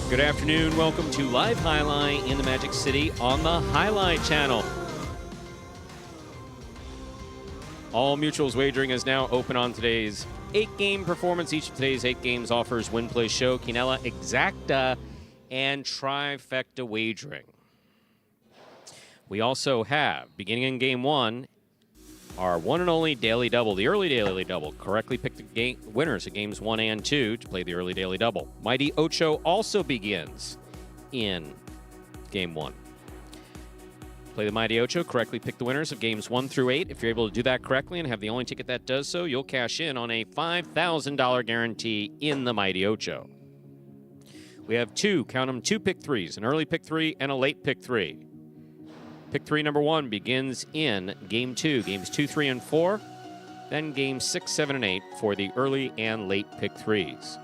Good afternoon. Welcome to Live Highlight in the Magic City on the Highlight Channel. All Mutuals wagering is now open on today's 8-game performance. Each of today's 8 games offers win, play, show, quinella, exacta, and trifecta wagering. We also have, beginning in Game 1, our one and only Daily Double, the early Daily Double. Correctly pick the winners of Games 1 and 2 to play the early Daily Double. Mighty Ocho also begins in Game 1. Play the Mighty Ocho, correctly pick the winners of Games 1 through 8. If you're able to do that correctly and have the only ticket that does so, you'll cash in on a $5,000 guarantee in the Mighty Ocho. We have two pick threes, an early pick 3 and a late pick 3. Pick 3 number 1 begins in Game 2, Games 2, 3, and 4. Then Games 6, 7, and 8 for the early and late pick 3s.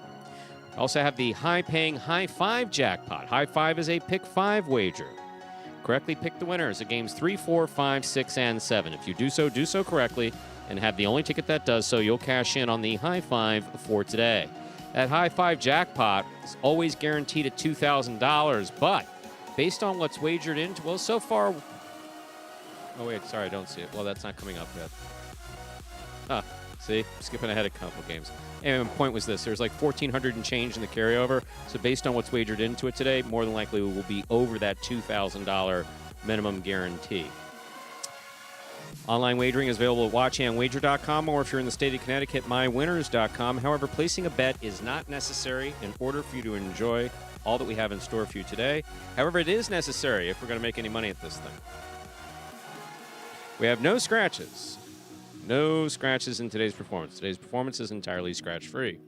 We also have the high-paying High 5 jackpot. High 5 is a pick 5 wager. Correctly pick the winners of Games 3, 4, 5, 6, and 7. If you do so correctly, and have the only ticket that does so, you'll cash in on the High 5 for today. That High 5 jackpot is always guaranteed at $2,000, but based on what's wagered into, well, so far... Oh, wait, sorry, I don't see it. Well, that's not coming up yet. See? Skipping ahead a couple games. And my point was this. There's like 1,400 and change in the carryover. So based on what's wagered into it today, more than likely we will be over that $2,000 minimum guarantee. Online wagering is available at watchandwager.com, or if you're in the state of Connecticut, mywinners.com. However, placing a bet is not necessary in order for you to enjoy all that we have in store for you today. However, it is necessary if we're going to make any money at this thing. We have no scratches. No scratches in today's performance. Today's performance is entirely scratch-free.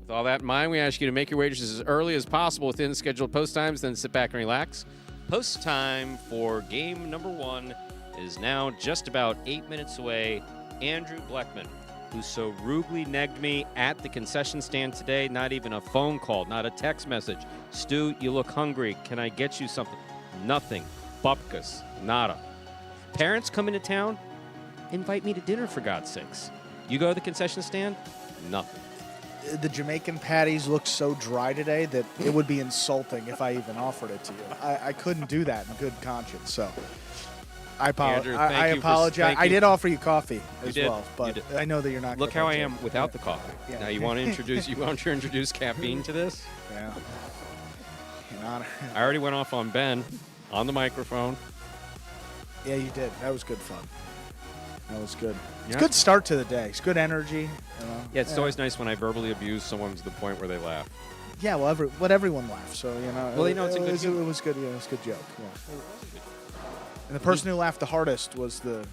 With all that in mind, we ask you to make your wagers as early as possible within scheduled post times, then sit back and relax. Post time for game number 1 is now just about 8 minutes away. Andrew Bleckman, who so rudely negged me at the concession stand today, not even a phone call, not a text message. Stu, you look hungry. Can I get you something? Nothing. Bupkas. Nada. Parents come into town, invite me to dinner, for God's sakes. You go to the concession stand? Nothing. The Jamaican patties look so dry today that it would be insulting if I even offered it to you. I couldn't do that in good conscience, so I apologize. I did offer you coffee as well, but I know that you're not. Look how I am without the coffee. Yeah. Now you want to introduce caffeine to this? Yeah. I already went off on Ben on the microphone. Yeah, you did. That was good fun. That was good. It's a good start to the day. It's good energy. Yeah, it's always nice when I verbally abuse someone to the point where they laugh. Yeah, well, everyone laughs, so Well, it's a good joke. It was good. Yeah, it was a good joke. Yeah. And the person who laughed the hardest was the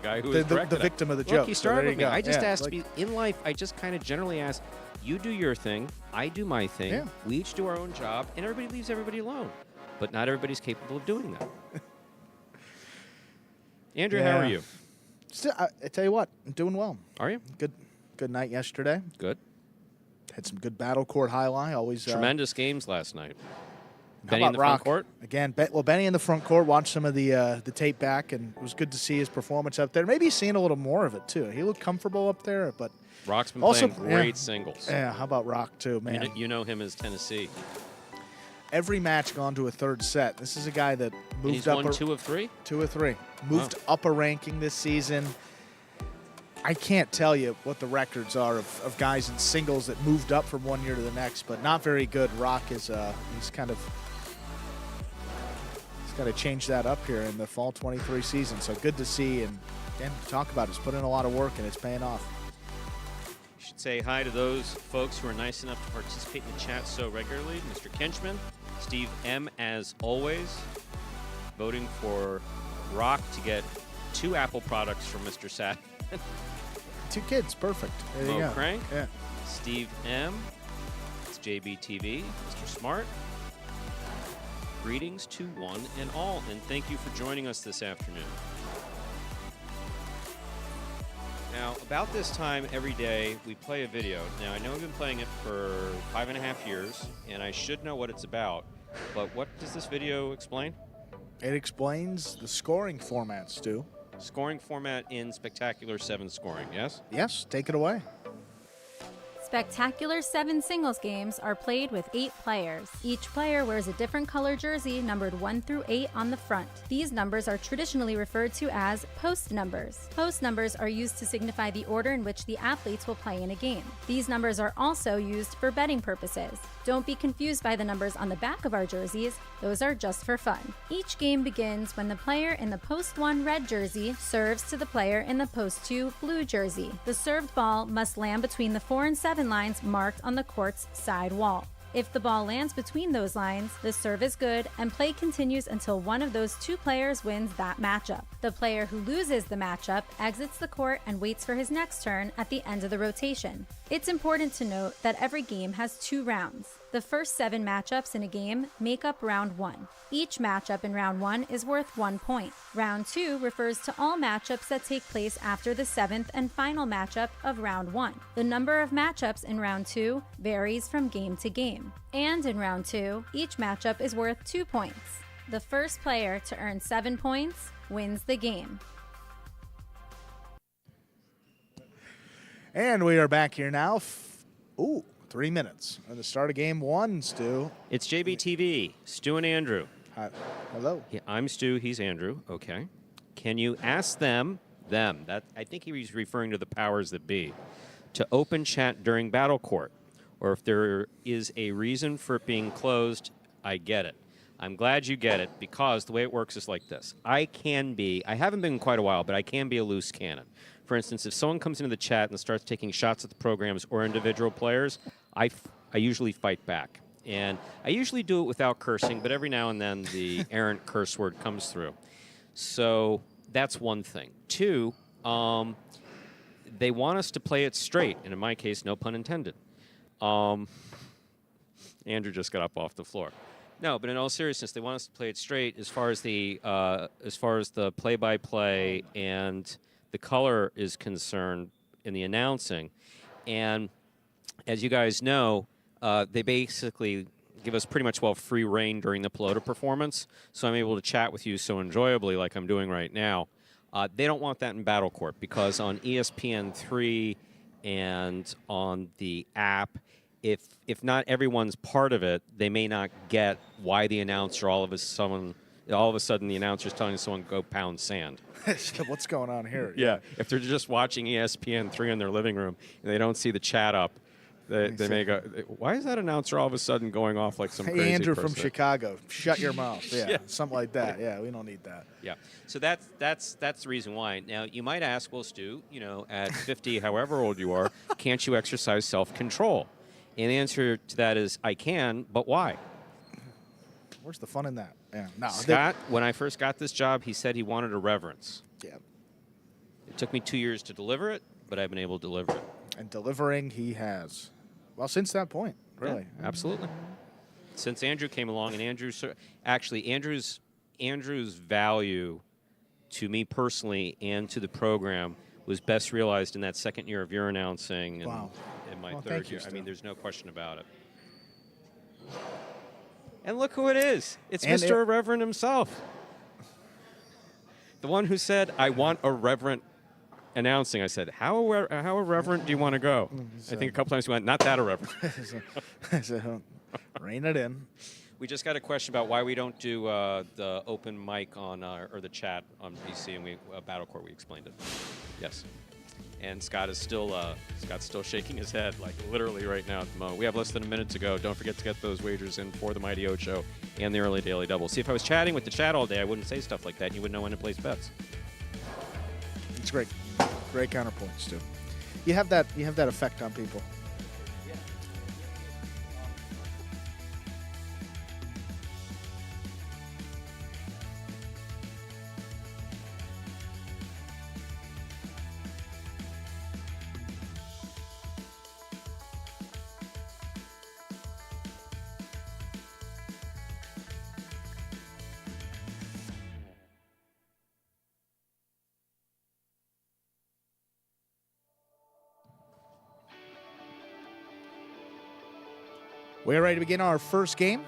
guy who was the victim of the joke. Look, he started with me. Go. I just asked in life. I just kind of generally ask. You do your thing. I do my thing. Yeah. We each do our own job, and everybody leaves everybody alone. But not everybody's capable of doing that. Andrew, how are you? Still, I tell you what, I'm doing well. Are you? Good night yesterday. Good. Had some good battle court highlight. Always tremendous games last night. Benny in the front court again. Benny in the front court. Watched some of the tape back, and it was good to see his performance up there. Maybe seeing a little more of it too. He looked comfortable up there, but Rock's been playing great singles. Yeah, how about Rock too, man? You know him as Tennessee. Every match gone to a third set. This is a guy that moved he's up. Won 2 of 3. 2 of 3. Moved up a ranking this season. I can't tell you what the records are of guys in singles that moved up from one year to the next, but not very good. Rock is he's got to change that up here in the fall 23 season. So good to see, and again, talk about it. He's put in a lot of work and it's paying off. You should say hi to those folks who are nice enough to participate in the chat so regularly. Mr. Kinchman, Steve M. as always, voting for Rock to get 2 Apple products from Mr. Sat. 2 kids, perfect. There you go. Crank, yeah. Steve M. It's JBTV, Mr. Smart. Greetings to one and all, and thank you for joining us this afternoon. Now, about this time every day, we play a video. Now, I know we've been playing it for 5.5 years, and I should know what it's about, but what does this video explain? It explains the scoring format, Stu. Scoring format in Spectacular 7 scoring, yes? Yes, take it away. Spectacular 7 singles games are played with 8 players. Each player wears a different color jersey numbered 1 through 8 on the front. These numbers are traditionally referred to as post numbers. Post numbers are used to signify the order in which the athletes will play in a game. These numbers are also used for betting purposes. Don't be confused by the numbers on the back of our jerseys. Those are just for fun. Each game begins when the player in the post 1 red jersey serves to the player in the post 2 blue jersey. The served ball must land between the 4 and 7 lines marked on the court's side wall. If the ball lands between those lines, the serve is good and play continues until one of those 2 players wins that matchup. The player who loses the matchup exits the court and waits for his next turn at the end of the rotation. It's important to note that every game has 2 rounds. The first 7 matchups in a game make up round 1. Each matchup in round 1 is worth 1 point. Round 2 refers to all matchups that take place after the 7th and final matchup of round 1. The number of matchups in round 2 varies from game to game. And in round 2, each matchup is worth 2 points. The first player to earn 7 points wins the game. And we are back here now. 3 minutes on the start of game 1, Stu. It's JBTV, Stu and Andrew. Hi. Hello. Yeah, I'm Stu, he's Andrew. Okay. Can you ask them, that I think he was referring to the powers that be, to open chat during Battle Court? Or if there is a reason for it being closed, I get it. I'm glad you get it, because the way it works is like this. I haven't been in quite a while, but I can be a loose cannon. For instance, if someone comes into the chat and starts taking shots at the programs or individual players, I usually fight back. And I usually do it without cursing, but every now and then the errant curse word comes through. So that's one thing. 2, they want us to play it straight, and in my case, no pun intended. Andrew just got up off the floor. No, but in all seriousness, they want us to play it straight as far as the play-by-play and the color is concerned in the announcing. And as you guys know, they basically give us pretty much free reign during the Pelota performance, so I'm able to chat with you so enjoyably like I'm doing right now. They don't want that in Battle Court, because on ESPN3 and on the app, if not everyone's part of it, they may not get why the announcer all of a sudden the announcer's telling someone go pound sand. What's going on here? Yeah. If they're just watching ESPN3 in their living room and they don't see the chat up, they may go, why is that announcer all of a sudden going off like some crazy Andrew person? from Chicago, shut your mouth. Yeah, something like that. Yeah, we don't need that. Yeah. So that's the reason why. Now, you might ask, well, Stu, at 50, however old you are, can't you exercise self-control? And the answer to that is, I can, but why? Where's the fun in that? Yeah. No, Scott, when I first got this job, he said he wanted a reverence. Yeah. It took me 2 years to deliver it, but I've been able to deliver it. And delivering he has. Well, since that point, really. Yeah, absolutely. Since Andrew came along, and Andrew's value to me personally and to the program was best realized in that second year of your announcing and in my third year. I mean, there's no question about it. And look who it is. It's Mr. Irreverent himself. The one who said, I want irreverent announcing. I said, how irreverent do you want to go? I think a couple times he went, not that irreverent. So, rein it in. We just got a question about why we don't do the open mic on or the chat on PC, and Battle Court. We explained it. Yes. And Scott is still shaking his head, like literally right now at the moment. We have less than a minute to go. Don't forget to get those wagers in for the Mighty Ocho and the Early Daily Double. See, if I was chatting with the chat all day, I wouldn't say stuff like that, and you wouldn't know when to place bets. It's great. Great counterpoints, too. You have that effect on people. We're ready to begin our first game.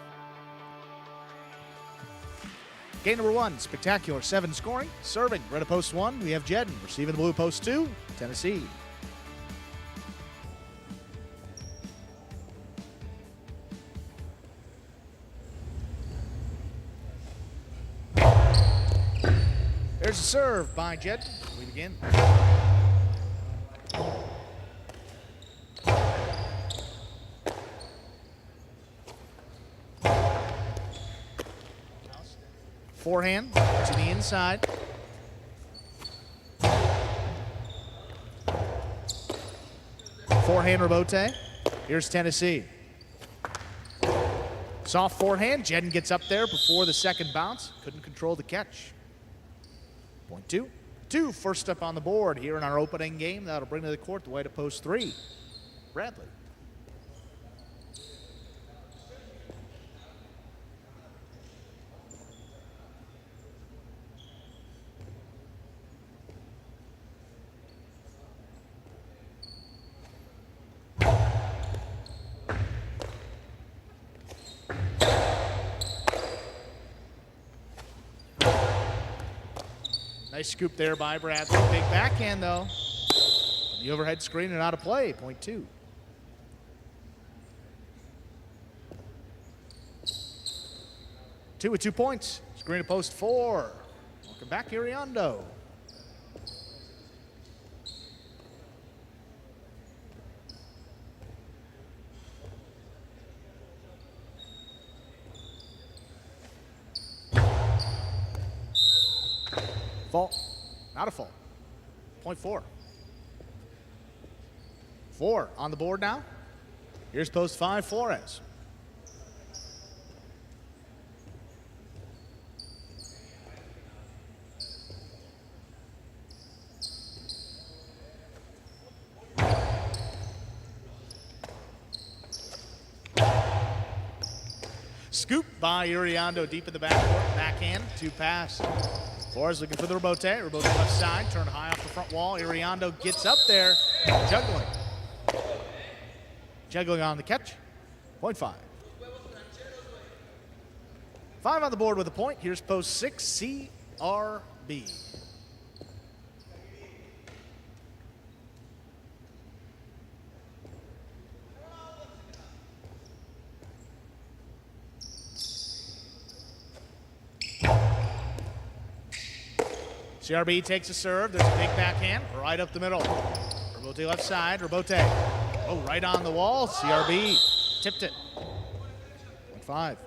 Game number 1, spectacular 7 scoring. Serving, red of post 1, we have Jedden. Receiving the blue post 2, Tennessee. There's a serve by Jed. We begin. Forehand to the inside. Forehand rebote. Here's Tennessee. Soft forehand. Jedden gets up there before the second bounce. Couldn't control the catch. Point two. First up on the board here in our opening game. That'll bring to the court the way to post 3. Bradley. Nice scoop there by Bradley. Big backhand, though. The overhead screen and out of play. Point 2. Two with 2 points. Screen to post 4. Welcome back, Iriondo. Fault. Not a fault. Point 4. 4 on the board now. Here's post 5, Flores. Scoop by Iriondo deep in the backcourt. Backhand, 2 pass. Flores looking for the rebote. Rebote left side, turned high off the front wall. Iriondo gets up there, juggling. Juggling on the catch. Point 5. 5 on the board with a point. Here's post 6, CRB. CRB takes a serve. There's a big backhand right up the middle. Rebote left side. Rebote. Oh, right on the wall. CRB tipped it. 5.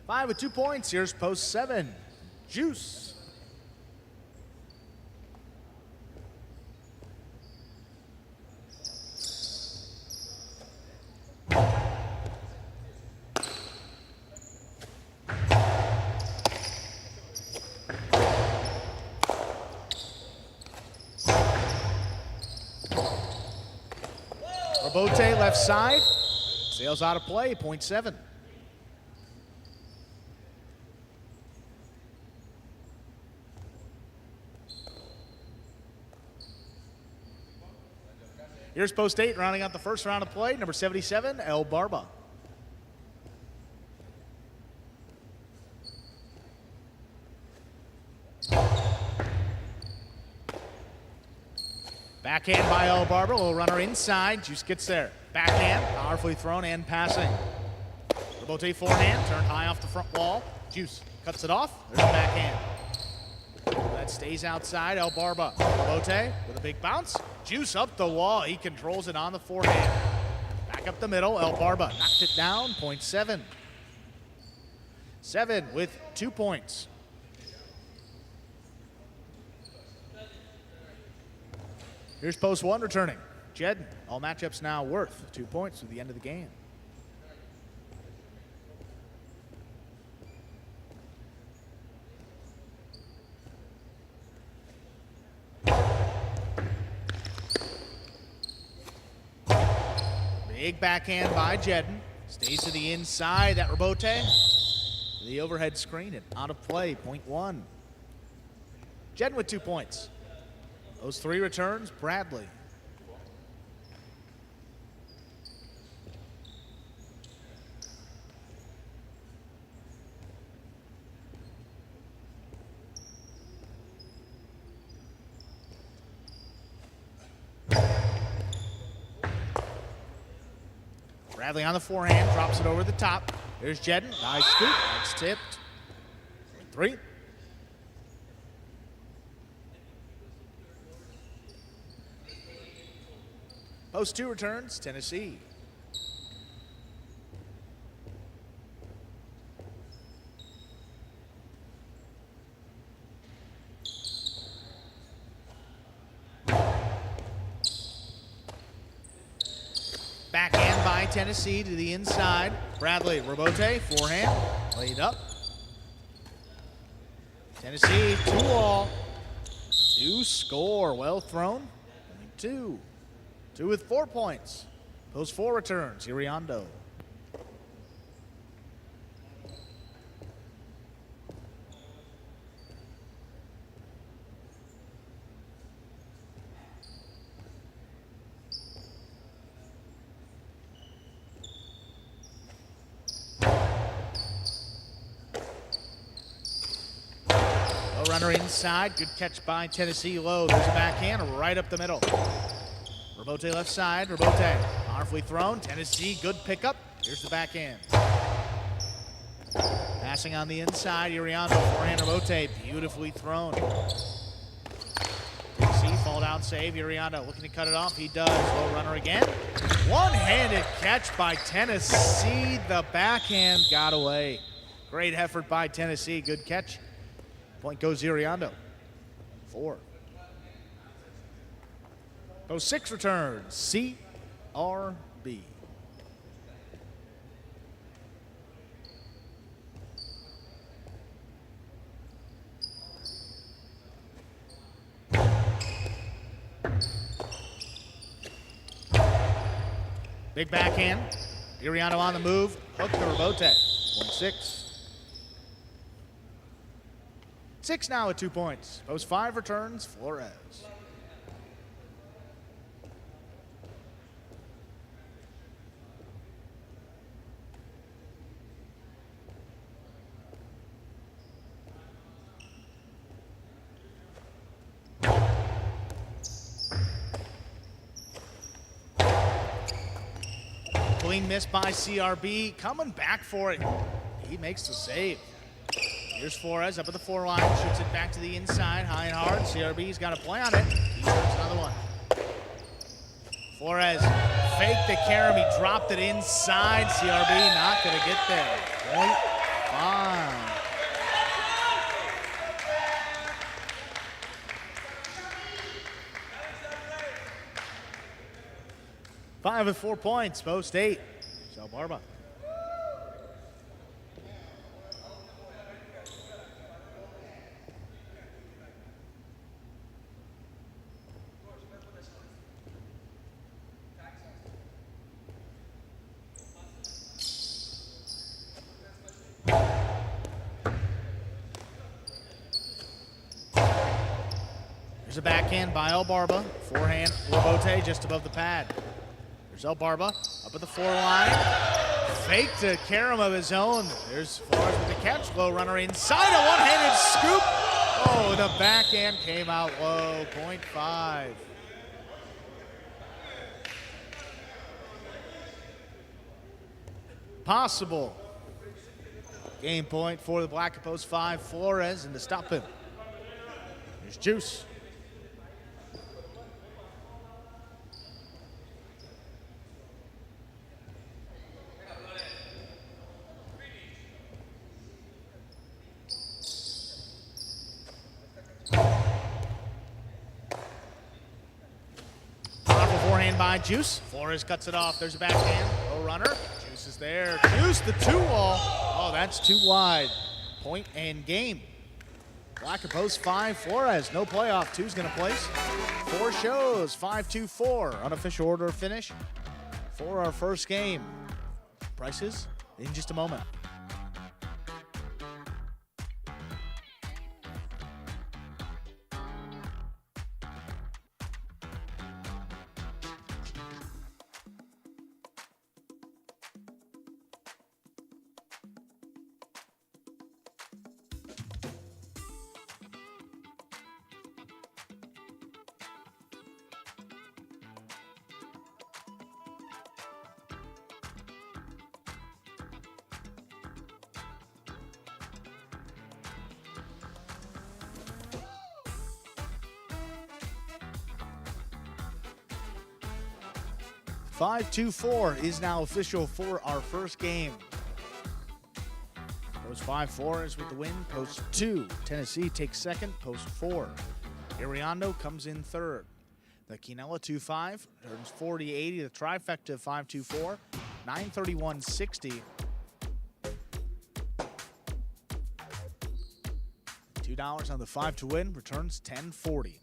Five with 2 points. Here's post 7. Juice. Rebote left side. Sails out of play. Point 7. Here's post 8, rounding out the first round of play. Number 77, El Barba. Backhand by El Barber, little runner inside. Juice gets there. Backhand, powerfully thrown and passing. Rebote forehand, turned high off the front wall. Juice cuts it off. There's a backhand. That stays outside. El Barba. Rebote with a big bounce. Juice up the wall. He controls it on the forehand. Back up the middle. El Barba knocked it down. Point 7. 7 with 2 points. Here's post 1 returning. Jedden. All matchups now worth 2 points through the end of the game. Big backhand by Jedden. Stays to the inside. That rebote. The overhead screen and out of play. Point 1. Jedden with 2 points. Those 3 returns, Bradley. Bradley on the forehand, drops it over the top. Here's Jedden. Nice scoop. That's tipped. 3. Post 2 returns, Tennessee. Backhand by Tennessee to the inside. Bradley, Robote, forehand, laid up. Tennessee, 2-all. 2 score, well thrown. Only 2. 2 with 4 points. Post 4 returns, Iriando. Runner inside, good catch by Tennessee low. There's a backhand right up the middle. Robote left side, Robote powerfully thrown. Tennessee, good pickup. Here's the backhand. Passing on the inside, Iriando, forehand Robote, beautifully thrown. Tennessee, fall down save, Iriando looking to cut it off. He does, low runner again. One-handed catch by Tennessee. The backhand got away. Great effort by Tennessee, good catch. Point goes Iriando. 4. Post 6 returns. CRB. Big backhand. Iriando on the move. Hook to Robote. Point 6. 6 now at 2 points. Post 5 returns, Flores. Clean miss by CRB. Coming back for it. He makes the save. Here's Flores up at the 4 line, shoots it back to the inside, high and hard. CRB's got a play on it. He shoots another one. Flores faked the carom, he dropped it inside. CRB not gonna get there. Point 5. Five with 4 points, post 8. So Barba. There's a backhand by El Barba. Forehand, Robote just above the pad. There's El Barba up at the 4 line. Faked a carom of his own. There's Flores with the catch. Low runner inside. A one-handed scoop. Oh, the backhand came out low. Point 5. Possible. Game point for the Black at post 5. Flores, and to stop him, there's Juice. By Juice. Flores cuts it off. There's a backhand. Low runner. Juice is there. Juice, the 2-wall. Oh, that's too wide. Point and game. Black at post 5. Flores, no playoff. 2's going to place. 4 shows. 5-2-4. Unofficial order of finish for our first game. Prices in just a moment. 5-2-4 is now official for our first game. Post 5-4 is with the win. Post 2, Tennessee takes second. Post 4, Iriondo comes in third. The Quinella 2-5 turns 40-80. The trifecta 5-2-4, 931-60. $2 on the 5 to win returns 1040.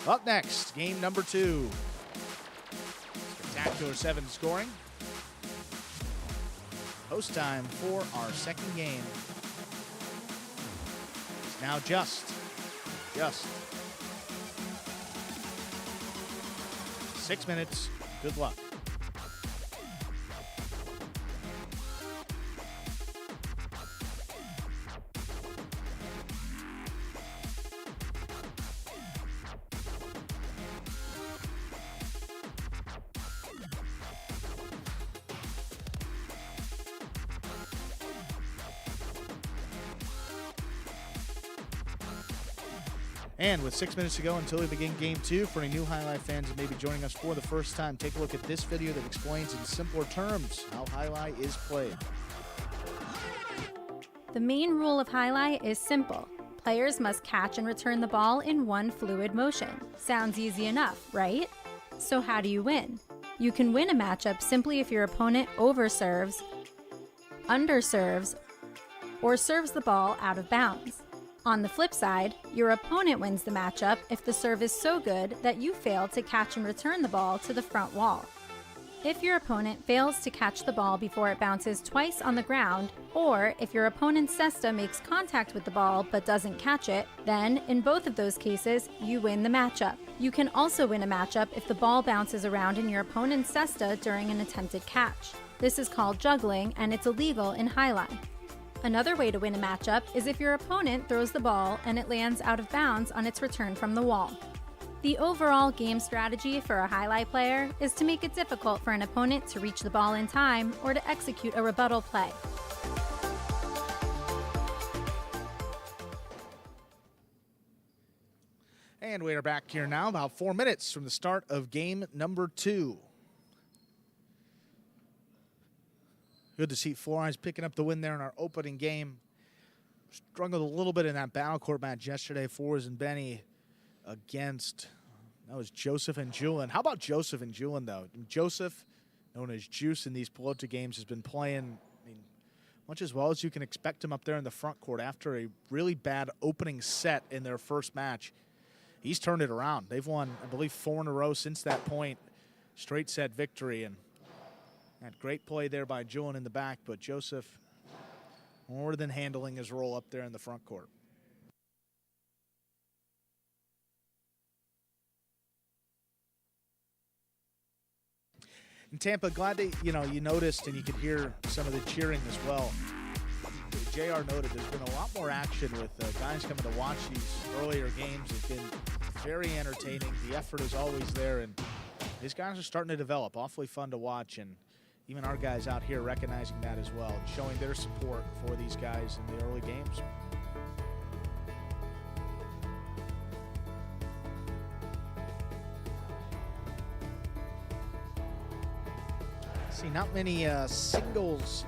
Up next, game number 2. Spectacular 7 scoring. Post time for our second game. It's now just 6 minutes. Good luck. And with 6 minutes to go until we begin game 2, for any new Highlight fans that may be joining us for the first time, take a look at this video that explains in simpler terms how Highlight is played. The main rule of Highlight is simple. Players must catch and return the ball in one fluid motion. Sounds easy enough, right? So how do you win? You can win a matchup simply if your opponent overserves, underserves, or serves the ball out of bounds. On the flip side, your opponent wins the matchup if the serve is so good that you fail to catch and return the ball to the front wall. If your opponent fails to catch the ball before it bounces twice on the ground, or if your opponent's cesta makes contact with the ball but doesn't catch it, then in both of those cases, you win the matchup. You can also win a matchup if the ball bounces around in your opponent's cesta during an attempted catch. This is called juggling, and it's illegal in Highlight. Another way to win a matchup is if your opponent throws the ball and it lands out of bounds on its return from the wall. The overall game strategy for a Highlight player is to make it difficult for an opponent to reach the ball in time or to execute a rebuttal play. And we are back here now, about 4 minutes from the start of game number 2. Good to see Four Eyes picking up the win there in our opening game. Struggled a little bit in that battle court match yesterday. Fours and Benny against, that was Joseph and Julian. How about Joseph and Julian, though? Joseph, known as Juice in these Pelota games, has been playing, much as well as you can expect him up there in the front court after a really bad opening set in their first match. He's turned it around. They've won, I believe, 4 in a row since that point. Straight set victory, and that great play there by Julian in the back, but Joseph more than handling his role up there in the front court. In Tampa, glad that, you noticed and you could hear some of the cheering as well. JR noted there's been a lot more action with guys coming to watch these earlier games. It's been very entertaining. The effort is always there, and these guys are starting to develop. Awfully fun to watch, and even our guys out here recognizing that as well and showing their support for these guys in the early games. See, not many singles.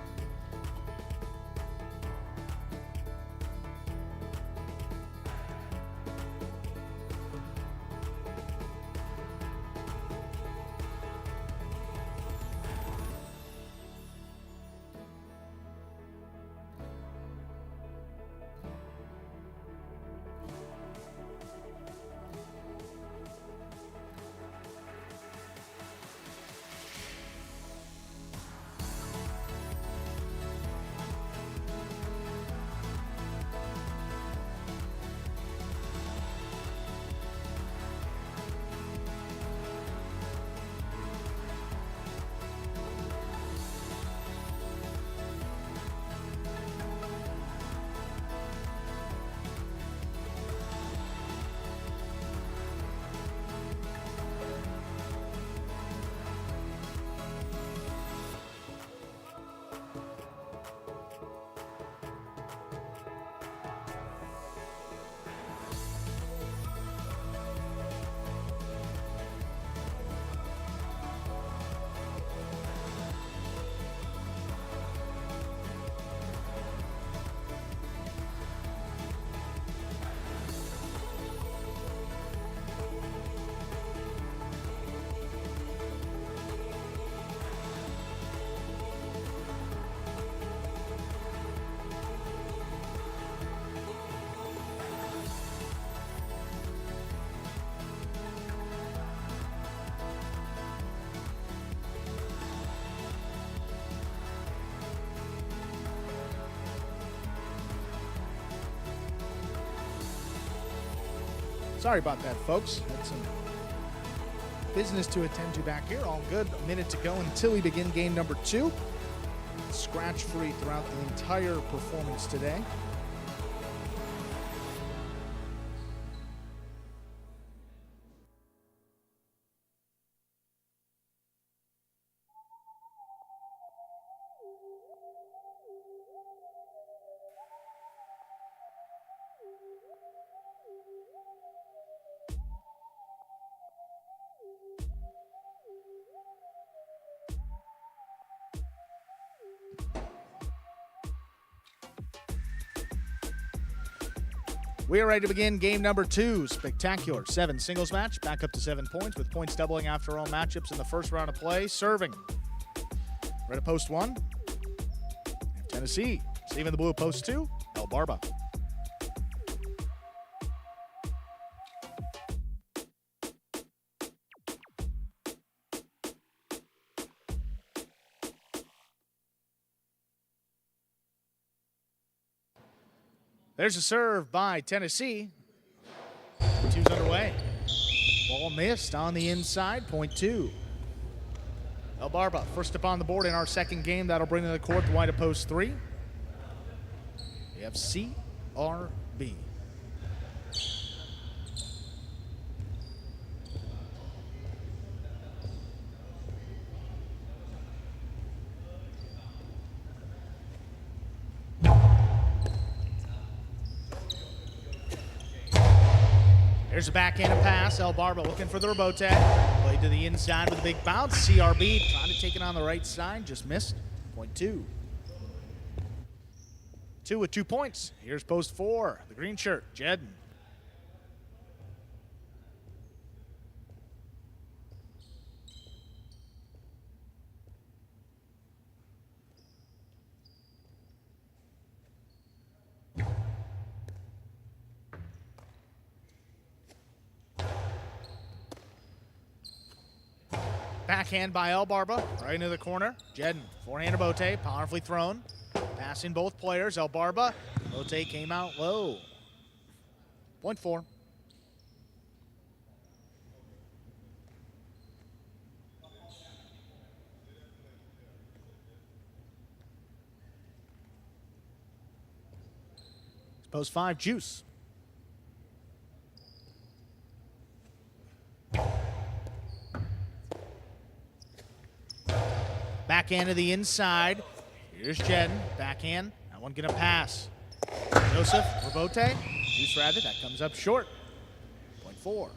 Sorry about that, folks. Had some business to attend to back here. All good. A minute to go until we begin game number 2. Scratch-free throughout the entire performance today. We are ready to begin game number 2. Spectacular 7 singles match. Back up to 7 points with points doubling after all matchups in the first round of play. Serving. Red at post 1. Tennessee. Receiving the blue at post 2. El Barba. There's a serve by Tennessee. 2's underway. Ball missed on the inside, point 2. El Barba first up on the board in our second game. That'll bring to the court the white of post 3. We have CRB. There's a backhand pass. El Barba looking for the rebote. Played to the inside with a big bounce. CRB trying to take it on the right side. Just missed. Point 2. 2 with 2 points. Here's post 4. The green shirt, Jedden. Backhand by El Barba, right into the corner. Jedden, forehand to Bote, powerfully thrown. Passing both players, El Barba. Bote came out low. Point 4. Post 5, Juice. Backhand to the inside. Here's Jedden. Backhand. That one gonna pass. Joseph, rebote. Juice rather. That comes up short. Point 4.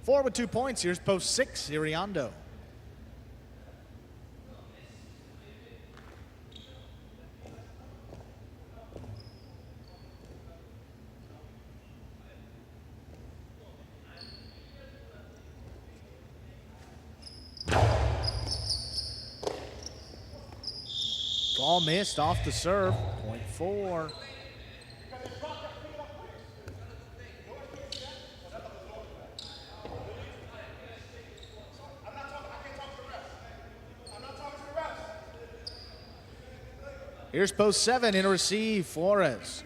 4 with 2 points. Here's post 6, Iriondo. Ball missed off the serve. Point 4. Here's post 7 in a receive, Flores.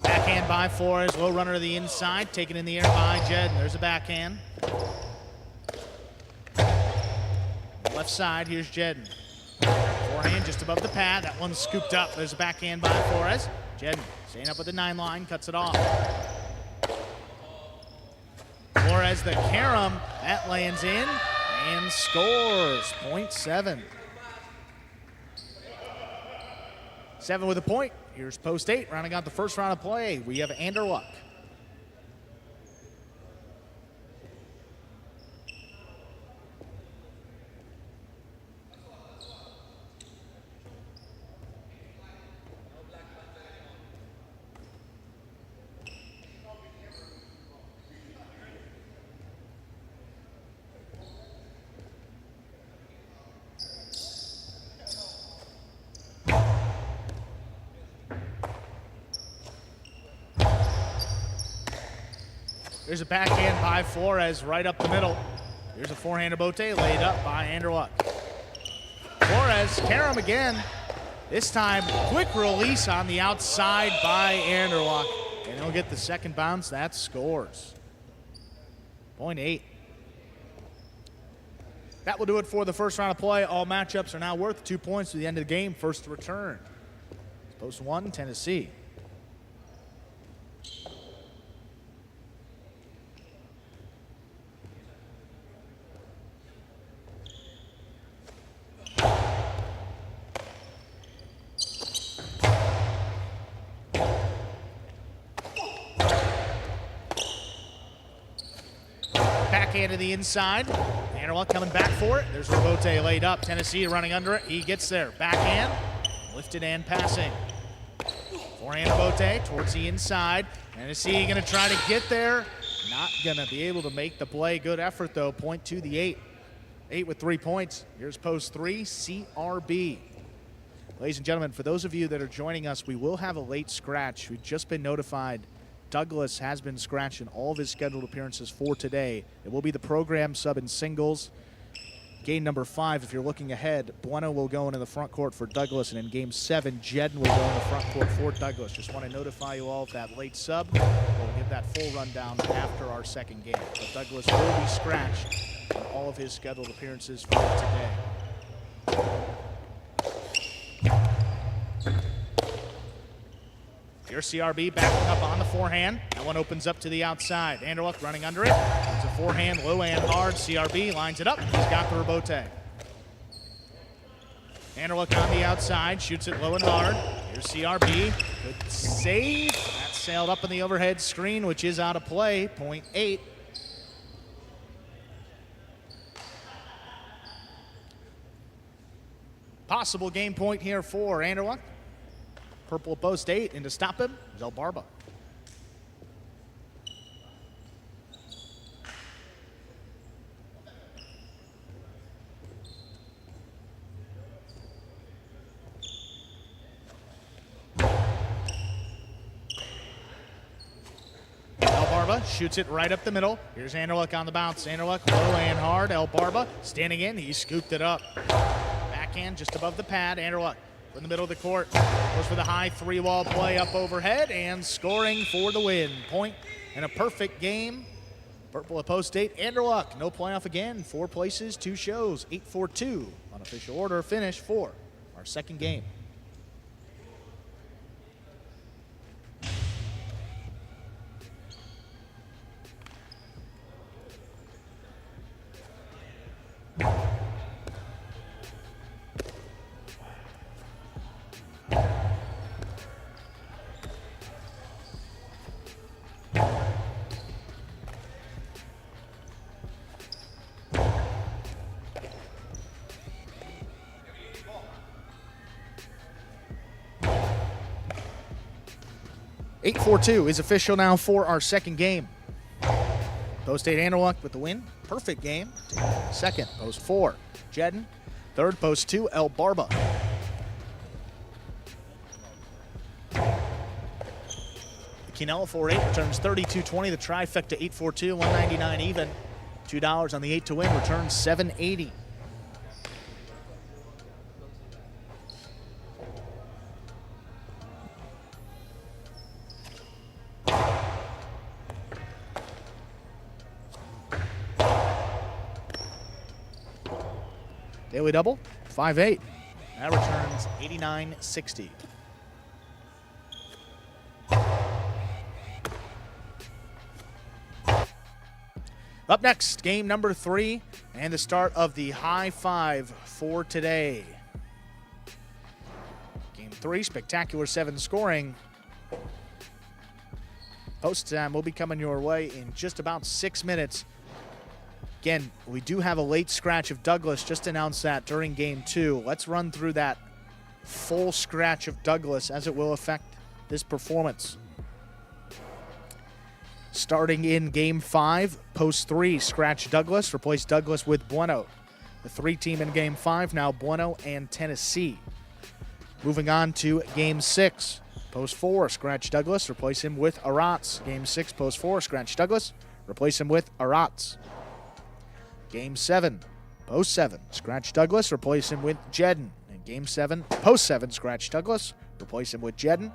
Backhand by Flores, low runner to the inside, taken in the air by Jedden. There's a backhand. Left side, here's Jedden. Forehand just above the pad. That one's scooped up. There's a backhand by Flores. Jedden staying up with the 9 line, cuts it off. Flores the carom. That lands in and scores. Point 7. 7 with a point. Here's post 8, rounding out the first round of play. We have Anderluck. There's a backhand by Flores right up the middle. Here's a forehand to Bote, laid up by Anderluck. Flores, Karam again. This time, quick release on the outside by Anderluck. And he'll get the second bounce. That scores. Point 8. That will do it for the first round of play. All matchups are now worth 2 points to the end of the game. First return. Post 1, Tennessee. Backhand to the inside. Anderluck coming back for it. There's Robote laid up. Tennessee running under it. He gets there. Backhand. Lifted and passing. Forehand to Bote towards the inside. Tennessee going to try to get there. Not going to be able to make the play. Good effort, though. Point to the 8. 8 with 3 points. Here's post 3, CRB. Ladies and gentlemen, for those of you that are joining us, we will have a late scratch. We've just been notified Douglas has been scratched in all of his scheduled appearances for today. It will be the program sub in singles. Game number 5, if you're looking ahead, Bueno will go into the front court for Douglas, and in game 7, Jedden will go in the front court for Douglas. Just want to notify you all of that late sub. We'll give that full rundown after our second game. But Douglas will be scratched in all of his scheduled appearances for today. Here's CRB backing up on the forehand. That one opens up to the outside. Anderluck running under it. It's a forehand, low and hard. CRB lines it up. He's got the Robote. Anderluck on the outside, shoots it low and hard. Here's CRB. Good save. That sailed up in the overhead screen, which is out of play. Point 8. Possible game point here for Anderluck. Purple post 8, and to stop him is El Barba. El Barba shoots it right up the middle. Here's Anderluck on the bounce. Anderluck low and hard. El Barba standing in. He scooped it up. Backhand just above the pad. Anderluck in the middle of the court. Goes for the high 3-wall play up overhead and scoring for the win. Point and a perfect game. Purple at post 8. Anderluck, no playoff again. 4 places, 2 shows. 8-4-2 unofficial order finish for our second game. (8-4-2) is official now for our second game. Post 8 Anderluck with the win. Perfect game. Second, post 4, Jedden. Third, post 2, El Barba. Quinella 4-8 returns 32-20. The trifecta 8-4-2, 199 even. $2 on the 8 to win, returns 780. Daily double, 5-8. That returns 89.60. Up next, game number 3 and the start of the high 5 for today. Game 3, spectacular 7 scoring. Post time will be coming your way in just about 6 minutes. Again, we do have a late scratch of Douglas. Just announced that during game 2. Let's run through that full scratch of Douglas as it will affect this performance. Starting in game 5, post 3, scratch Douglas, replace Douglas with Bueno. The 3 team in game 5, now Bueno and Tennessee. Moving on to game 6, post 4, scratch Douglas, replace him with Aratz. Game 6, post 4, scratch Douglas, replace him with Aratz. Game 7, post 7, scratch Douglas, replace him with Jedden. In Game 7, post 7, scratch Douglas, replace him with Jedden.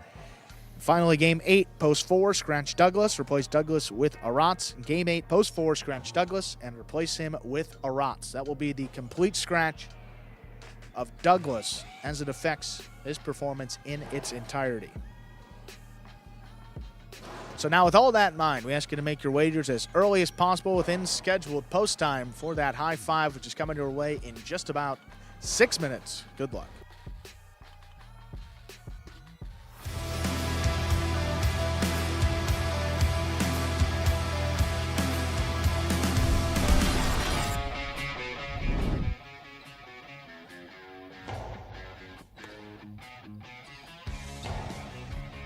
Finally, Game 8, post 4, scratch Douglas, replace Douglas with Aratz. Game 8, post 4, scratch Douglas, and replace him with Aratz. That will be the complete scratch of Douglas as it affects his performance in its entirety. So now with all that in mind, we ask you to make your wagers as early as possible within scheduled post time for that high five, which is coming your way in just about 6 minutes. Good luck.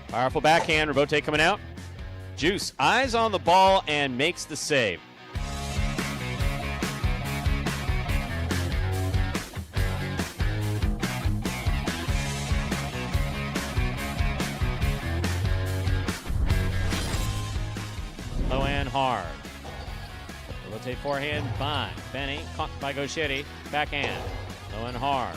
Powerful backhand, Robote coming out. Juice, eyes on the ball and makes the save. Low and hard. Robote forehand by Benny, caught by Gauchetti. Backhand, low and hard.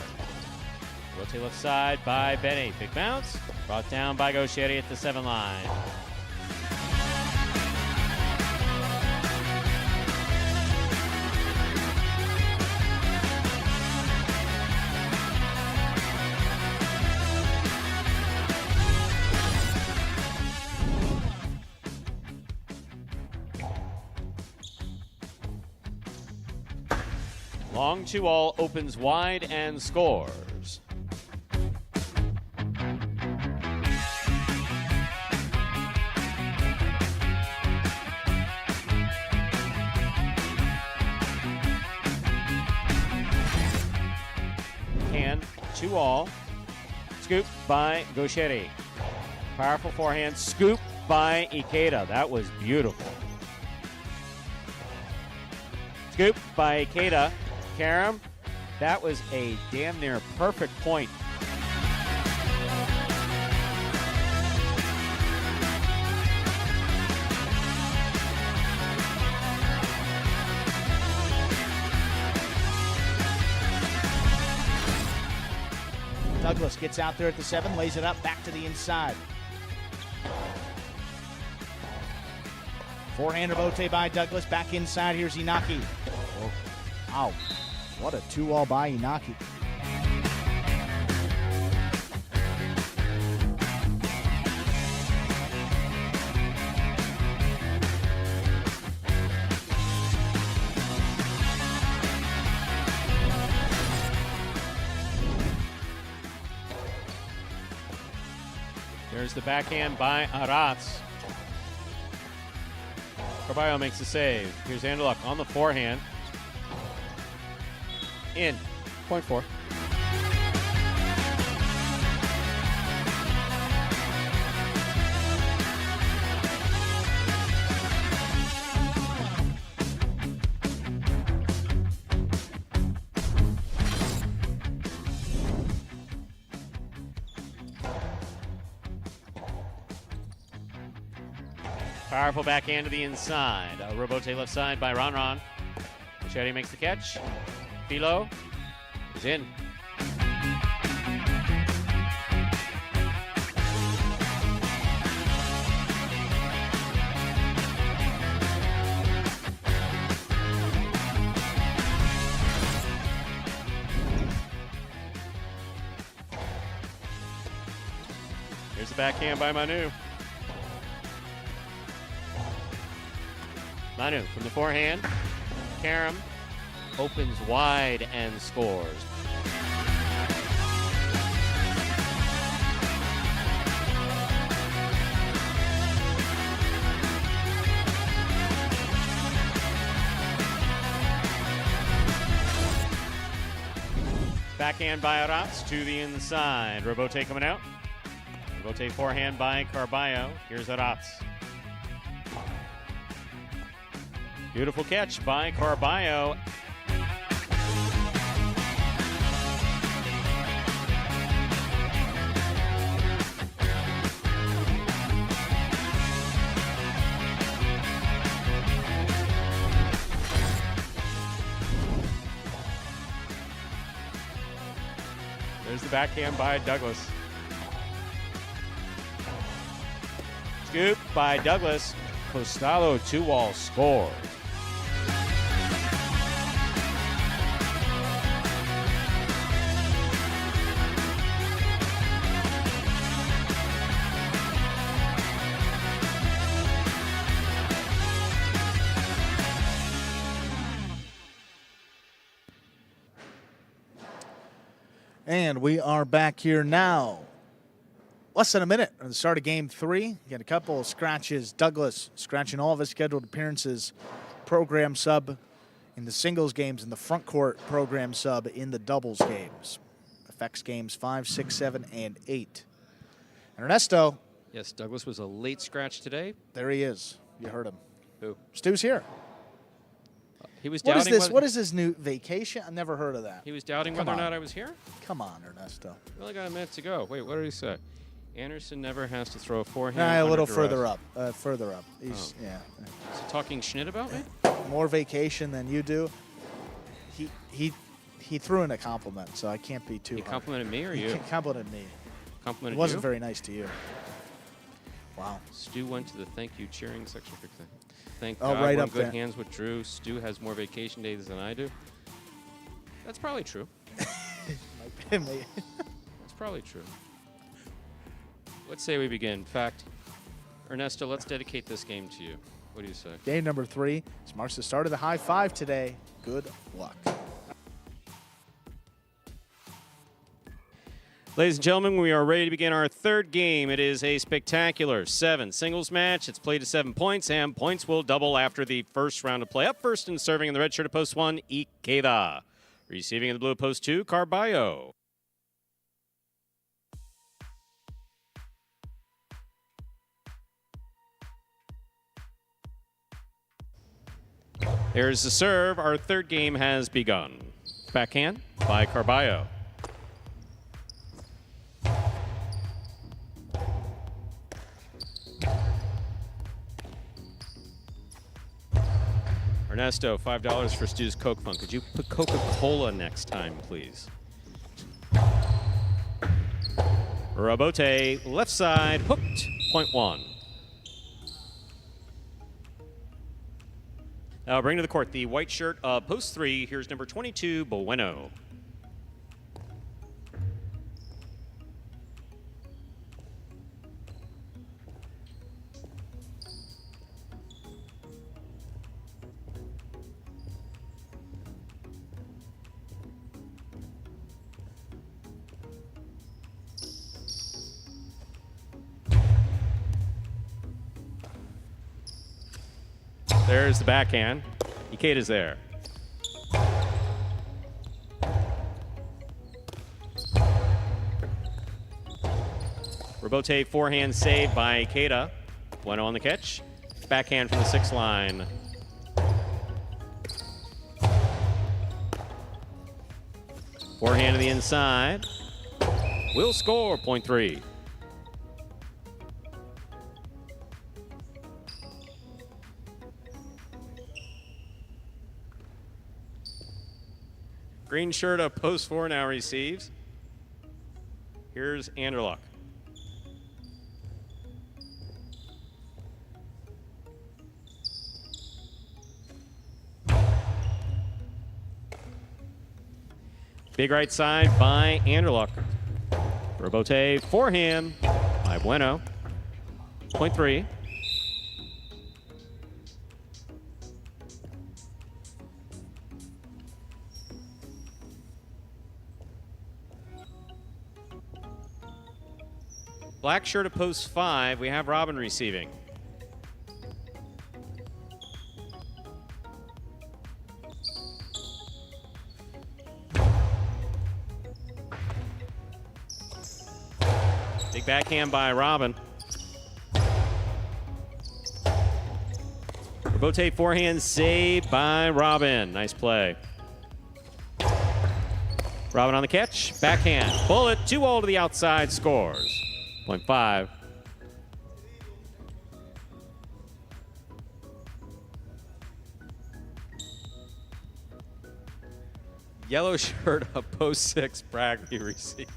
Robote left side by Benny. Big bounce. Brought down by Gauchetti at the 7 line. Long 2-all opens wide and scores. Hand, 2-all. Scoop by Gauchetti. Powerful forehand, scoop by Ikeda. That was beautiful. Scoop by Ikeda. Karam, that was a damn near perfect point. Douglas gets out there at the 7, lays it up, back to the inside. Forehand Robote by Douglas, back inside. Here's Inaki. Oh, wow, what a 2-all by Inaki. There's the backhand by Aratz. Carballo makes the save. Here's Anderluck on the forehand. In. Point 4. Powerful backhand to the inside. Robote left side by Ron. Gauchetti makes the catch. Philo is in. Here's the backhand by Manu. Manu from the forehand. Karam opens wide and scores. Backhand by Aratz to the inside. Robote coming out. Robote forehand by Carballo. Here's Aratz. Beautiful catch by Carballo. There's the backhand by Douglas. Scoop by Douglas. Costello 2-wall scores. And we are back here now. Less than a minute at the start of game 3. Get a couple of scratches. Douglas scratching all of his scheduled appearances. Program sub in the singles games, in the front court program sub in the doubles games. Affects games 5, 6, 7, and 8. And Ernesto. Yes, Douglas was a late scratch today. There he is. You heard him. Who? Stu's here. He was What doubting is this? What is this new vacation? I've never heard of that. He was doubting whether or not I was here? Come on, Ernesto. We only got a minute to go. Wait, what did he say? Anderson never has to throw a forehand. A little duress. further up. Further up. He's yeah. Is he talking schnitt about me? More vacation than you do. He threw in a compliment, so I can't be too. He complimented me or He you? complimented me. Complimented It wasn't you? very nice to you. Wow. Stu went to the thank you cheering section for thing. Thank Oh, God right we're in up good there. hands with Drew. Stu has more vacation days than I do. That's probably true. It's probably true. Let's say we begin. In fact, Ernesto, let's dedicate this game to you. What do you say? Game number 3. This marks the start of the high 5 today. Good luck. Ladies and gentlemen, we are ready to begin our third game. It is a spectacular 7 singles match. It's played to 7 points, and points will double after the first round of play. Up first and serving in the red shirt at post 1, Ikeda. Receiving in the blue at post 2, Carballo. There's the serve. Our third game has begun. Backhand by Carballo. Ernesto, $5 for Stu's Coke Fund. Could you put Coca-Cola next time, please? Robote, left side, hooked, point 1. Now bring to the court the white shirt of post 3. Here's number 22, Bueno. There's the backhand. Ikeda's there. Robote forehand save by Ikeda. Bueno on the catch. Backhand from the 6 line. Forehand to the inside. Will score, point 3. Green shirt of post 4 now receives. Here's Anderluck. Big right side by Anderluck. Robote forehand by Bueno. Point 3. Black shirt at post 5. We have Robin receiving. Big backhand by Robin. Robote forehand save by Robin. Nice play. Robin on the catch. Backhand. Bullet. 2-all to the outside. Scores. Point 5. Yellow shirt, a post 6 Braggy receive.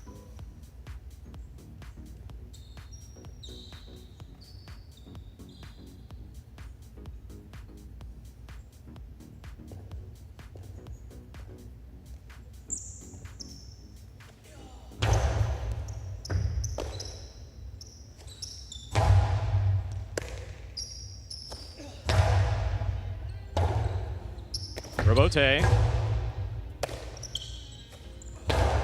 Robote.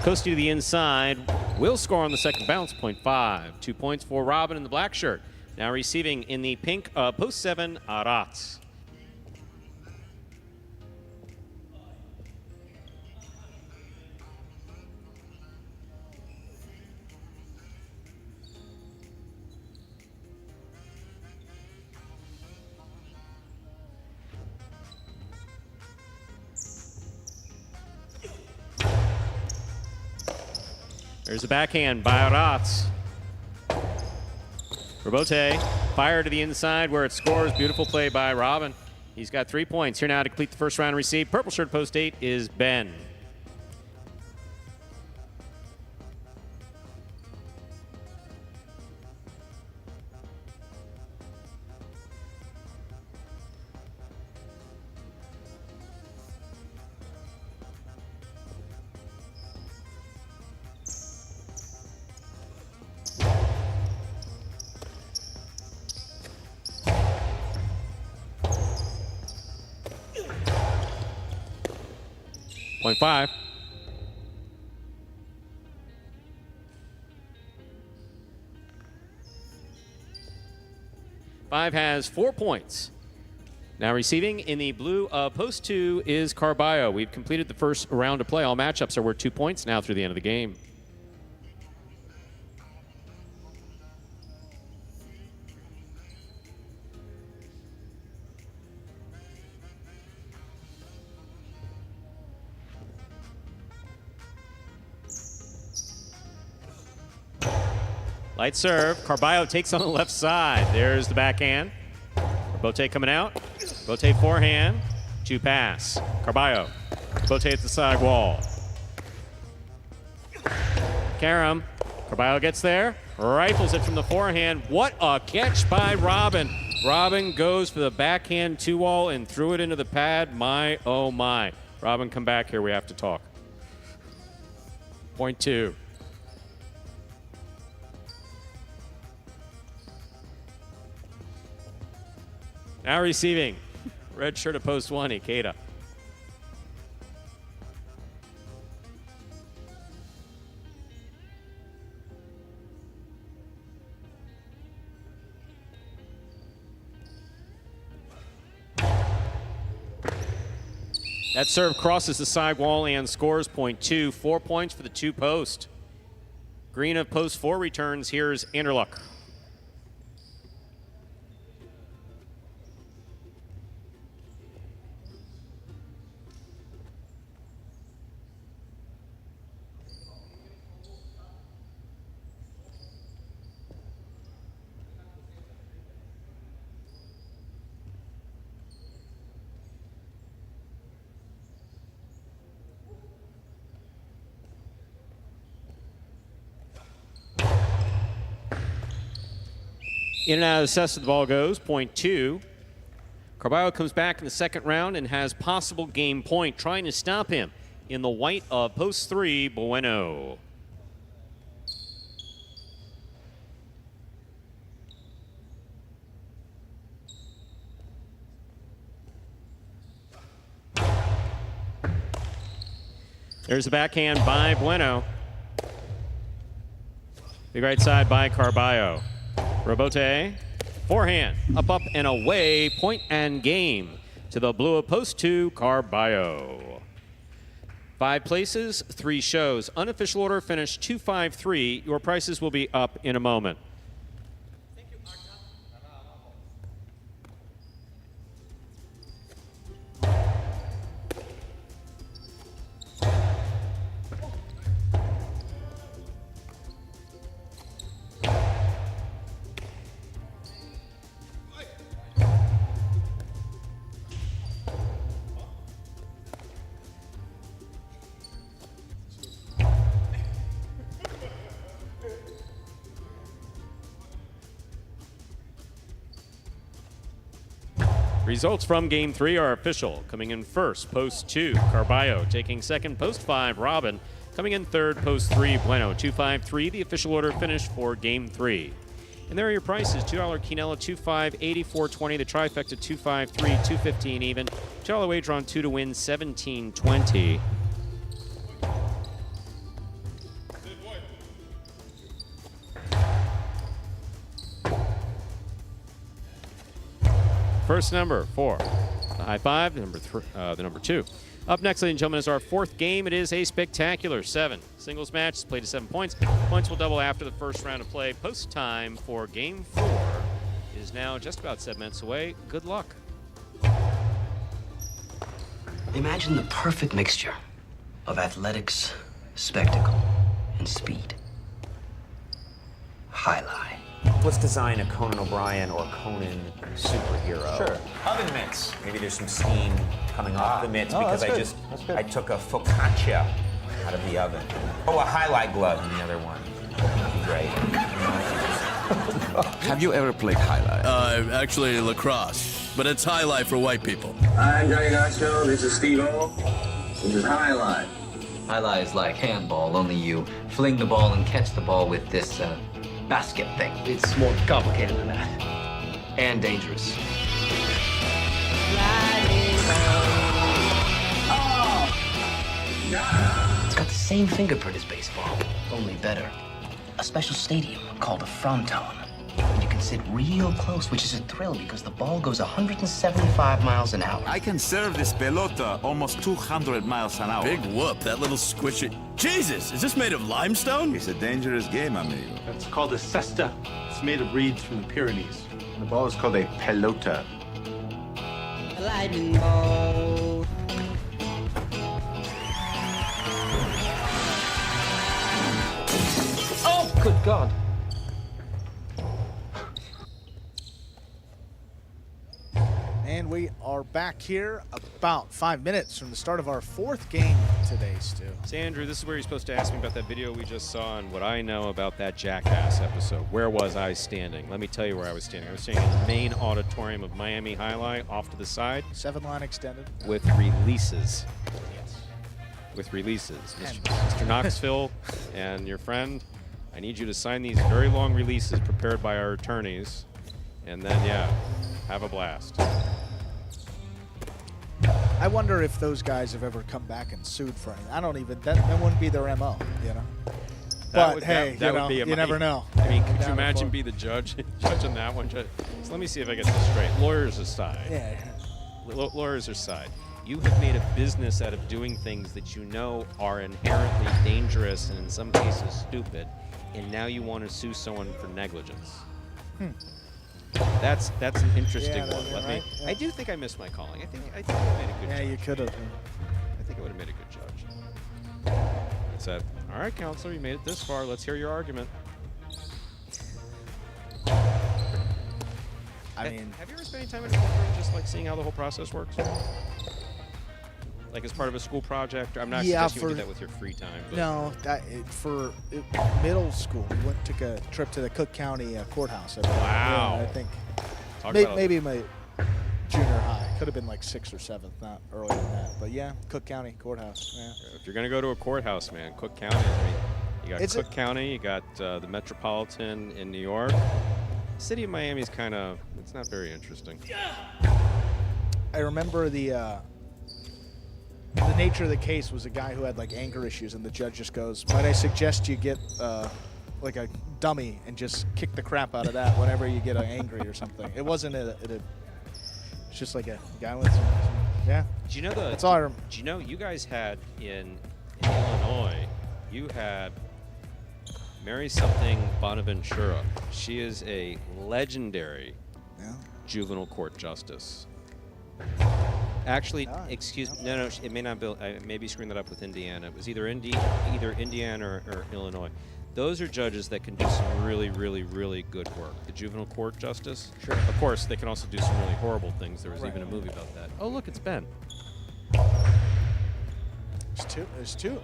Coasting to the inside. Will score on the second bounce, 0.5. 2 points for Robin in the black shirt. Now receiving in the pink, post 7, Arats. There's a backhand by Arats. Robote, fire to the inside where it scores. Beautiful play by Robin. He's got 3 points. Here now to complete the first round receive. Purple shirt post 8 is Ben. Point 5. Five has 4 points. Now receiving in the blue post 2 is Carballo. We've completed the first round of play. All matchups are worth 2 points now through the end of the game. Light serve. Carballo takes on the left side. There's the backhand. Bote coming out. Bote forehand. 2 pass. Carballo. Bote at the side wall. Karam. Carballo gets there. Rifles it from the forehand. What a catch by Robin. Robin goes for the backhand 2-wall and threw it into the pad. My, oh my. Robin, come back here. We have to talk. Point 2. Now receiving, red shirt at post 1, Ikeda. That serve crosses the side wall and scores, point 2. 4 points for the 2 post. Green of post 4 returns. Here's Anderluck. In and out of the cess, the ball goes, point 2. Carballo comes back in the second round and has possible game point, trying to stop him in the white of post 3, Bueno. There's a backhand by Bueno. Big right side by Carballo. Robote, forehand, up, and away, point and game to the blue of post 2, Carballo. 5 places, 3 shows. Unofficial order finished 2-5-3. Your prices will be up in a moment. Results from Game 3 are official. Coming in first, Post 2, Carballo. Taking second, Post 5, Robin. Coming in third, Post 3, Bueno. 2-5-3, the official order finished for Game 3. And there are your prices. $2 Quinella, 2-5, 84.20. The trifecta, 2-5-3, 215 even. $2 wager on 2 to win, 17.20. First number 4, the high 5, the number 2. Up next, ladies and gentlemen, is our fourth game. It is a spectacular 7 singles match. It's played to 7 points. Points will double after the first round of play. Post time for Game 4 is now just about 7 minutes away. Good luck. Imagine the perfect mixture of athletics, spectacle, and speed. Highlight. Let's design a Conan O'Brien or Conan superhero. Sure. Oven mitts. Maybe there's some steam coming off the mitts because I took a focaccia out of the oven. Oh, a highlight glove in the other one. That'd be great. Have you ever played highlight? Actually lacrosse, but it's highlight for white people. I'm Johnny Garcho, this is Steve-O. This is highlight. Highlight is like handball, only you fling the ball and catch the ball with this basket thing. It's more complicated than that. And dangerous. It's got the same fingerprint as baseball, only better. A special stadium called a fronton. And you can sit real close, which is a thrill because the ball goes 175 miles an hour. I can serve this pelota almost 200 miles an hour. Big whoop, that little squishy. Jesus, is this made of limestone? It's a dangerous game, amigo. It's called a cesta. It's made of reeds from the Pyrenees. And the ball is called a pelota. Lightning ball. Oh, good God. And we are back here about 5 minutes from the start of our fourth game today, Stu. So, Andrew, this is where you're supposed to ask me about that video we just saw and what I know about that Jackass episode. Where was I standing? Let me tell you where I was standing. I was standing in the main auditorium of Miami Highlight, off to the side. 7-line extended. With releases. Yes. With releases. Mr. Knoxville and your friend, I need you to sign these very long releases prepared by our attorneys. And then, yeah, have a blast. I wonder if those guys have ever come back and sued for anything. I don't even, that wouldn't be their MO, you know? But hey, you never know. I mean, could you imagine be the judge judging that one? So let me see if I get this straight. Lawyers aside. Yeah. Lawyers aside. You have made a business out of doing things that you know are inherently dangerous and in some cases stupid, and now you want to sue someone for negligence. That's an interesting one. Right? I do think I missed my calling. I think I made a good judge. Yeah, you could have. I think I would have made a good judge. I said, all right, counselor, you made it this far. Let's hear your argument. I mean, have you ever spent any time in a courtroom just like seeing how the whole process works? Like as part of a school project? I'm not suggesting you do that with your free time. But no, for middle school, we took a trip to the Cook County courthouse. Wow. Yeah, I think Talk maybe my junior high. Could have been like 6th or 7th, not earlier than that. But yeah, Cook County courthouse. Yeah. If you're going to go to a courthouse, man, Cook County. I mean, you got Cook County, you got the Metropolitan in New York. The city of Miami is kind of, it's not very interesting. I remember the nature of the case was a guy who had like anger issues, and the judge just goes, might I suggest you get like a dummy and just kick the crap out of that whenever you get angry or something. It wasn't it's just like a guy with some yeah. Do you know that's all I remember. Do you know you guys had in Illinois, you had Mary something Bonaventura. She is a legendary juvenile court justice. Actually, excuse me. No, it may not be. I may be screwing that up with Indiana. It was either Indiana or Illinois. Those are judges that can do some really, really, really good work. The juvenile court justice. Sure. Of course, they can also do some really horrible things. There was even a movie about that. Oh, look, it's Ben. There's two.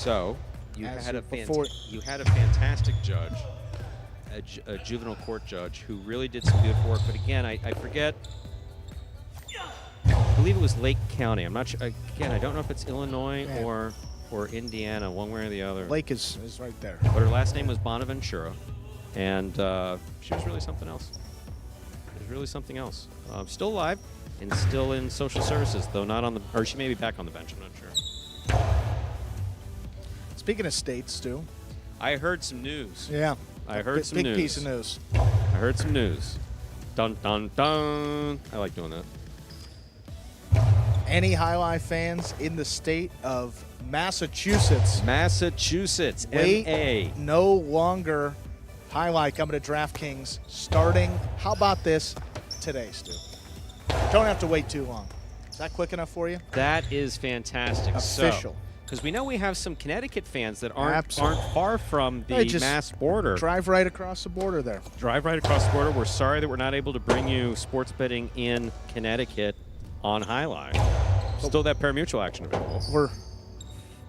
So you had a fantastic judge, a juvenile court judge who really did some beautiful work. But again, I forget. I believe it was Lake County. I'm not sure. Again, I don't know if it's Illinois or Indiana, one way or the other. Lake is right there. But her last name was Bonaventura, and she was really something else. She was really something else. Still alive and still in social services, though not on the. Or she may be back on the bench. I'm not sure. Speaking of states, Stu. I heard some news. Yeah. I heard some news. Big piece of news. I heard some news. Dun, dun, dun. I like doing that. Any highlight fans in the state of Massachusetts? Massachusetts, Wait, no longer highlight coming to DraftKings starting. How about this today, Stu? Don't have to wait too long. Is that quick enough for you? That is fantastic. Official. Because we know we have some Connecticut fans that aren't far from the Mass border. Drive right across the border there. Drive right across the border. We're sorry that we're not able to bring you sports betting in Connecticut on Highline. Still that parimutuel action available.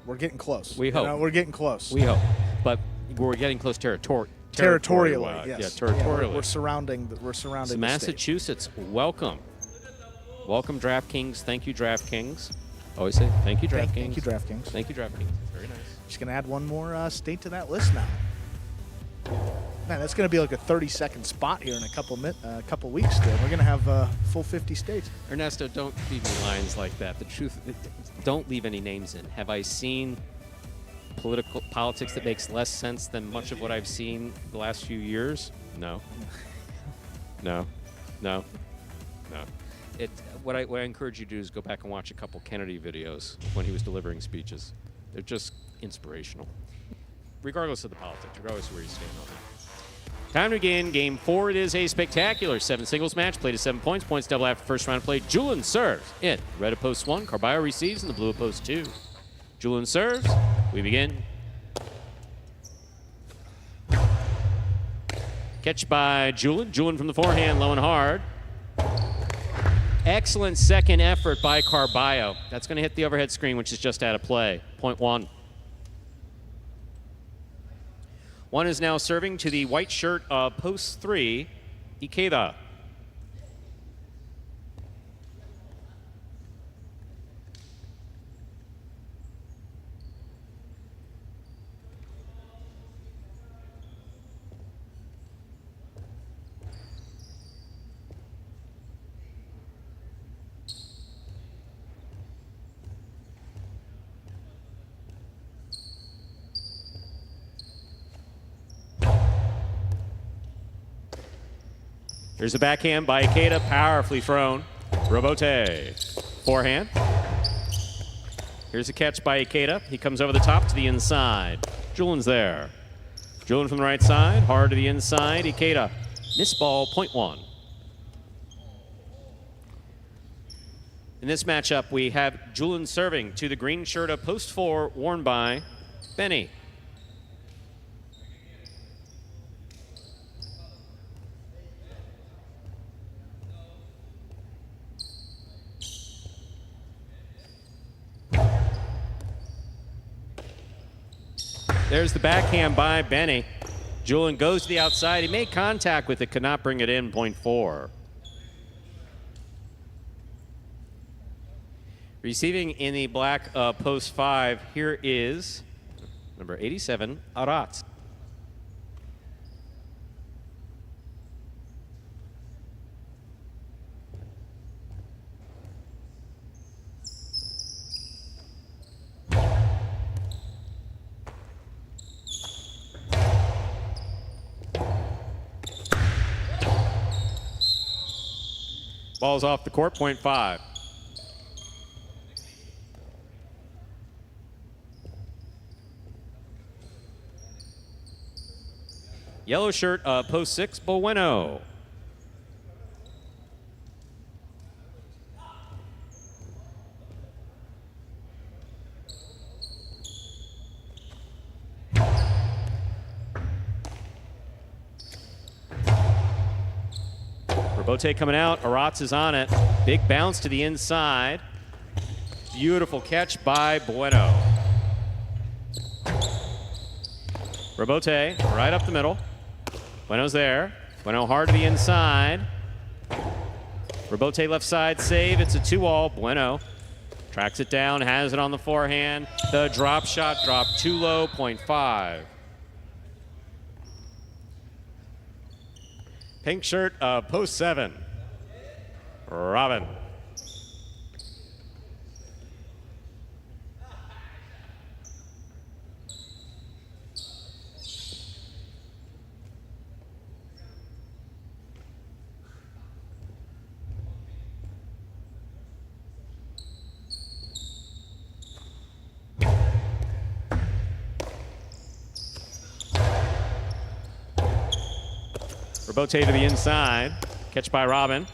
We're getting close. We hope. We're getting close. We hope. But we're getting close territorially. Territorially, yes. Yeah, territorially. Yeah, we're surrounding so Massachusetts, welcome. Welcome, DraftKings. Thank you, DraftKings. Always say thank you, DraftKings. Thank you, DraftKings. Thank you, DraftKings. Very nice. Just going to add one more state to that list now. Man, that's going to be like a 30-second spot here in a couple weeks still. We're going to have full 50 states. Ernesto, don't feed me lines like that. The truth, don't leave any names in. Have I seen politics that makes less sense than much of what I've seen the last few years? No. No. No. No. What I encourage you to do is go back and watch a couple Kennedy videos when he was delivering speeches. They're just inspirational. Regardless of the politics, regardless of where you stand on that. Time to begin Game 4. It is a spectacular 7-singles match. Played to 7 points. Points double after first round of play. Julian serves in red of post 1. Carballo receives in the blue of post 2. Julian serves. We begin. Catch by Julian. Julian from the forehand, low and hard. Excellent second effort by Carballo. That's going to hit the overhead screen, which is just out of play. Point 1. One is now serving to the white shirt of post 3, Ikeda. Here's a backhand by Ikeda, powerfully thrown. Robote. Forehand. Here's a catch by Ikeda. He comes over the top to the inside. Julian's there. Julian from the right side, hard to the inside. Ikeda, miss ball, point 1. In this matchup, we have Julian serving to the green shirt of post 4, worn by Benny. There's the backhand by Benny. Julian goes to the outside. He made contact with it, could not bring it in, point 4. Receiving in the black post 5, here is number 87, Arat. Ball's off the court, point 5. Yellow shirt, post 6, Bueno. Robote coming out. Aratz is on it. Big bounce to the inside. Beautiful catch by Bueno. Robote right up the middle. Bueno's there. Bueno hard to the inside. Robote left side save. It's a 2-all. Bueno tracks it down, has it on the forehand. The drop shot dropped too low, 0.5. Pink shirt, post 7. Robin. Robote to the inside. Catch by Robin.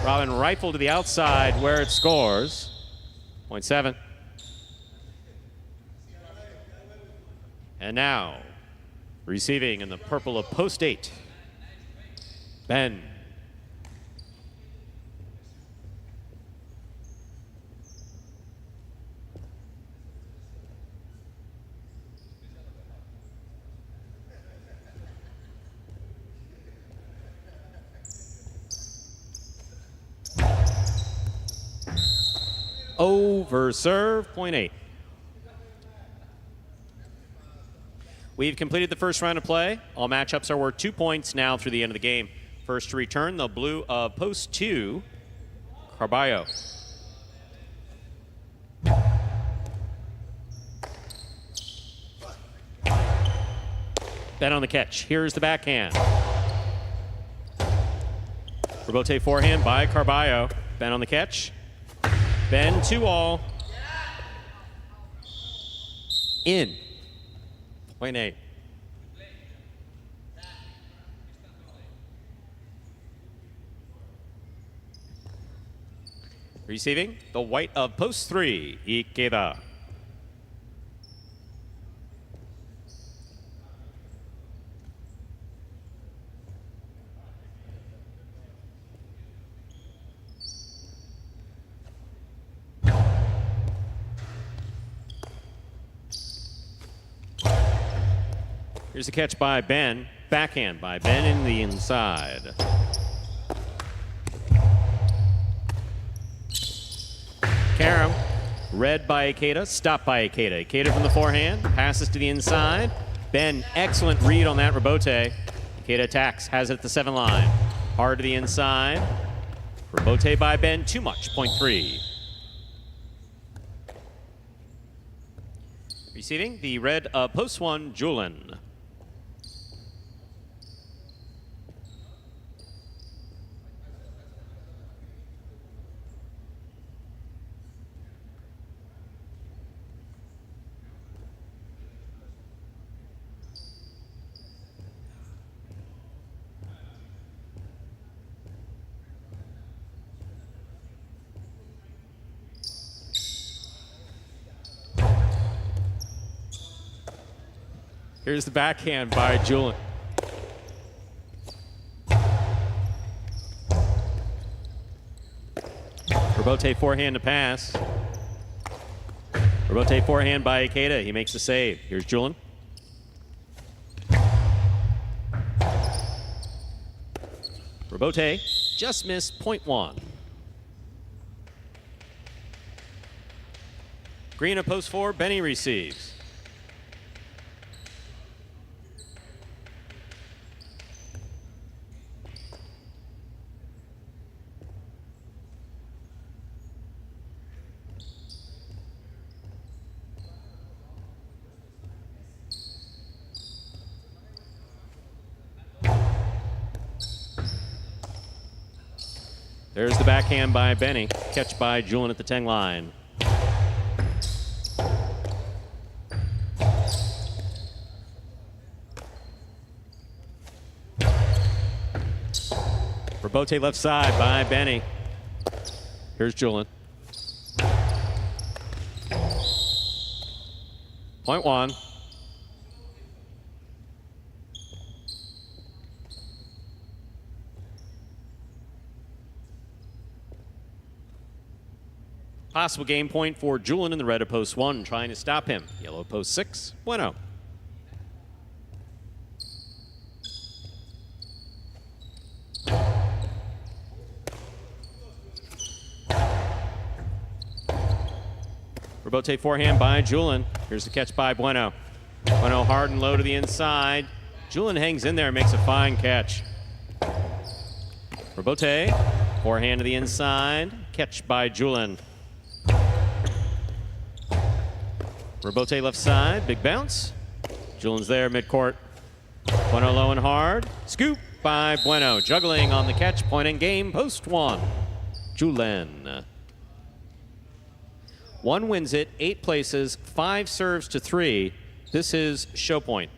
Robin rifle to the outside where it scores. 0.7. And now, receiving in the purple of post 8. Ben. Over serve, 0.8. We've completed the first round of play. All matchups are worth 2 points now through the end of the game. First to return, the blue of post 2, Carballo. Ben on the catch. Here's the backhand. Robote forehand by Carballo. Ben on the catch. Ben 2-all. In. 0.8. Receiving the white of post 3, Ikeda. Here's a catch by Ben. Backhand by Ben in the inside. Karam, read by Ikeda, stopped by Ikeda. Ikeda from the forehand, passes to the inside. Ben, excellent read on that Robote. Ikeda attacks, has it at the 7 line. Hard to the inside. Robote by Ben, too much, 0.3. Receiving the red of post 1, Julin. Here's the backhand by Julin. Robote forehand to pass. Robote forehand by Ikeda. He makes the save. Here's Julin. Robote just missed 0.1. Green at post 4. Benny receives. There's the backhand by Benny. Catch by Julin at the 10 line. Robote left side by Benny. Here's Julin. 0.1. Possible game point for Julin in the red of post 1, trying to stop him. Yellow post 6, Bueno. Rebote forehand by Julin. Here's the catch by Bueno. Bueno hard and low to the inside. Julin hangs in there and makes a fine catch. Rebote, forehand to the inside. Catch by Julin. Rebote left side, big bounce. Julin's there midcourt. Bueno low and hard. Scoop by Bueno. Juggling on the catch, point in game, post one. Julin. One wins it, 8 places, 5 serves to 3. This is show point.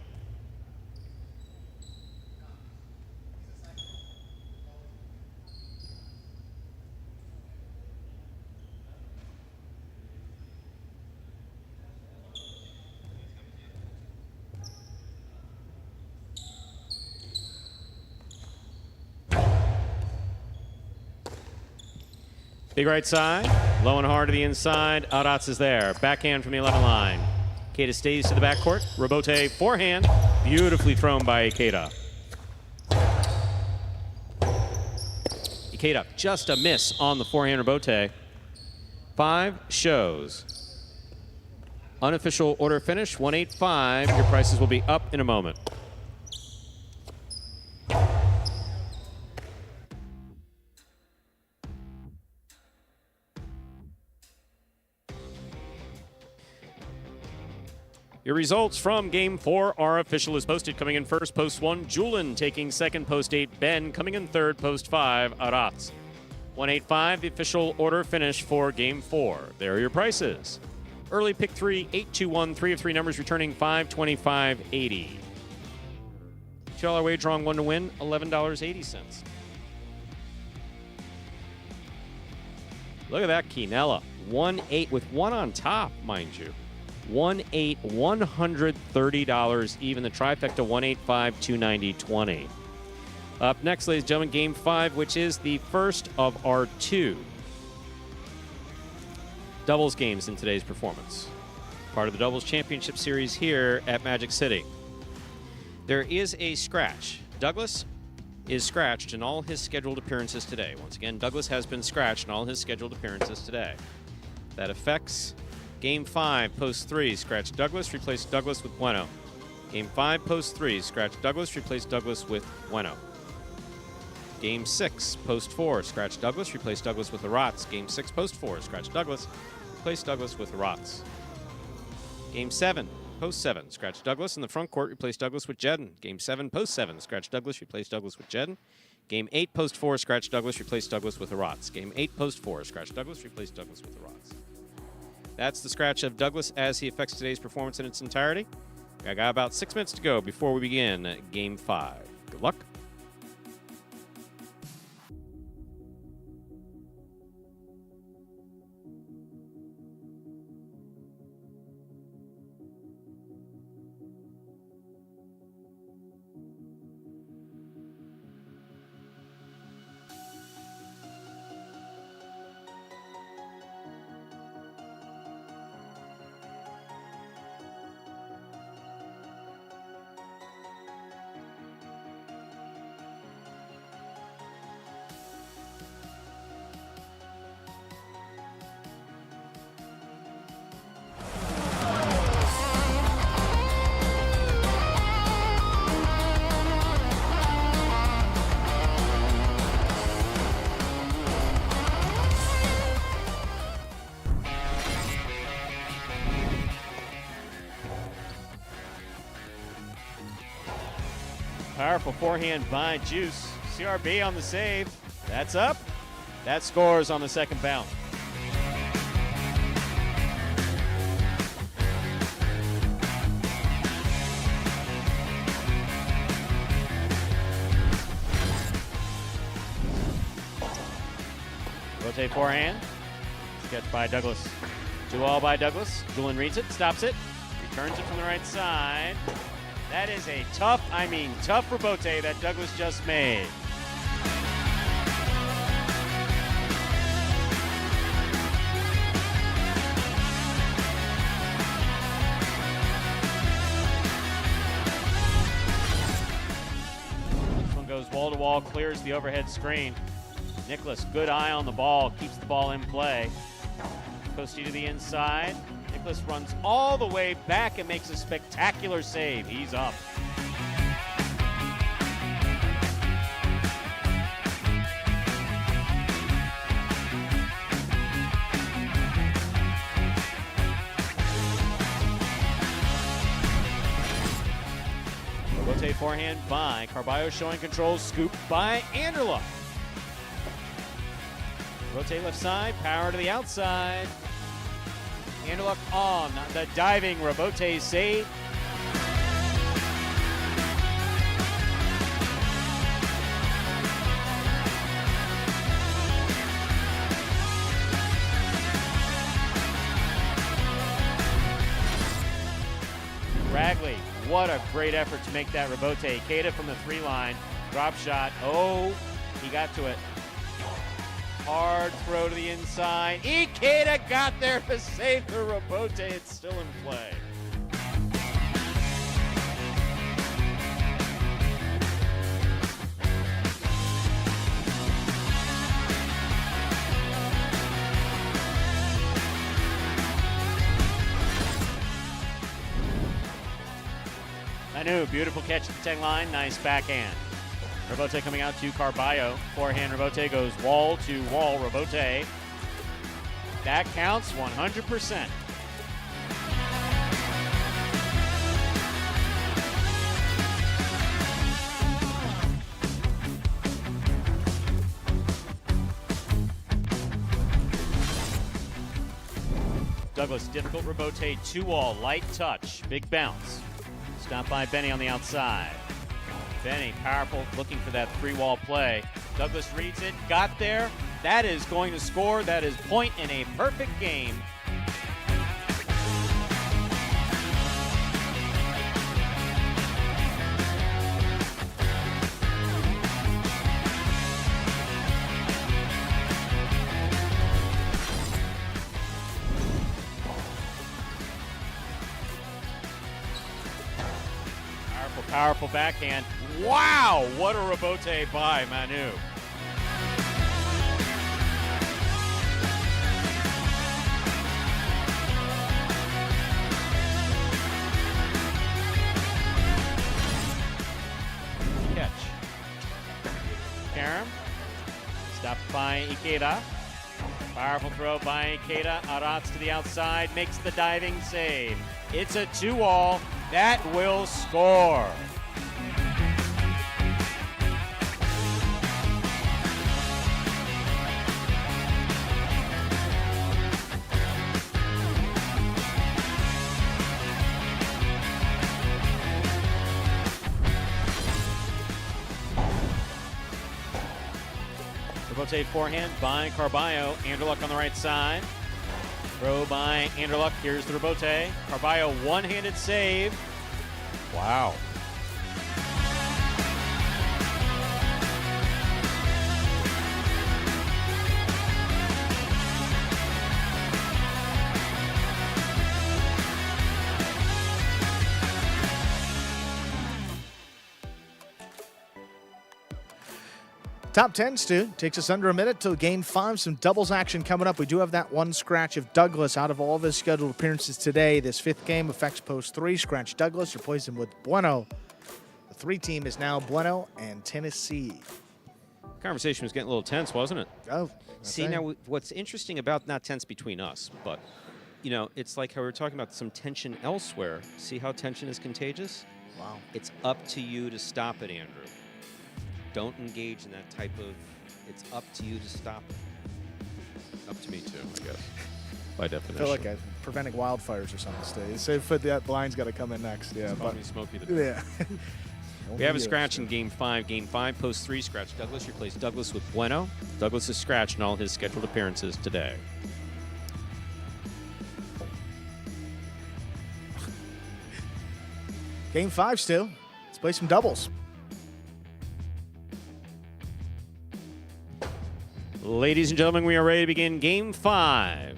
Big right side, low and hard to the inside. Arats is there. Backhand from the 11 line. Ikeda stays to the backcourt. Rebote forehand. Beautifully thrown by Ikeda. Ikeda just a miss on the forehand Rebote. 5 shows. Unofficial order finish, 185. Your prices will be up in a moment. Your results from Game 4 are official as posted. Coming in first, post 1, Julin. Taking second, post 8, Ben. Coming in third, post 5, Arats. 185, the official order finish for Game 4. There are your prices. Early pick 3, 821, 3 of 3 numbers returning 525.80. $2 wager on 1 to win, $11.80. Look at that Quinella. 1-8 with 1 on top, mind you. 1-8, $130 even. The trifecta 185, 290, 20. Up next, ladies and gentlemen, Game 5, which is the first of our 2 doubles games in today's performance. Part of the Doubles Championship Series here at Magic City. There is a scratch. Douglas is scratched in all his scheduled appearances today. Once again, Douglas has been scratched in all his scheduled appearances today. That affects Game 5, post 3, scratch Douglas, replace Douglas with Bueno. Game 5, post 3, scratch Douglas, replace Douglas with Bueno. Game 6, post 4, scratch Douglas, replace Douglas with Arats. Game 6, post 4, scratch Douglas, replace Douglas with Arats. Game 7, post 7, scratch Douglas in the front court, replace Douglas with Jedden. Game 7, post 7, scratch Douglas, replace Douglas with Jedden. Game 8, post 4, scratch Douglas, replace Douglas with Arats. Game 8, post 4, scratch Douglas, replace Douglas with Arats. That's the scratch of Douglas as he affects today's performance in its entirety. I got about 6 minutes to go before we begin Game 5. Good luck. Powerful forehand by Juice. CRB on the save. That's up. That scores on the second bounce. Rotate forehand. Catch by Douglas. 2-all by Douglas. Julin reads it, stops it, returns it from the right side. That is a tough Rebote that Douglas just made. This one goes wall to wall, clears the overhead screen. Nicholas, good eye on the ball, keeps the ball in play. Posty to the inside. Douglas runs all the way back and makes a spectacular save. He's up. Robote forehand by Carballo, showing control, scoop by Anderluck. Robote left side, power to the outside. Anderluck on the diving Robote save. Ragley, what a great effort to make that Robote. Ikeda from the 3 line, drop shot. Oh, he got to it. Hard throw to the inside. Ikeda got there to save the Robote. It's still in play. Manu, beautiful catch at the 10 line. Nice backhand. Robote coming out to Carballo. Forehand Robote goes wall to wall Robote. That counts 100%. Douglas, difficult Robote, 2-all, light touch, big bounce. Stopped by Benny on the outside. Benny, powerful, looking for that 3-wall play. Douglas reads it, got there. That is going to score. That is point in a perfect game. Powerful backhand. Wow, what a Robote by Manu. Catch. Karam. Stopped by Ikeda. Powerful throw by Ikeda. Arats to the outside, makes the diving save. It's a 2-all. That will score. Robote forehand by Carballo. Anderluck on the right side. Throw by Anderluck. Here's the Robote. Carballo, one-handed save. Wow. Top 10, Stu. Takes us under a minute till game 5. Some doubles action coming up. We do have that one scratch of Douglas out of all of his scheduled appearances today. This 5th game affects post 3. Scratch Douglas, replace him with Bueno. The 3 team is now Bueno and Tennessee. Conversation was getting a little tense, wasn't it? Oh. See, now what's interesting about, not tense between us, but, you know, it's like how we were talking about some tension elsewhere. See how tension is contagious? Wow. It's up to you to stop it, Andrew. Don't engage in that type of, it's up to you to stop it. Up to me too, I guess, by definition. I feel like I'm preventing wildfires or something, Stu. So that blind's got to come in next. Yeah, but Smokey the yeah. We have a scratch in game 5. Game 5, post 3, scratch Douglas. Replace Douglas with Bueno. Douglas is scratched in all his scheduled appearances today. Game 5, Stu. Let's play some doubles. Ladies and gentlemen, we are ready to begin game 5.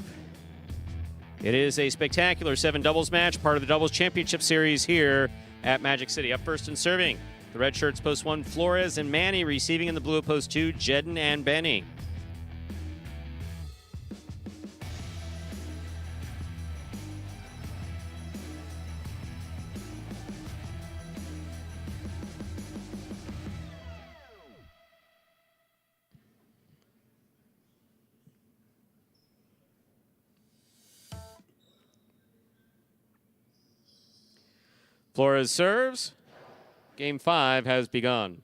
It is a spectacular 7 doubles match, part of the Doubles Championship Series here at Magic City. Up first and serving, the red shirts, post 1, Flores and Manny. Receiving in the blue, post 2, Jedden and Benny. Flores serves. Game 5 has begun.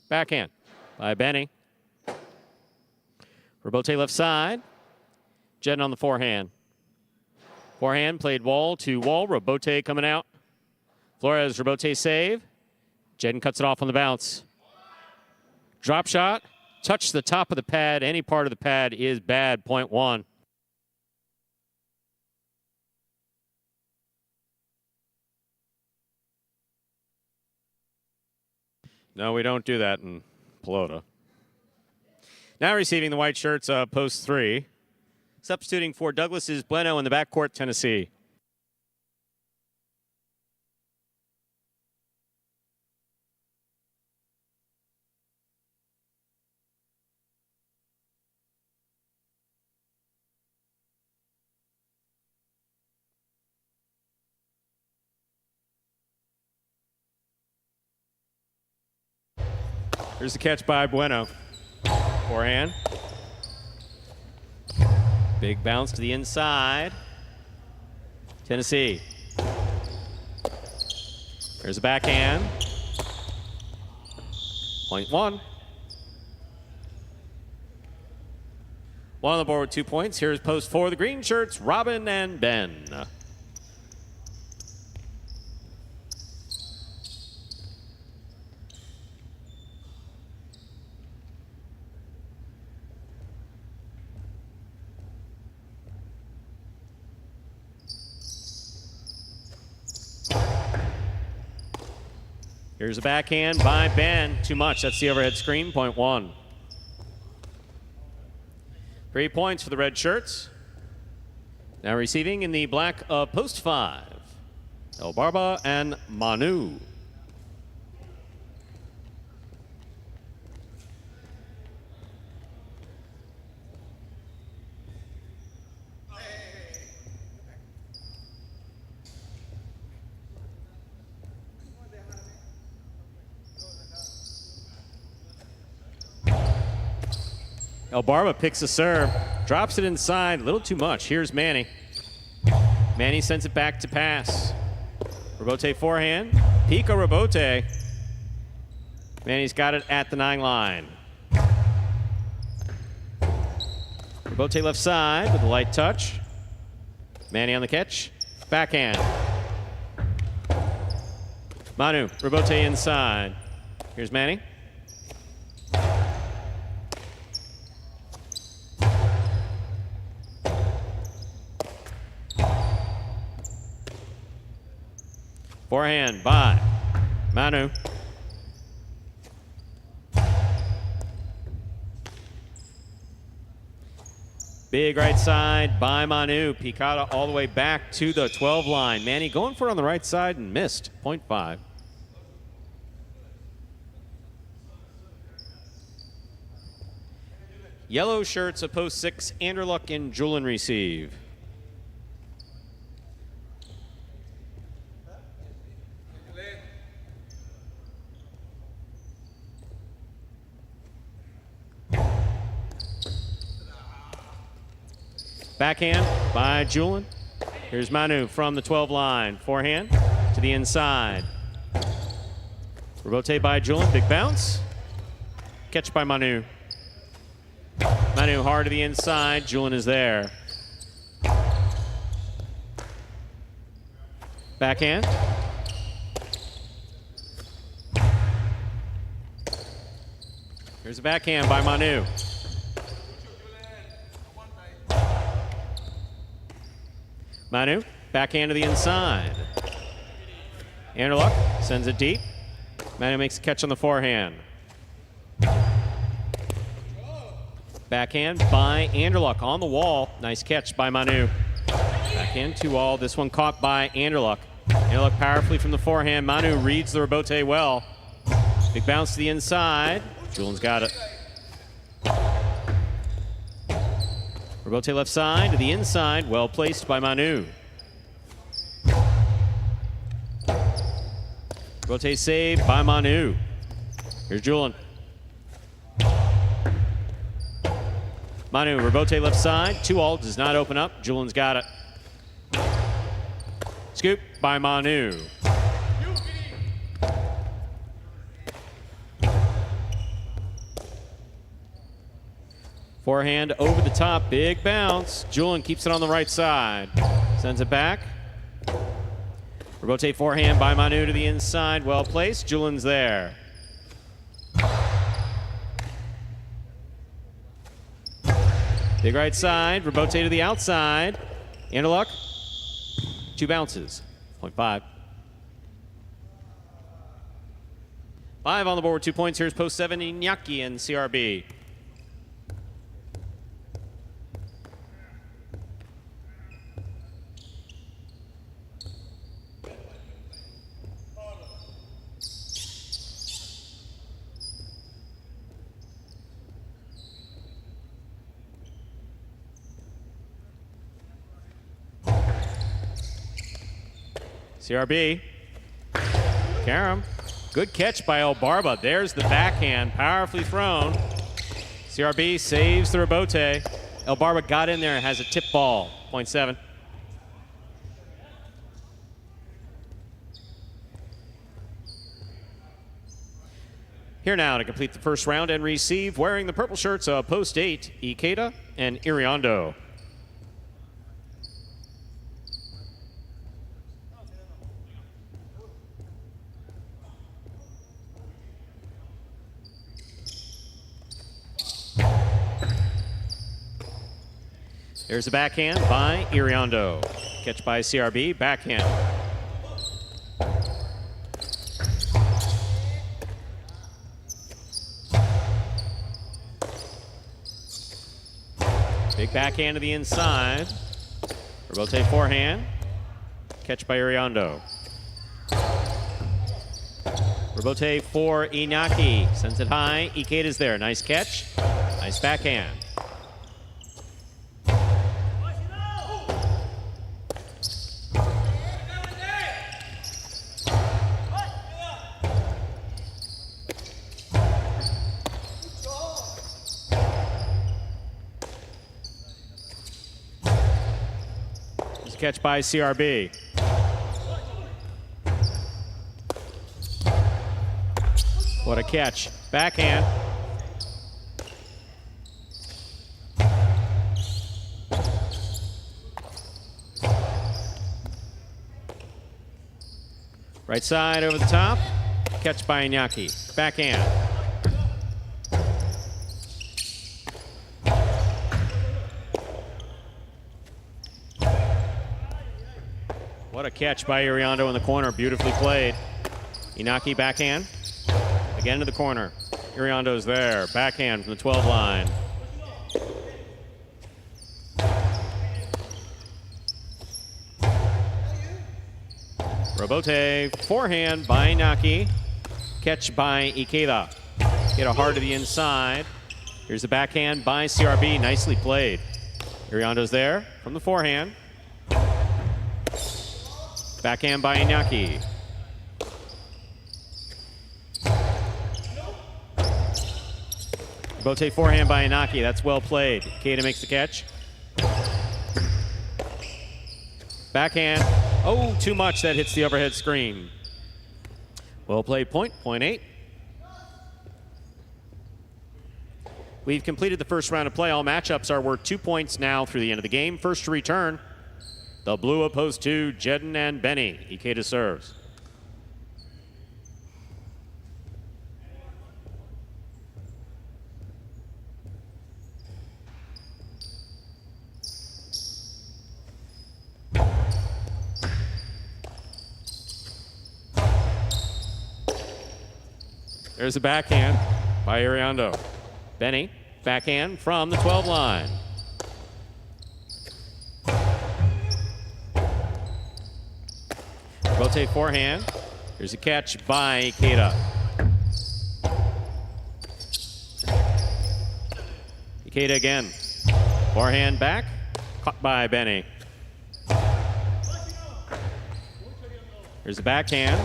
Backhand by Benny. Robote left side. Jedden on the forehand. Forehand played wall to wall. Robote coming out. Flores, Robote save. Jedden cuts it off on the bounce. Drop shot. Touch the top of the pad. Any part of the pad is bad. Point 1. No, we don't do that in Pelota. Now receiving the white shirts, post 3. Substituting for Douglas is Bueno in the backcourt, Tennessee. Here's the catch by Bueno. Forehand. Big bounce to the inside. Tennessee. There's a backhand. Point 1. One on the board with 2 points. Here's post 4. The green shirts, Robin and Ben. Here's a backhand by Ben. Too much. That's the overhead screen. Point 1. 3 points for the red shirts. Now receiving in the black of post 5. El Barba and Manu. El Barba picks a serve, drops it inside, a little too much. Here's Manny. Manny sends it back to pass. Robote forehand, Pico Robote. Manny's got it at the 9 line. Robote left side with a light touch. Manny on the catch, backhand. Manu, Robote inside. Here's Manny. Forehand by Manu. Big right side by Manu. Picada all the way back to the 12 line. Manny going for it on the right side and missed. Point 5. Yellow shirts of post 6. Anderluck and Julian receive. Backhand by Julian. Here's Manu from the 12 line. Forehand to the inside. Robote by Julian. Big bounce. Catch by Manu. Manu hard to the inside. Julian is there. Backhand. Here's a backhand by Manu. Manu, backhand to the inside. Anderluck sends it deep. Manu makes a catch on the forehand. Backhand by Anderluck on the wall. Nice catch by Manu. Backhand to all. This one caught by Anderluck. Anderluck powerfully from the forehand. Manu reads the Robote well. Big bounce to the inside. Julian's got it. Robote left side to the inside. Well placed by Manu. Robote saved by Manu. Here's Julian. Manu, Robote left side. 2-all does not open up. Julian's got it. Scoop by Manu. Forehand over the top, big bounce. Julian keeps it on the right side. Sends it back. Rotate forehand by Manu to the inside, well placed. Julian's there. Big right side, Robote to the outside. Interlock, 2 bounces, 0.5. 5 on the board, 2 points. Here's post 7, Iñaki and CRB. CRB. Karam. Good catch by Elbarba. There's the backhand. Powerfully thrown. CRB saves the rebote. Elbarba got in there and has a tip ball. 0.7. Here now to complete the first round and receive, wearing the purple shirts of post 8, Ikeda and Iriondo. There's a backhand by Iriondo. Catch by CRB, backhand. Big backhand to the inside. Robote forehand. Catch by Iriondo. Robote for Iñaki. Sends it high. Ikeda's there. Nice catch. Nice backhand. Catch by CRB. What a catch. Backhand. Right side over the top. Catch by Iñaki. Backhand. What a catch by Iriondo in the corner. Beautifully played. Iñaki backhand. Again to the corner. Iriondo's there. Backhand from the 12 line. Robote forehand by Iñaki. Catch by Ikeda. Get a hard to the inside. Here's the backhand by CRB. Nicely played. Iriondo's there from the forehand. Backhand by Iñaki. Bote forehand by Iñaki. That's well played. Ikeda makes the catch. Backhand. Oh, too much. That hits the overhead screen. Well played point. 0.8. We've completed the first round of play. All matchups are worth 2 points now through the end of the game. First to return, the blue of post 2, Jedden and Benny. Ikeda serves. There's a backhand by Iriondo. Benny, backhand from the 12 line. Rotate forehand. Here's a catch by Ikeda. Ikeda again. Forehand back. Caught by Benny. Here's a backhand.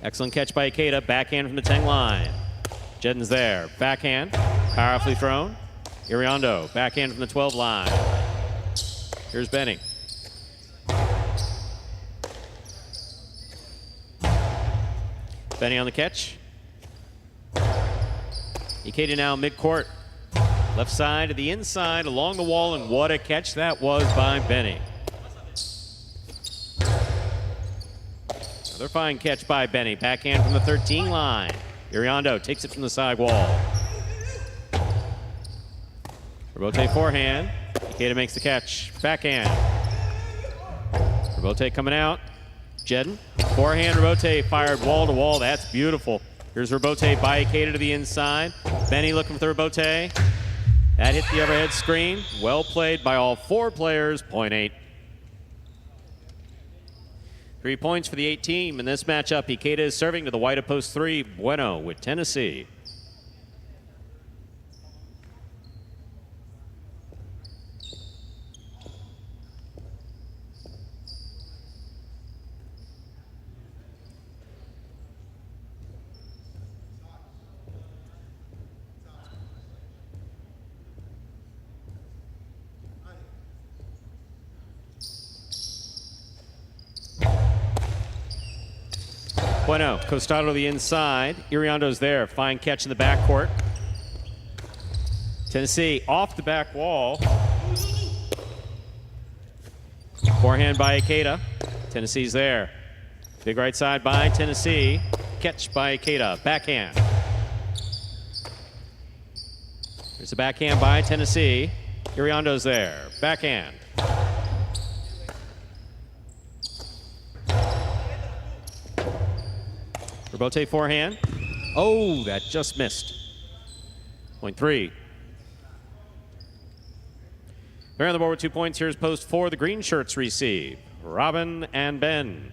Excellent catch by Ikeda. Backhand from the 10 line. Jedden's there. Backhand. Powerfully thrown. Iriondo. Backhand from the 12 line. Here's Benny. Benny on the catch. Ikeda now midcourt. Left side to the inside, along the wall, and what a catch that was by Benny. Another fine catch by Benny. Backhand from the 13 line. Iriondo takes it from the side wall. Robote forehand. Ikeda makes the catch. Backhand. Robote coming out. Jedden. Forehand Robote fired wall to wall. That's beautiful. Here's Robote by Ikeda to the inside. Benny looking for the Robote. That hit the overhead screen. Well played by all 4 players. Point 8. 3 points for the 8 team in this matchup. Ikeda is serving to the white of post 3. Bueno with Tennessee. Bueno, Costado to the inside. Iriondo's there. Fine catch in the backcourt. Tennessee off the back wall. Forehand by Ikeda. Tennessee's there. Big right side by Tennessee. Catch by Ikeda. Backhand. There's a backhand by Tennessee. Iriondo's there. Backhand. Robote forehand. Oh, that just missed. Point 3. They're on the board with 2 points. Here's post 4. The green shirts receive. Robin and Ben.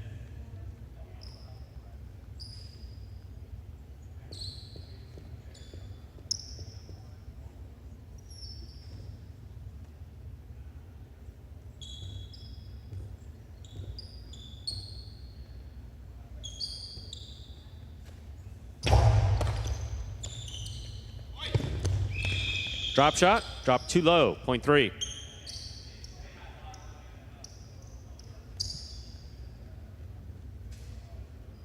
Drop shot, drop too low, point 3.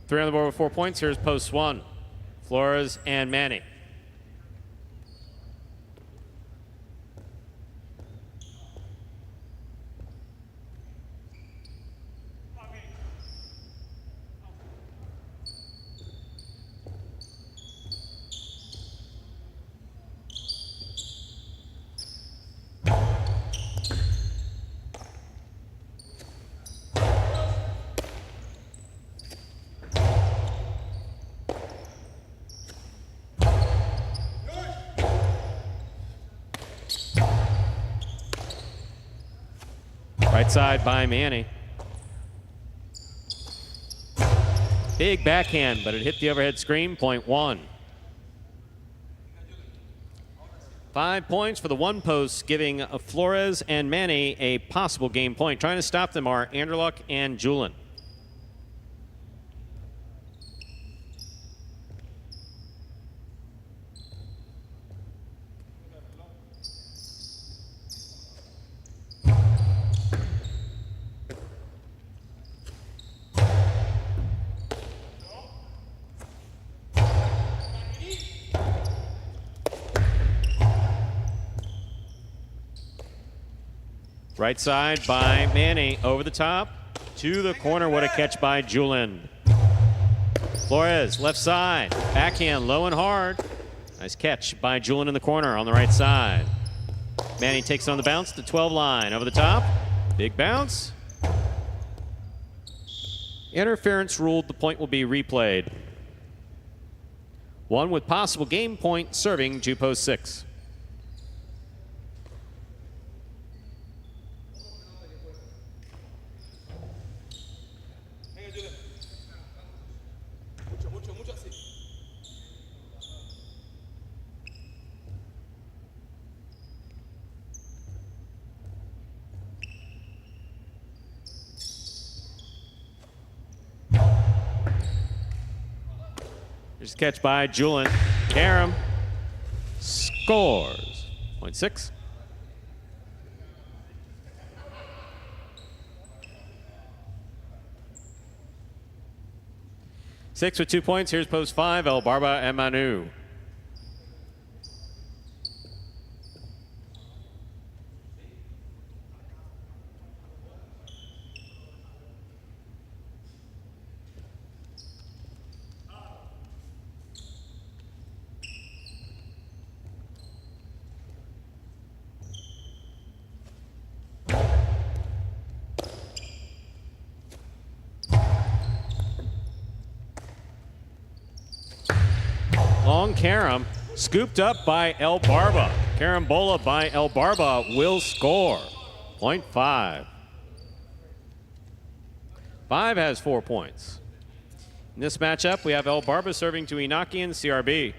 Three on the board with 4 points. Here's post 1. Flores and Manny. Right side by Manny. Big backhand, but it hit the overhead screen, point 1. 5 points for the one post, giving Flores and Manny a possible game point. Trying to stop them are Anderluck and Julin. Right side by Manny, over the top, to the corner. What a catch by Julin. Flores, left side, backhand, low and hard. Nice catch by Julin in the corner on the right side. Manny takes it on the bounce to 12 line, over the top, big bounce. Interference ruled, the point will be replayed. 1 with possible game point, serving to post 6. Here's a catch by Julin. Karam scores. Point 6. Six with 2 points. Here's post 5. El Barba and Manu. Long carom, scooped up by El Barba. Carambola by El Barba will score. 0.5. 5 has 4 points. In this matchup, we have El Barba serving to Inaki and CRB.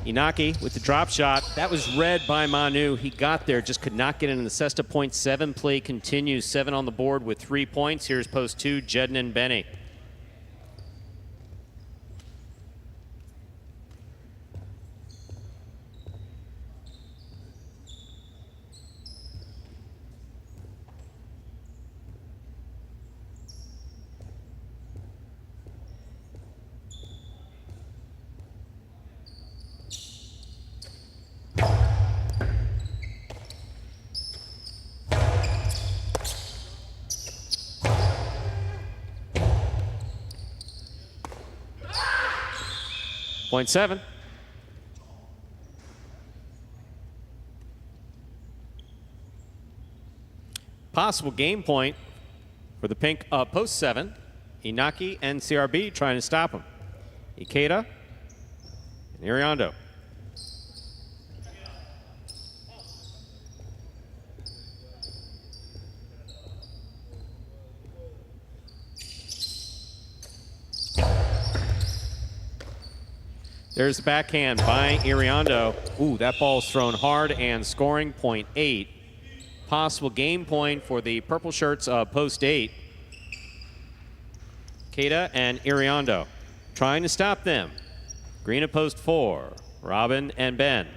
Inaki with the drop shot. That was read by Manu. He got there, just could not get it in the cesta. 0.7 play continues. 7 on the board with 3 points. Here's post 2, Jedden and Benny. Point 7. Possible game point for the pink post 7. Inaki and CRB trying to stop him. Ikeda and Iriondo. There's the backhand by Iriondo. Ooh, that ball's thrown hard and scoring. 0.8. Possible game point for the purple shirts post 8. Keita and Iriondo trying to stop them. Green at post 4. Robin and Ben.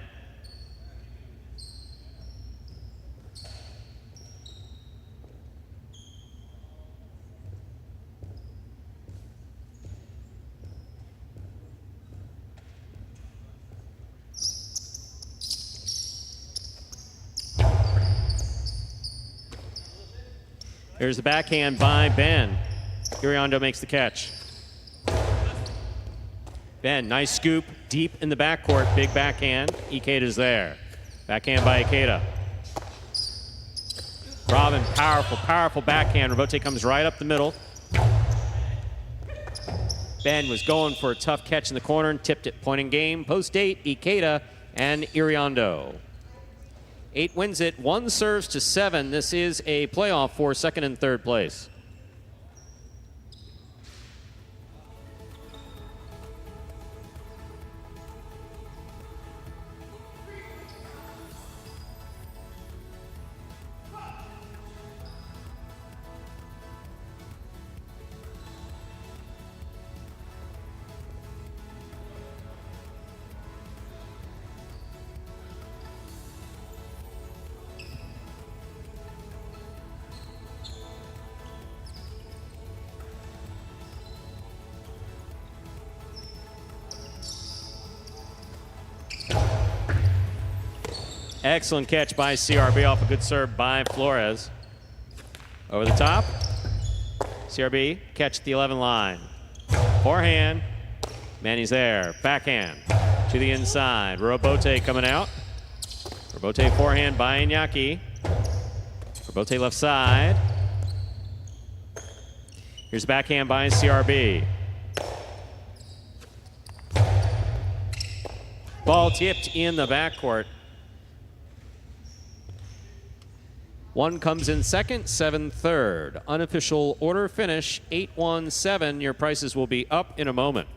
Here's the backhand by Ben. Iriondo makes the catch. Ben, nice scoop, deep in the backcourt, big backhand. Ikeda's there. Backhand by Ikeda. Robin, powerful, powerful backhand. Robote comes right up the middle. Ben was going for a tough catch in the corner and tipped it. Point in game, post 8, Ikeda and Iriondo. 8 wins it, 1 serves to 7. This is a playoff for second and third place. Excellent catch by CRB off a good serve by Flores. Over the top. CRB catch at the 11 line. Forehand. Manny's there. Backhand to the inside. Robote coming out. Robote forehand by Iñaki. Robote left side. Here's backhand by CRB. Ball tipped in the backcourt. 1 comes in second, 7 third. Unofficial order finish, 8-1-7. Your prices will be up in a moment.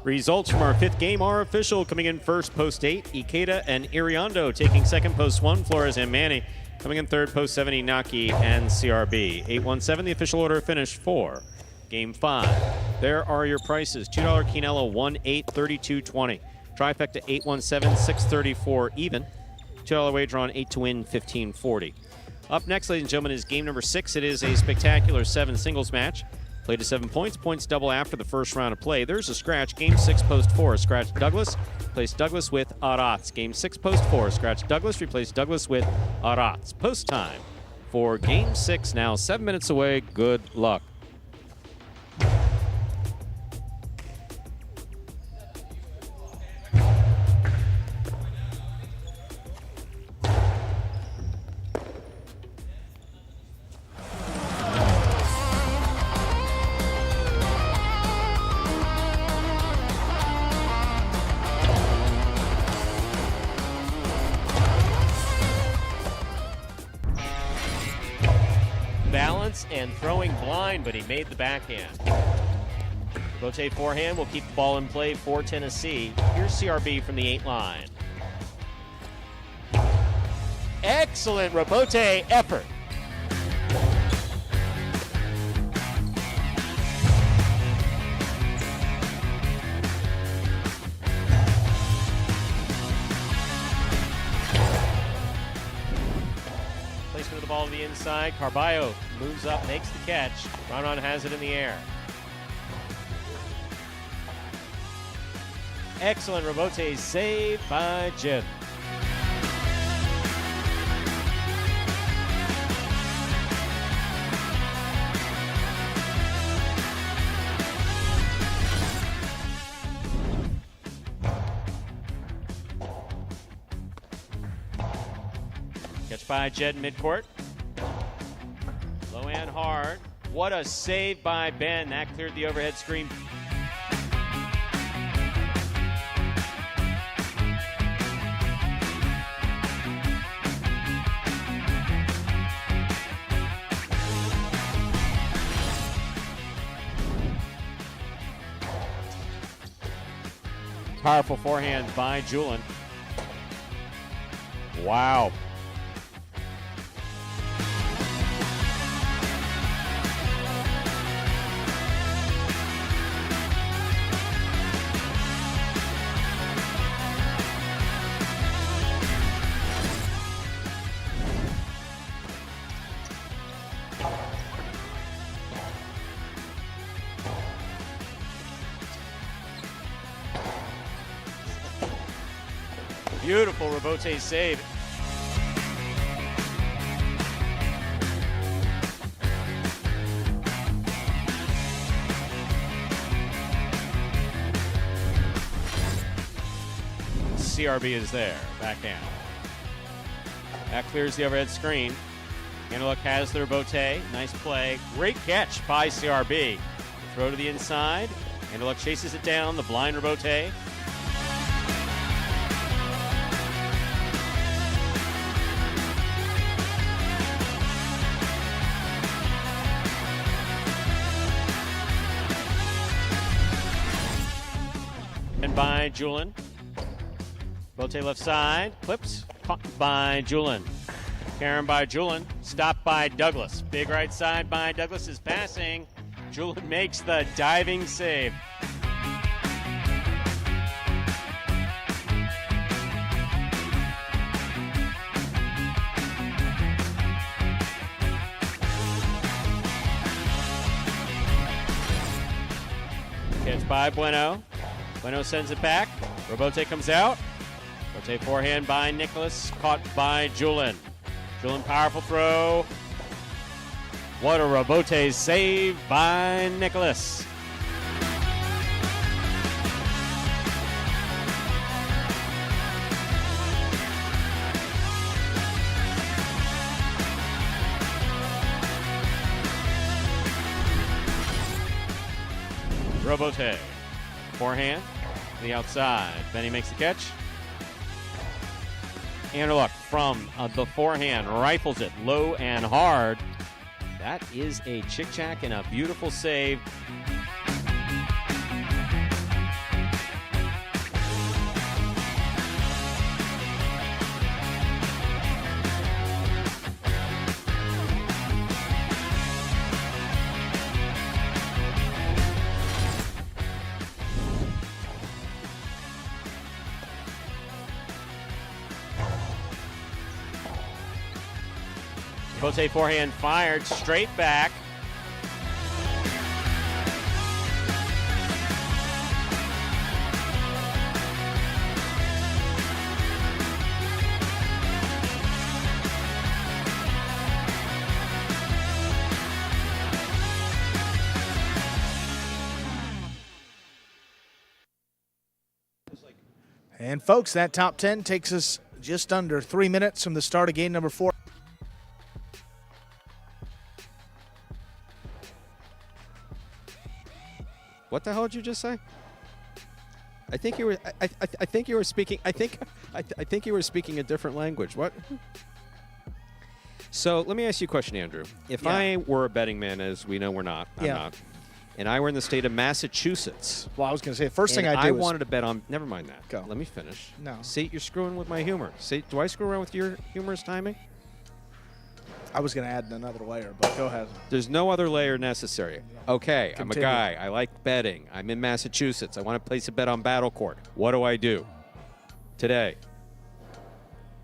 Results from our 5th game are official. Coming in first, post 8, Ikeda and Iriondo. Taking second, post 1, Flores and Manny. Coming in third, post 7, Inaki and CRB. 8-1-7, the official order finished for game 5. There are your prices. $2 Quinella, 1-8, 32.20. Trifecta 8-1-7, 634 even. $2 wager on 8 to win, 1540. Up next, ladies and gentlemen, is game number 6. It is a spectacular 7 singles match. Play to 7 points. Points double after the first round of play. There's a scratch. Game 6, post 4. Scratch Douglas. Replace Douglas with Aratz. Game 6, post 4. Scratch Douglas. Replace Douglas with Aratz. Post time for game 6. Now 7 minutes away. Good luck. Balance and throwing blind, but he made the backhand. Robote forehand will keep the ball in play for Tennessee. Here's CRB from the 8 line. Excellent Robote effort. Placement of the ball to the inside. Carballo moves up, makes the catch. Ronan has it in the air. Excellent Robote save by Jim. Catch by Jed midcourt. Low and hard. What a save by Ben. That cleared the overhead screen. Powerful forehand by Julin. Wow. Beautiful Robote save. CRB is there, backhand. That clears the overhead screen. Antelope has the Robote. Nice play. Great catch by CRB. Throw to the inside. Antelope chases it down. The blind Robote. And by Julin. Robote left side. Clips. Caught by Julin. Karen by Julin. Stopped by Douglas. Big right side by Douglas is passing. Julin makes the diving save. Catch by Bueno. Bueno sends it back. Robote comes out. Robote forehand by Nicholas. Caught by Julin. Julin powerful throw. What a Robote save by Nicholas. Robote. Forehand. To the outside. Benny makes the catch. Anderluck from the forehand. Rifles it low and hard. That is a chick-chack and a beautiful save. Robote forehand fired straight back. And folks, that top 10 takes us just under 3 minutes from the start of game number 4. What the hell did you just say? I think you were. I think you were speaking. I think you were speaking a different language. What? So let me ask you a question, Andrew. If I were a betting man, as we know we're not, I'm not, and I were in the state of Massachusetts. Well, I was going to say, the first thing I wanted to bet on. Never mind that. Go. Let me finish. No. See, you're screwing with my humor. See, do I screw around with your humorous timing? I was going to add another layer, but go ahead. There's no other layer necessary. Okay, Continue. I'm a guy. I like betting. I'm in Massachusetts. I want to place a bet on Battle Court. What do I do today?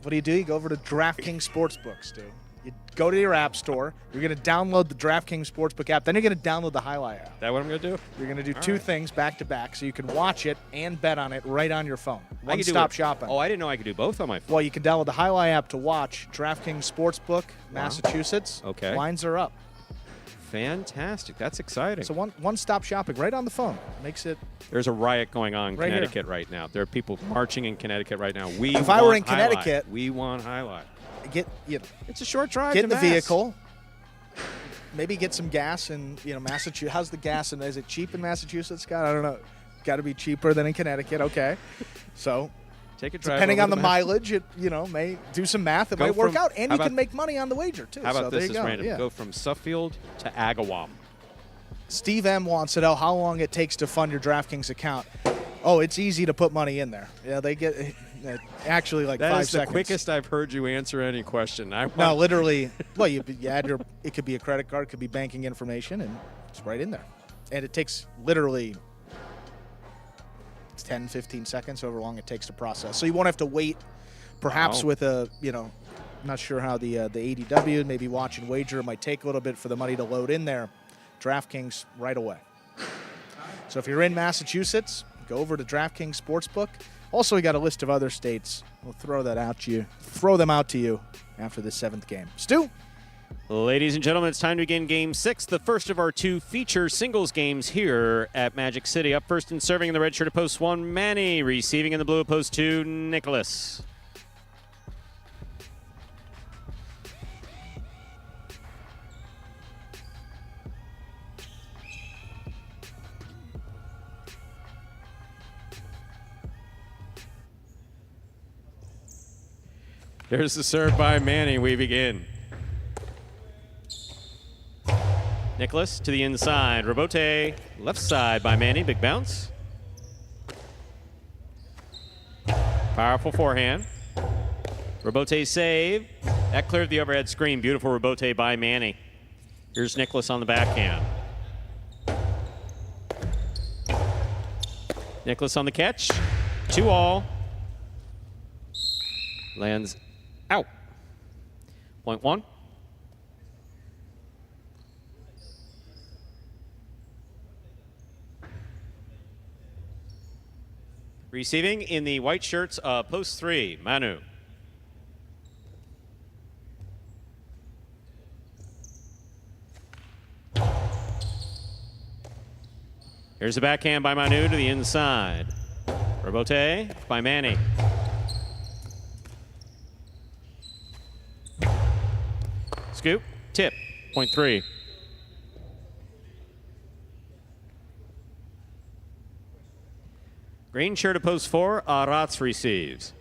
What do? You go over to DraftKings Sportsbook, Stu. You go to your app store. You're going to download the DraftKings Sportsbook app. Then you're going to download the Highlight app. Is that what I'm going to do? You're going to do two things back to back, so you can watch it and bet on it right on your phone. One-stop shopping. Oh, I didn't know I could do both on my phone. Well, you can download the Highlight app to watch DraftKings Sportsbook, Massachusetts. Okay. Lines are up. Fantastic. That's exciting. So one-stop shopping right on the phone. Makes it. There's a riot going on in Right Connecticut right now. There are people marching in Connecticut right now. If I were in Connecticut, we want Highlight. It's a short drive. Get in to the Mass. vehicle. Maybe get some gas in Massachusetts. How's the gas? And is it cheap in Massachusetts, Scott? I don't know. Got to be cheaper than in Connecticut. Okay, so take a drive. Depending over on the Mass. mileage, it may do some math. It might work out, and you can make money on the wager too. How about so this? there you Is go. random. Yeah. Go from Suffield to Agawam. Steve M wants to know how long it takes to fund your DraftKings account. Oh, it's easy to put money in there. Yeah, they get actually like 5 seconds. That is the quickest I've heard you answer any question. No, literally. Well, you add your. It could be a credit card, it could be banking information, and it's right in there. And it takes literally 10, 15 seconds, however long it takes to process. So you won't have to wait, perhaps with a, I'm not sure how the ADW, maybe watch and wager, it might take a little bit for the money to load in there. DraftKings right away. So if you're in Massachusetts, go over to DraftKings Sportsbook. Also, we got a list of other states. We'll throw them out to you after the 7th game. Stu? Ladies and gentlemen, it's time to begin Game 6, the first of our 2 feature singles games here at Magic City. Up first and serving in the red shirt at post 1, Manny. Receiving in the blue at post 2, Nicholas. Here's the serve by Manny. We begin. Nicholas to the inside. Robote left side by Manny. Big bounce. Powerful forehand. Robote save. That cleared the overhead screen. Beautiful Robote by Manny. Here's Nicholas on the backhand. Nicholas on the catch. 2-all. Lands out. Point 1. Receiving in the white shirts, post 3, Manu. Here's a backhand by Manu to the inside. Robote by Manny. Scoop, tip, point 3. Green shirt to post 4, Aratz receives.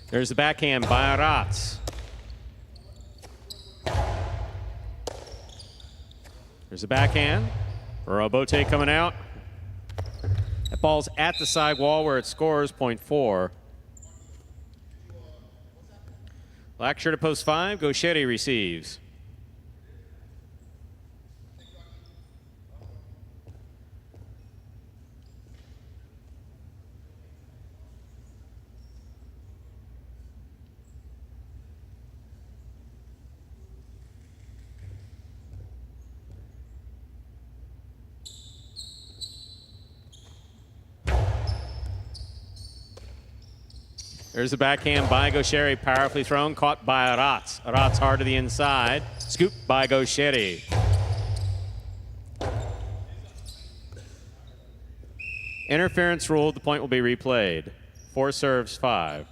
There's the backhand by Aratz. There's a backhand. Robote coming out. That ball's at the side wall where it scores, point 4. Black shirt at post 5. Gaucheri receives. There's the backhand by Gaucheri, powerfully thrown, caught by Aratz. Aratz hard to the inside, scooped by Gaucheri. Interference ruled, the point will be replayed. 4 serves, 5.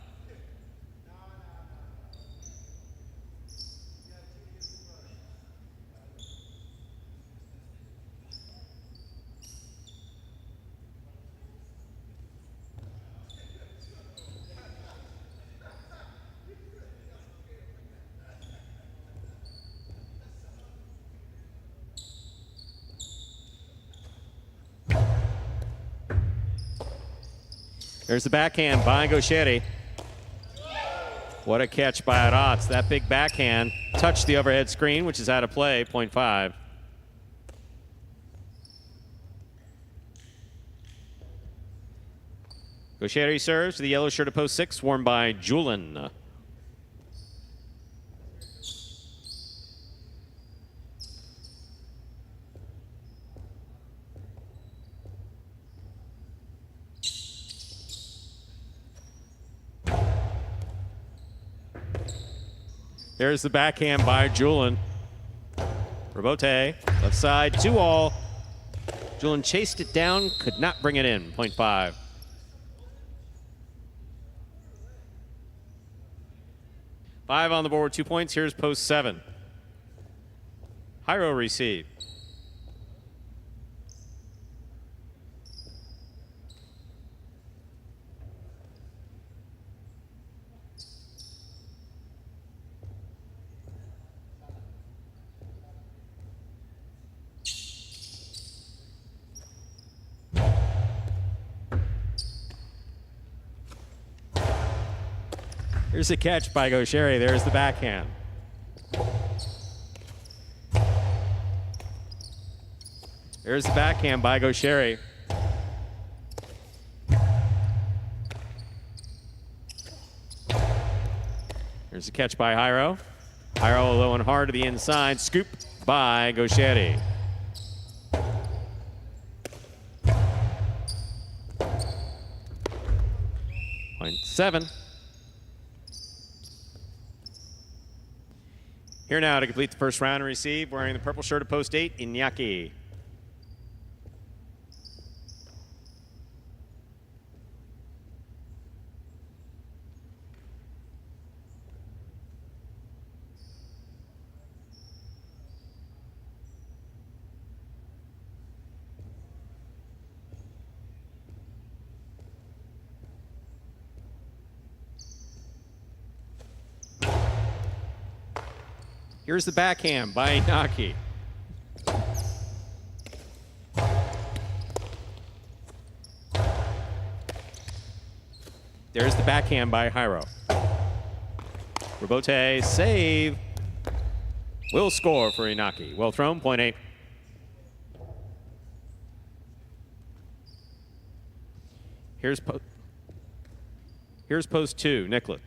There's the backhand by Gaucheri. What a catch by Aratz. That big backhand touched the overhead screen, which is out of play, point 5. Gaucheri serves to the yellow shirt at post 6, worn by Julin. There's the backhand by Julin. Rabote, left side, 2-all. Julin chased it down, could not bring it in, point 5. Five on the board, 2 points. Here's post 7. Hyro receive. Here's a catch by Gaucheri. There's the backhand. There's the backhand by Gaucheri. There's a catch by Hyro. Hyro low and hard to the inside. Scoop by Gaucheri. Point 7. Here now to complete the first round and receive, wearing the purple shirt at post 8, Iñaki. Here's the backhand by Iñaki. There's the backhand by Hyro. Rabote, save. Will score for Iñaki. Well thrown, point 8. Here's post 2, Nicollet.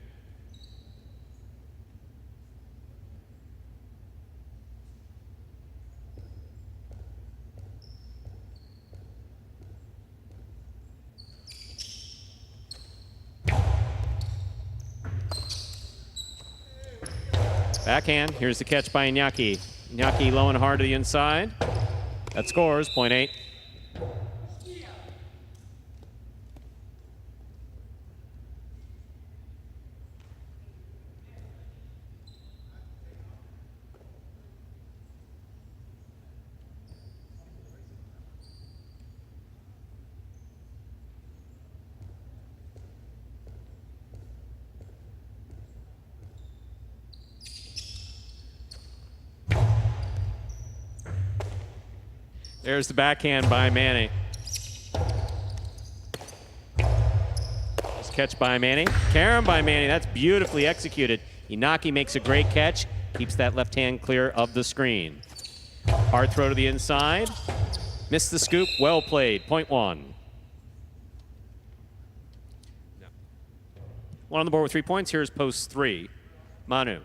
Backhand, here's the catch by Iñaki. Iñaki low and hard to the inside. That scores, point 8. There's the backhand by Manny. Nice catch by Manny. Carom by Manny. That's beautifully executed. Inaki makes a great catch, keeps that left hand clear of the screen. Hard throw to the inside. Missed the scoop. Well played. Point one. One on the board with 3 points. Here's post 3. Manu.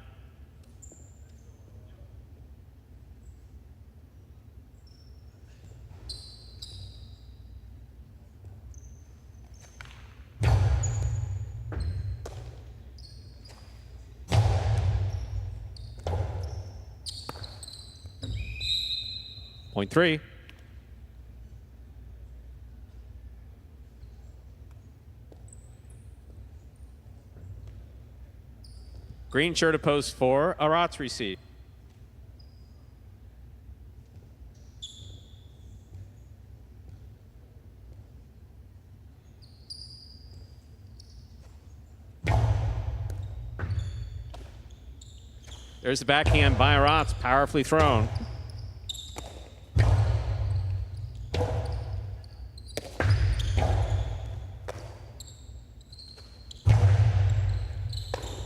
Point 3. Green shirt to post 4. Arat's receive. There's the backhand by Arat's, powerfully thrown.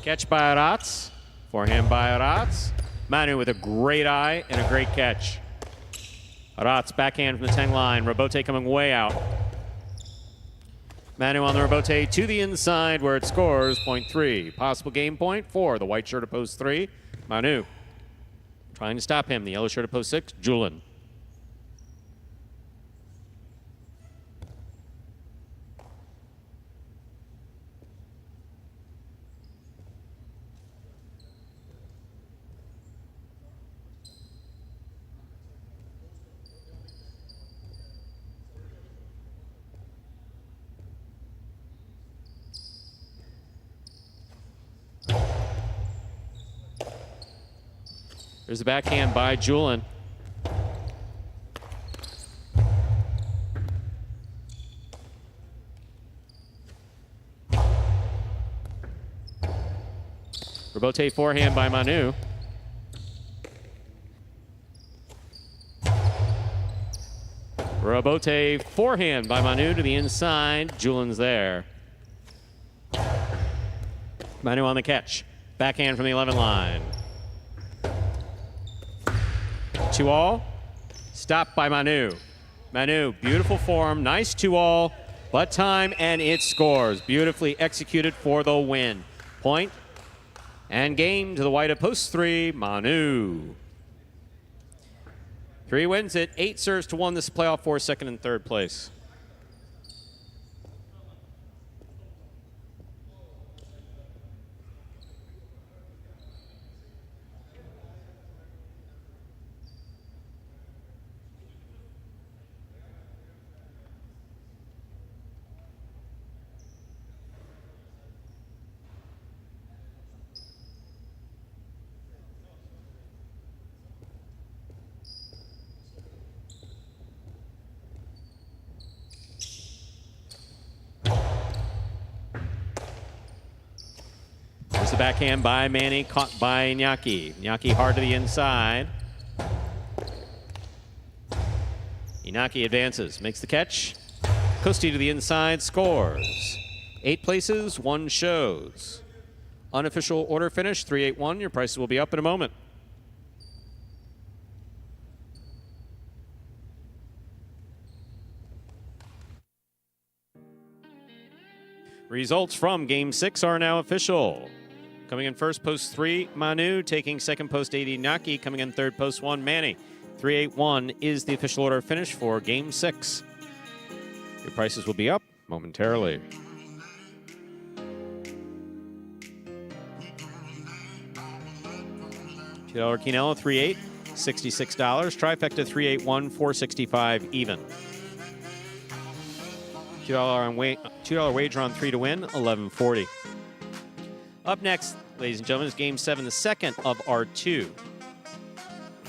Catch by Arat's. Forehand by Arat's. Manu with a great eye and a great catch. Arat's backhand from the 10 line. Robote coming way out. Manu on the Robote to the inside where it scores. Point 3. Possible game point for the white shirt at post 3. Manu trying to stop him. The yellow shirt at post 6. Julin. There's the backhand by Julin. Robote forehand by Manu. Robote forehand by Manu to the inside. Julin's there. Manu on the catch. Backhand from the 11 line. 2-all. Stopped by Manu. Manu, beautiful form, nice 2-all, but time, and it scores. Beautifully executed for the win. Point and game to the white at post 3, Manu. 3 wins it, 8 serves to 1. This is playoff for second and third place. The backhand by Manny, caught by Iñaki. Iñaki hard to the inside. Iñaki advances, makes the catch. Costi to the inside, scores. 8 places, 1 shows. Unofficial order finish, 3-8-1. Your prices will be up in a moment. Results from Game 6 are now official. Coming in first, post 3, Manu. Taking second, post 8, Iñaki. Coming in third, post 1, Manny. 3-8-1 is the official order finish for Game 6. Your prices will be up momentarily. $2 Quinella, 3-8, $66. Trifecta, 3-8-1, $465 even. $2 wager on 3 to win, $11.40. Up next, ladies and gentlemen, is Game 7, the second of our 2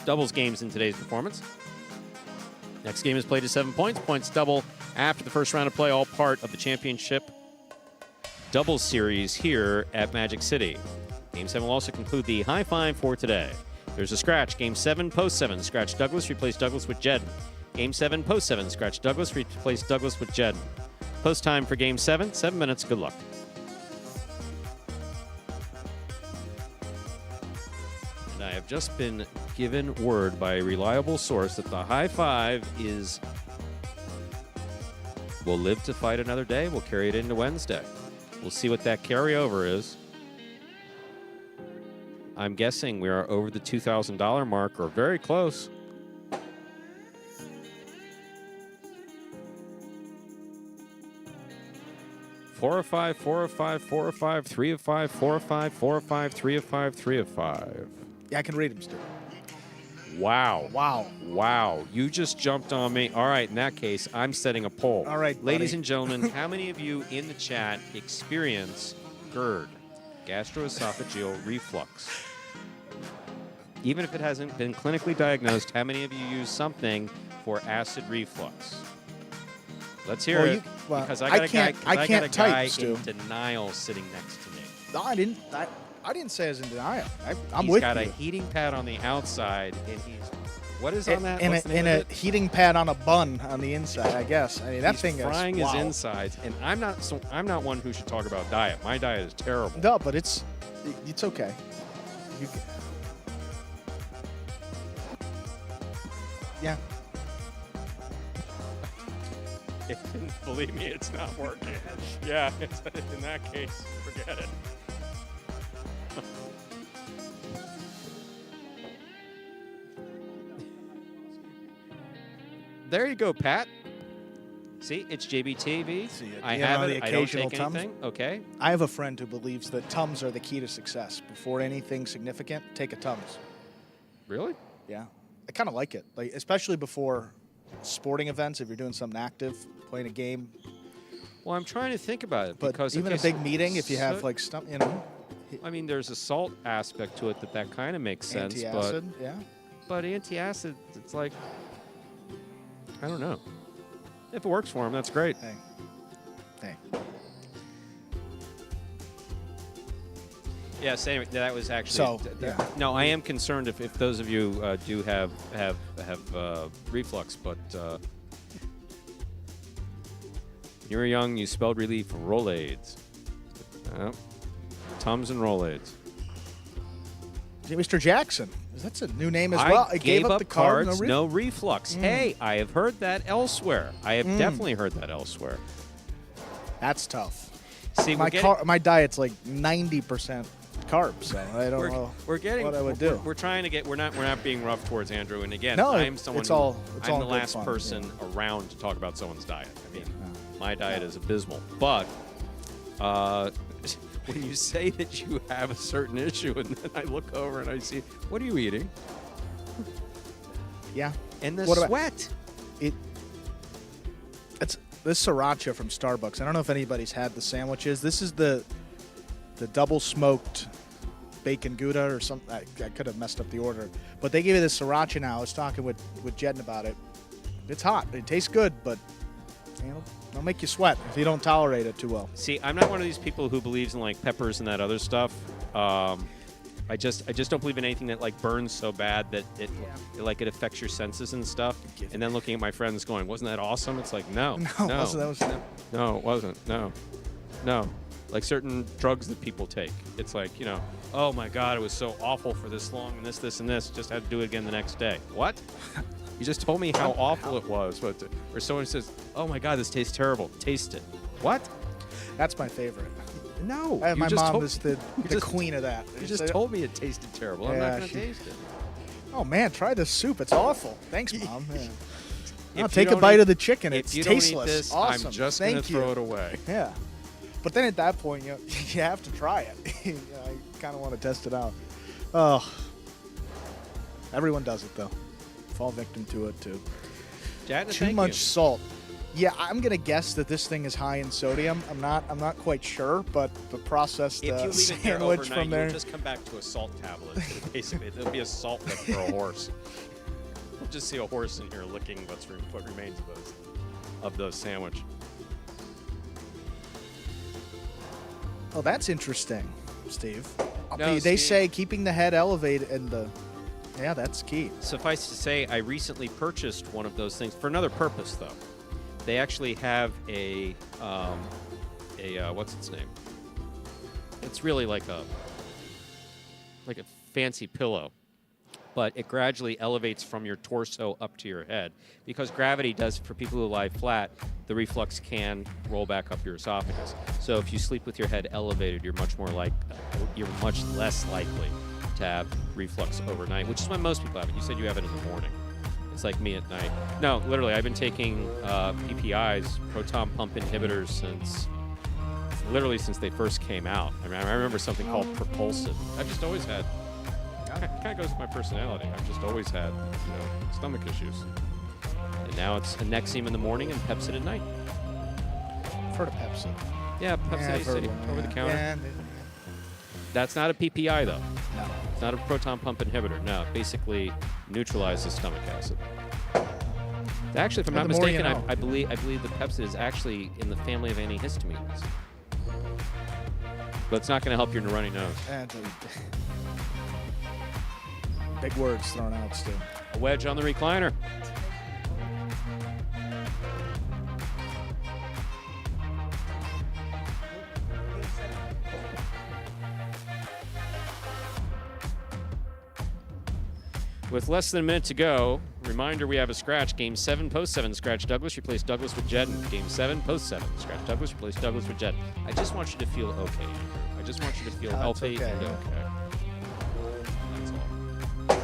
doubles games in today's performance. Next game is played to 7 points. Points double after the first round of play, all part of the championship doubles series here at Magic City. Game 7 will also conclude the high five for today. There's a scratch. Game 7, post 7. Scratch Douglas, replace Douglas with Jed. Game 7, post 7. Scratch Douglas, replace Douglas with Jed. Post time for Game 7, 7 minutes. Good luck. And I have just been given word by a reliable source that the high five is we'll live to fight another day. We'll carry it into Wednesday. We'll see what that carryover is. I'm guessing we are over the $2,000 mark or very close. Four of five, 4 of 5, 4 of 5, 3 of 5, 4 of 5, 4 of 5, 3 of 5, 3 of 5. Yeah, I can read them, Stu. Wow. Wow. Wow. You just jumped on me. All right, in that case, I'm setting a poll. All right, ladies buddy. and gentlemen, how many of you in the chat experience GERD, gastroesophageal reflux? Even if it hasn't been clinically diagnosed, how many of you use something for acid reflux? Let's hear it. Because I got a guy in denial sitting next to me. No, I didn't. I didn't say I was in denial. I'm He's with got you. a heating pad on the outside, and he's what is on that? In a heating pad on a bun on the inside, I guess. I mean, that he's thing frying is his insides, and I'm not one who should talk about diet. My diet is terrible. No, but it's okay. Yeah. Believe me, it's not working. Yeah, in that case, forget it. There you go, Pat. See, it's JBTV. I have it. I don't take anything. Okay. I have a friend who believes that Tums are the key to success. Before anything significant, take a Tums. Really? Yeah. I kind of like it, like especially before sporting events. If you're doing something active, playing a game. Well, I'm trying to think about it But because even a big meeting, if you have like stuff, I mean, there's a salt aspect to it that kind of makes sense. Antacid, yeah. But antacid, it's like, I don't know. If it works for him, that's great. Hey. Yeah, same. That was actually. So, yeah. No, I am concerned if those of you do have reflux, but you were young, you spelled relief Rolaids. Tums and Rolaids. Mr. Jackson. That's a new name as well. I gave up the cards, no reflux. Hey, I have heard that elsewhere. I have definitely heard that elsewhere. That's tough. See, my diet's like 90% carbs, so I don't know what I would do. We're trying to get. We're not being rough towards Andrew. And again, no, I'm someone. I'm the last fun, person around to talk about someone's diet. I mean, my diet is abysmal. But when you say that you have a certain issue, and then I look over and I see, what are you eating? Yeah. And the sweat. It's this sriracha from Starbucks. I don't know if anybody's had the sandwiches. This is the double smoked bacon Gouda or something. I could have messed up the order. But they give you this sriracha now. I was talking with Jedden about it. It's hot. It tastes good, but it'll make you sweat if you don't tolerate it too well. See, I'm not one of these people who believes in like peppers and that other stuff. I just don't believe in anything that like burns so bad that it affects your senses and stuff. And then looking at my friends going, "Wasn't that awesome?" It's like, no, it wasn't. No. Like certain drugs that people take. It's like, oh my God, it was so awful for this long and this, and this. Just had to do it again the next day. What? You just told me how awful it was. Or someone says, oh my God, this tastes terrible. Taste it. What? That's my favorite. No. My mom is the queen of that. You just told me it tasted terrible. I'm not going to taste it. Oh man, try this soup. It's awful. Thanks, Mom. I'll take a bite of the chicken. It's tasteless. Don't eat this, awesome. I'm just going to throw it away. Yeah. But then at that point, you have to try it. I kind of want to test it out. Oh, everyone does it though. Fall victim to it too. Too much salt. Yeah, I'm gonna guess that this thing is high in sodium. I'm not quite sure, but the processed sandwich from there. You'll just come back to a salt tablet. Basically, it'll be a salt lick for a horse. We'll just see a horse in here licking what remains of those sandwich. Oh, that's interesting, Steve. They say keeping the head elevated and that's key. Suffice to say, I recently purchased one of those things for another purpose, though. They actually have a what's its name? It's really like a fancy pillow. but it gradually elevates from your torso up to your head. Because gravity does, for people who lie flat, the reflux can roll back up your esophagus. So if you sleep with your head elevated, you're much less likely to have reflux overnight, which is why most people have it. You said you have it in the morning. It's like me at night. No, literally, I've been taking PPIs, proton pump inhibitors, since they first came out. I mean, I remember something called Propulsive. I've just always had, it kind of goes with my personality. I've just always had, stomach issues. And now it's a Nexium in the morning and Pepsid at night. I've heard of Pepsid. Yeah, Pepsid City, over the counter. Yeah. That's not a PPI, though. No. It's not a proton pump inhibitor. No, it basically neutralizes stomach acid. Actually, if I'm not mistaken, I believe the Pepsid is actually in the family of antihistamines. But it's not going to help your runny nose. Big words thrown out still. A wedge on the recliner. With less than a minute to go, reminder we have a scratch. Game 7, post 7, scratch Douglas, replace Douglas with Jedden. Game 7, post 7, scratch Douglas, replace Douglas with Jedden. I just want you to feel okay, Andrew. I just want you to feel healthy and okay. That's all.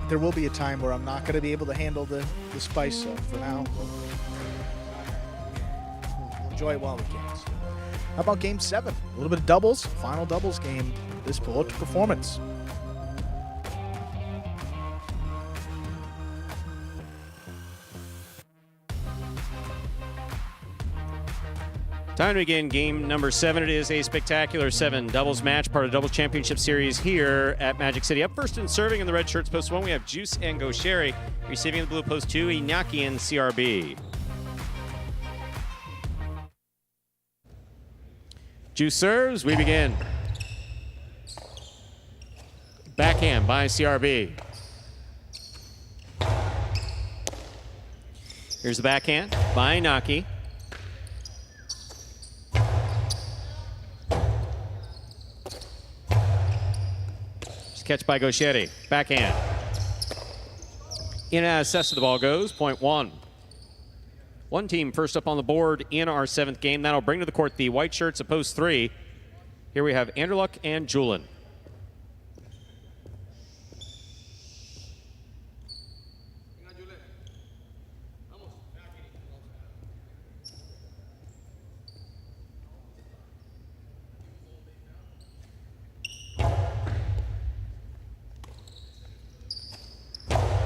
There will be a time where I'm not going to be able to handle the spice, so for now, we'll enjoy it while we can. How about Game 7? A little bit of doubles, final doubles game, this Pelota performance. Time to begin game number 7. It is a spectacular 7 doubles match, part of the Doubles Championship Series here at Magic City. Up first and serving in the red shirts, post 1, we have Juice and Gaucheri. Receiving the blue, post 2, Iñaki and CRB. Juice serves, we begin. Backhand by CRB. Here's the backhand by Iñaki. Catch by Gaucheri. Backhand. In as assessed, the ball goes. Point 1. One team first up on the board in our 7th game. That'll bring to the court the white shirts of post 3. Here we have Anderluck and Julin.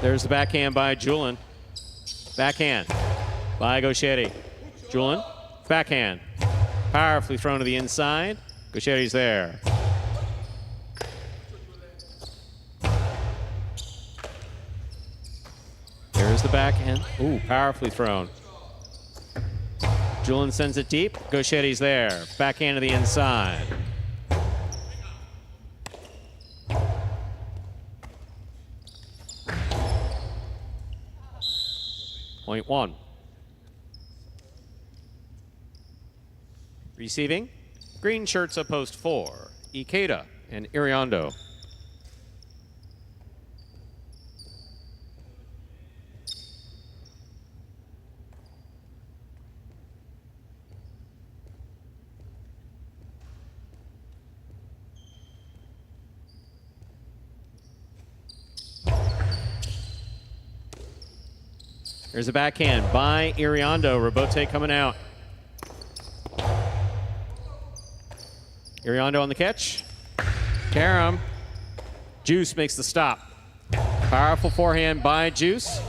There's the backhand by Julin. Backhand by Gaucheri. Julin, backhand. Powerfully thrown to the inside. Gaucheri's there. There's the backhand. Ooh, powerfully thrown. Julin sends it deep. Gaucheri's there. Backhand to the inside. Point 1. Receiving, green shirts of post 4, Ikeda and Iriondo. There's a backhand by Iriondo. Robote coming out. Iriondo on the catch. Karam. Juice makes the stop. Powerful forehand by Juice.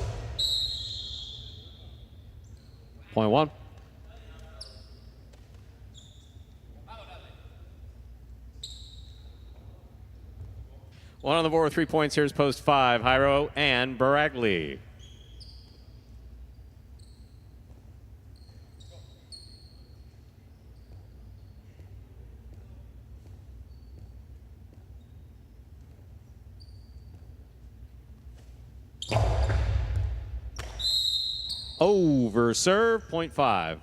Point 1. One on the board with 3 points. Here's post 5. Jairo and Baragli. Over serve, point 5.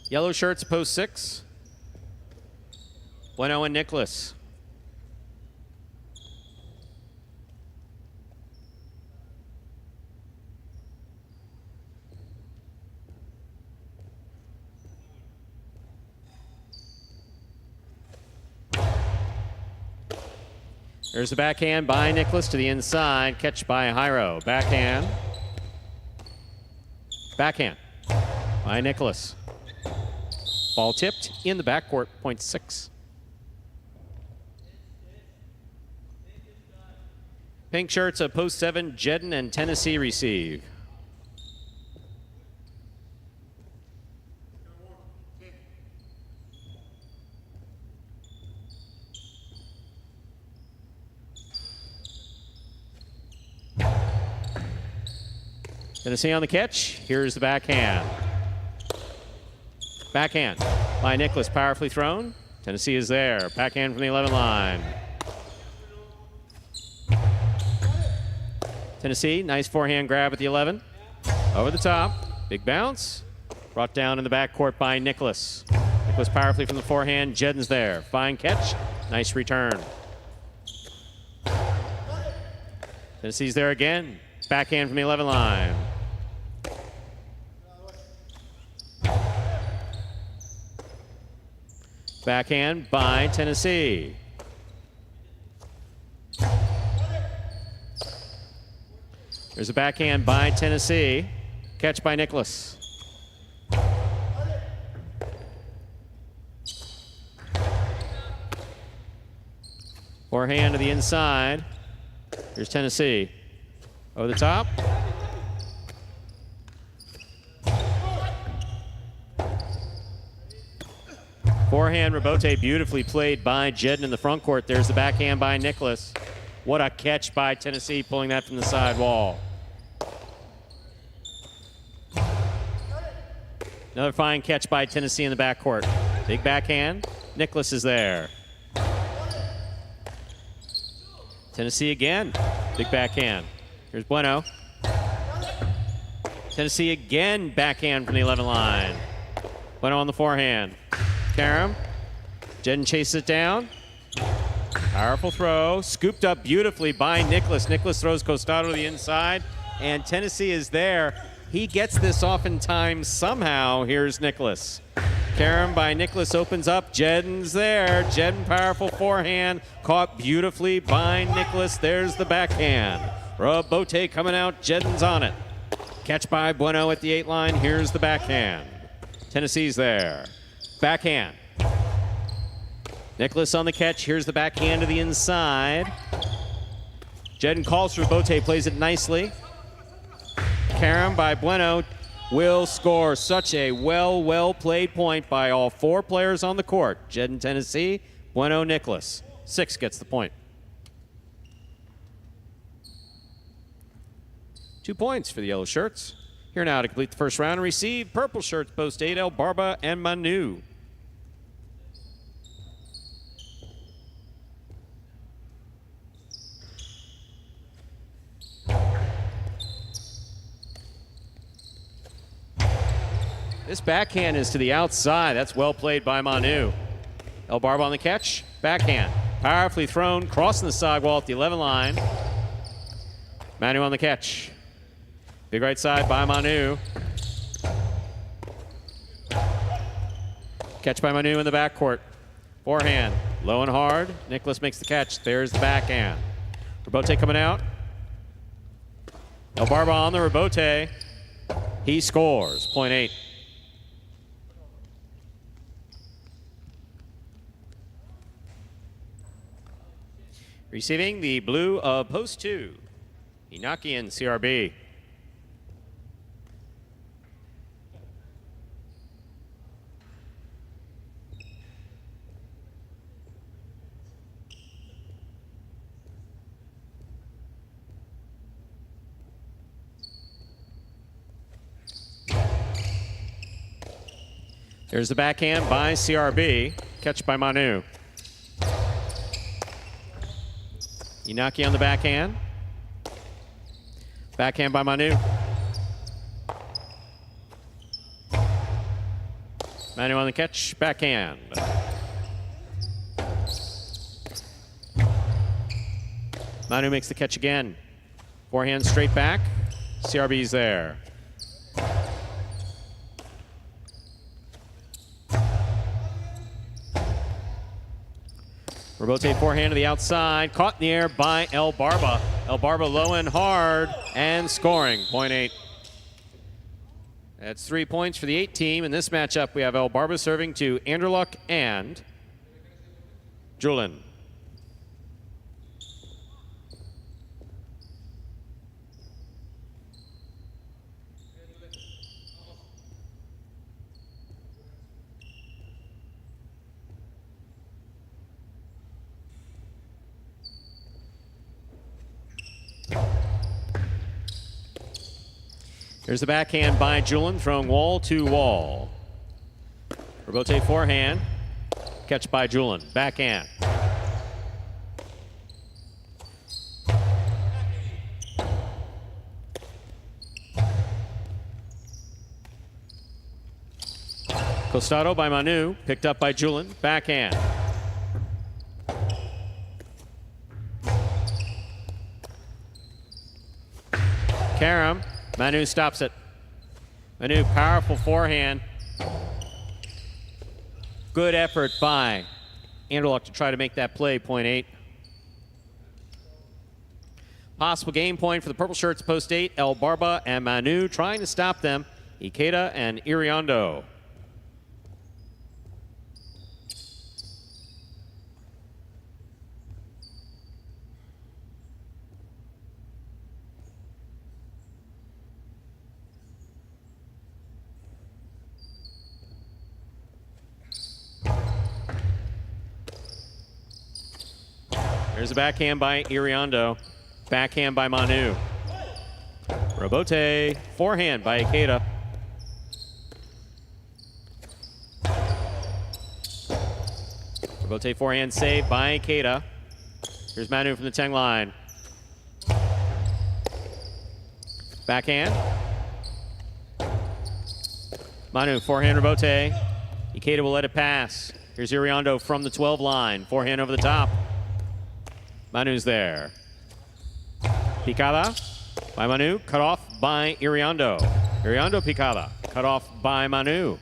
Yellow shirts, post 6. Bueno and Nicholas. There's the backhand by Nicholas to the inside. Catch by Jairo. Backhand. Backhand by Nicholas. Ball tipped in the backcourt, point 6. Pink shirts of post 7, Jedden and Tennessee receive. Tennessee on the catch. Here's the backhand. Backhand by Nicholas, powerfully thrown. Tennessee is there. Backhand from the 11 line. Tennessee, nice forehand grab at the 11. Over the top. Big bounce. Brought down in the backcourt by Nicholas. Nicholas powerfully from the forehand. Jedden's there. Fine catch. Nice return. Tennessee's there again. Backhand from the 11 line. Backhand by Tennessee. There's a backhand by Tennessee. Catch by Nicholas. Forehand to the inside. Here's Tennessee. Over the top. Forehand rebote beautifully played by Jedden in the front court. There's the backhand by Nicholas. What a catch by Tennessee, pulling that from the side wall. Another fine catch by Tennessee in the backcourt. Big backhand. Nicholas is there. Tennessee again. Big backhand. Here's Bueno. Tennessee again, backhand from the 11 line. Bueno on the forehand. Karam. Jedden chases it down. Powerful throw. Scooped up beautifully by Nicholas. Nicholas throws Costado to the inside, and Tennessee is there. He gets this oftentimes somehow. Here's Nicholas. Karam by Nicholas opens up. Jedden's there. Jedden powerful forehand. Caught beautifully by Nicholas. There's the backhand. Rebote coming out. Jedden's on it. Catch by Bueno at the 8 line. Here's the backhand. Tennessee's there. Backhand. Nicholas on the catch. Here's the backhand to the inside. Jedden calls for Rebote. Plays it nicely. Karam by Bueno will score. Such a well played point by all 4 players on the court. Jedden, Tennessee, Bueno, Nicholas. 6 gets the point. 2 points for the yellow shirts. Here now to complete the first round and receive purple shirts, post 8, El Barba and Manu. This backhand is to the outside. That's well played by Manu. El Barba on the catch. Backhand. Powerfully thrown. Crossing the sidewall at the 11 line. Manu on the catch. Big right side by Manu. Catch by Manu in the backcourt. Forehand. Low and hard. Nicholas makes the catch. There's the backhand. Rebote coming out. El Barba on the rebote. He scores. Point 8. Receiving the blue of post 2, Inaki and CRB. There's the backhand by CRB. Catch by Manu. Inaki on the backhand. Backhand by Manu. Manu on the catch. Backhand. Manu makes the catch again. Forehand straight back. CRB's there. Robote forehand to the outside. Caught in the air by El Barba. El Barba low and hard and scoring. Point 8. That's 3 points for the 8 team. In this matchup, we have El Barba serving to Anderluck and Julin. Here's the backhand by Julin, throwing wall to wall. Robote forehand. Catch by Julin. Backhand. Costado by Manu. Picked up by Julin. Backhand. Karam. Manu stops it. Manu, powerful forehand. Good effort by Anderluck to try to make that play, point 8. Possible game point for the purple shirts, post 8. El Barba and Manu trying to stop them. Ikeda and Iriondo. There's a backhand by Iriondo. Backhand by Manu. Robote. Forehand by Ikeda. Robote forehand save by Ikeda. Here's Manu from the 10 line. Backhand. Manu, forehand Robote. Ikeda will let it pass. Here's Iriondo from the 12 line. Forehand over the top. Manu's there. Picada by Manu, cut off by Iriondo. Iriondo picada, cut off by Manu.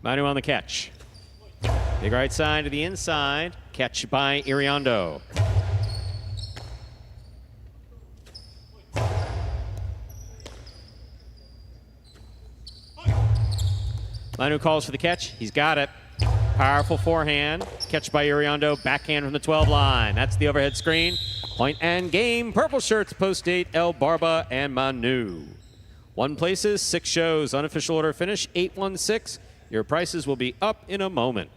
Manu on the catch. Big right side to the inside, catch by Iriondo. Manu calls for the catch. He's got it. Powerful forehand. Catch by Iriondo. Backhand from the 12 line. That's the overhead screen. Point and game. Purple shirts, post 8. El Barba and Manu. 1 places, 6 shows. Unofficial order finish, 8-1-6. Your prices will be up in a moment.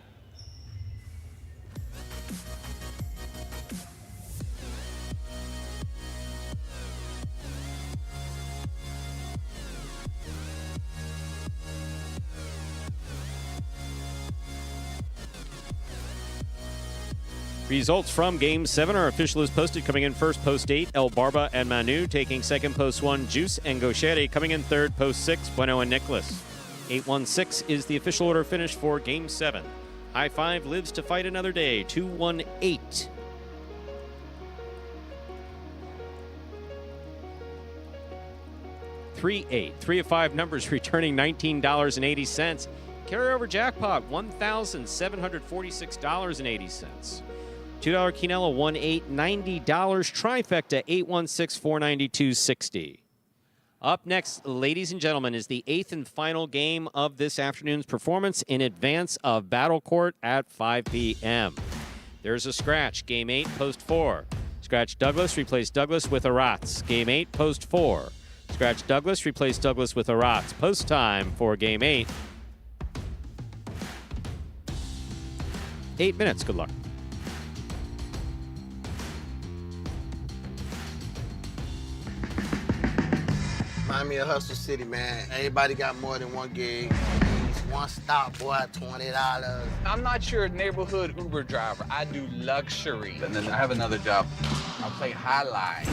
Results from Game 7 are official as posted. Coming in first, post 8, El Barba and Manu. Taking second, post 1, Juice and Gaucheri. Coming in third, post 6, Bueno and Nicholas. 8-1-6 is the official order finish for Game 7. High Five lives to fight another day. 2-1-8. $3-8. 3 of 5 numbers returning $19.80. Carryover jackpot, $1,746.80. $2 Quinella, 1-8, $90. Trifecta, 8-1-6, $492.60. Up next, ladies and gentlemen, is the 8th and final game of this afternoon's performance in advance of Battle Court at 5 p.m. There's a scratch. Game 8, post 4. Scratch Douglas, replace Douglas with Aratz. Game 8, post 4. Scratch Douglas, replace Douglas with Aratz. Post time for Game 8. 8 minutes. Good luck. Remind me of Hustle City, man. Everybody got more than one gig. One stop, boy, $20. I'm not your neighborhood Uber driver. I do luxury. And then I have another job. I play Highline.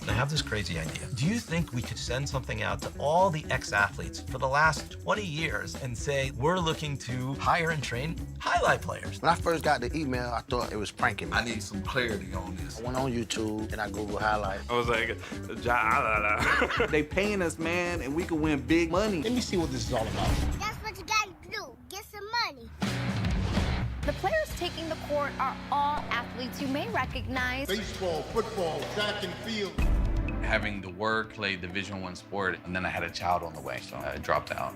I have this crazy idea. Do you think we could send something out to all the ex-athletes for the last 20 years and say, we're looking to hire and train highlight players? When I first got the email, I thought it was pranking me. I need some clarity on this. I went on YouTube and I Googled highlights. I was like, they paying us, man, and we can win big money. Let me see what this is all about. That's what you gotta do. Get some money. The players taking the court are all athletes you may recognize. Baseball, football, track and field. Having the work, play Division I sport, and then I had a child on the way, so I dropped out.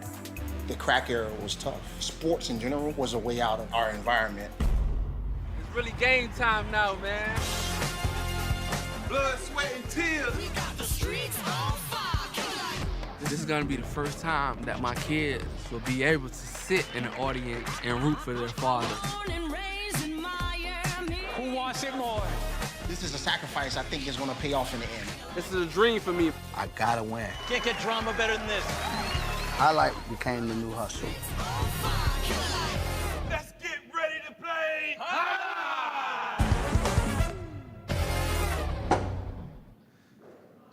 The crack era was tough. Sports in general was a way out of our environment. It's really game time now, man. Blood, sweat, and tears. We got the streets on fire. This is gonna be the first time that my kids will be able to sit in the audience and root for their father. Who wants it more? This is a sacrifice I think is going to pay off in the end. This is a dream for me. I gotta win. Can't get drama better than this. Highlight became the new hustle. Let's get ready to play.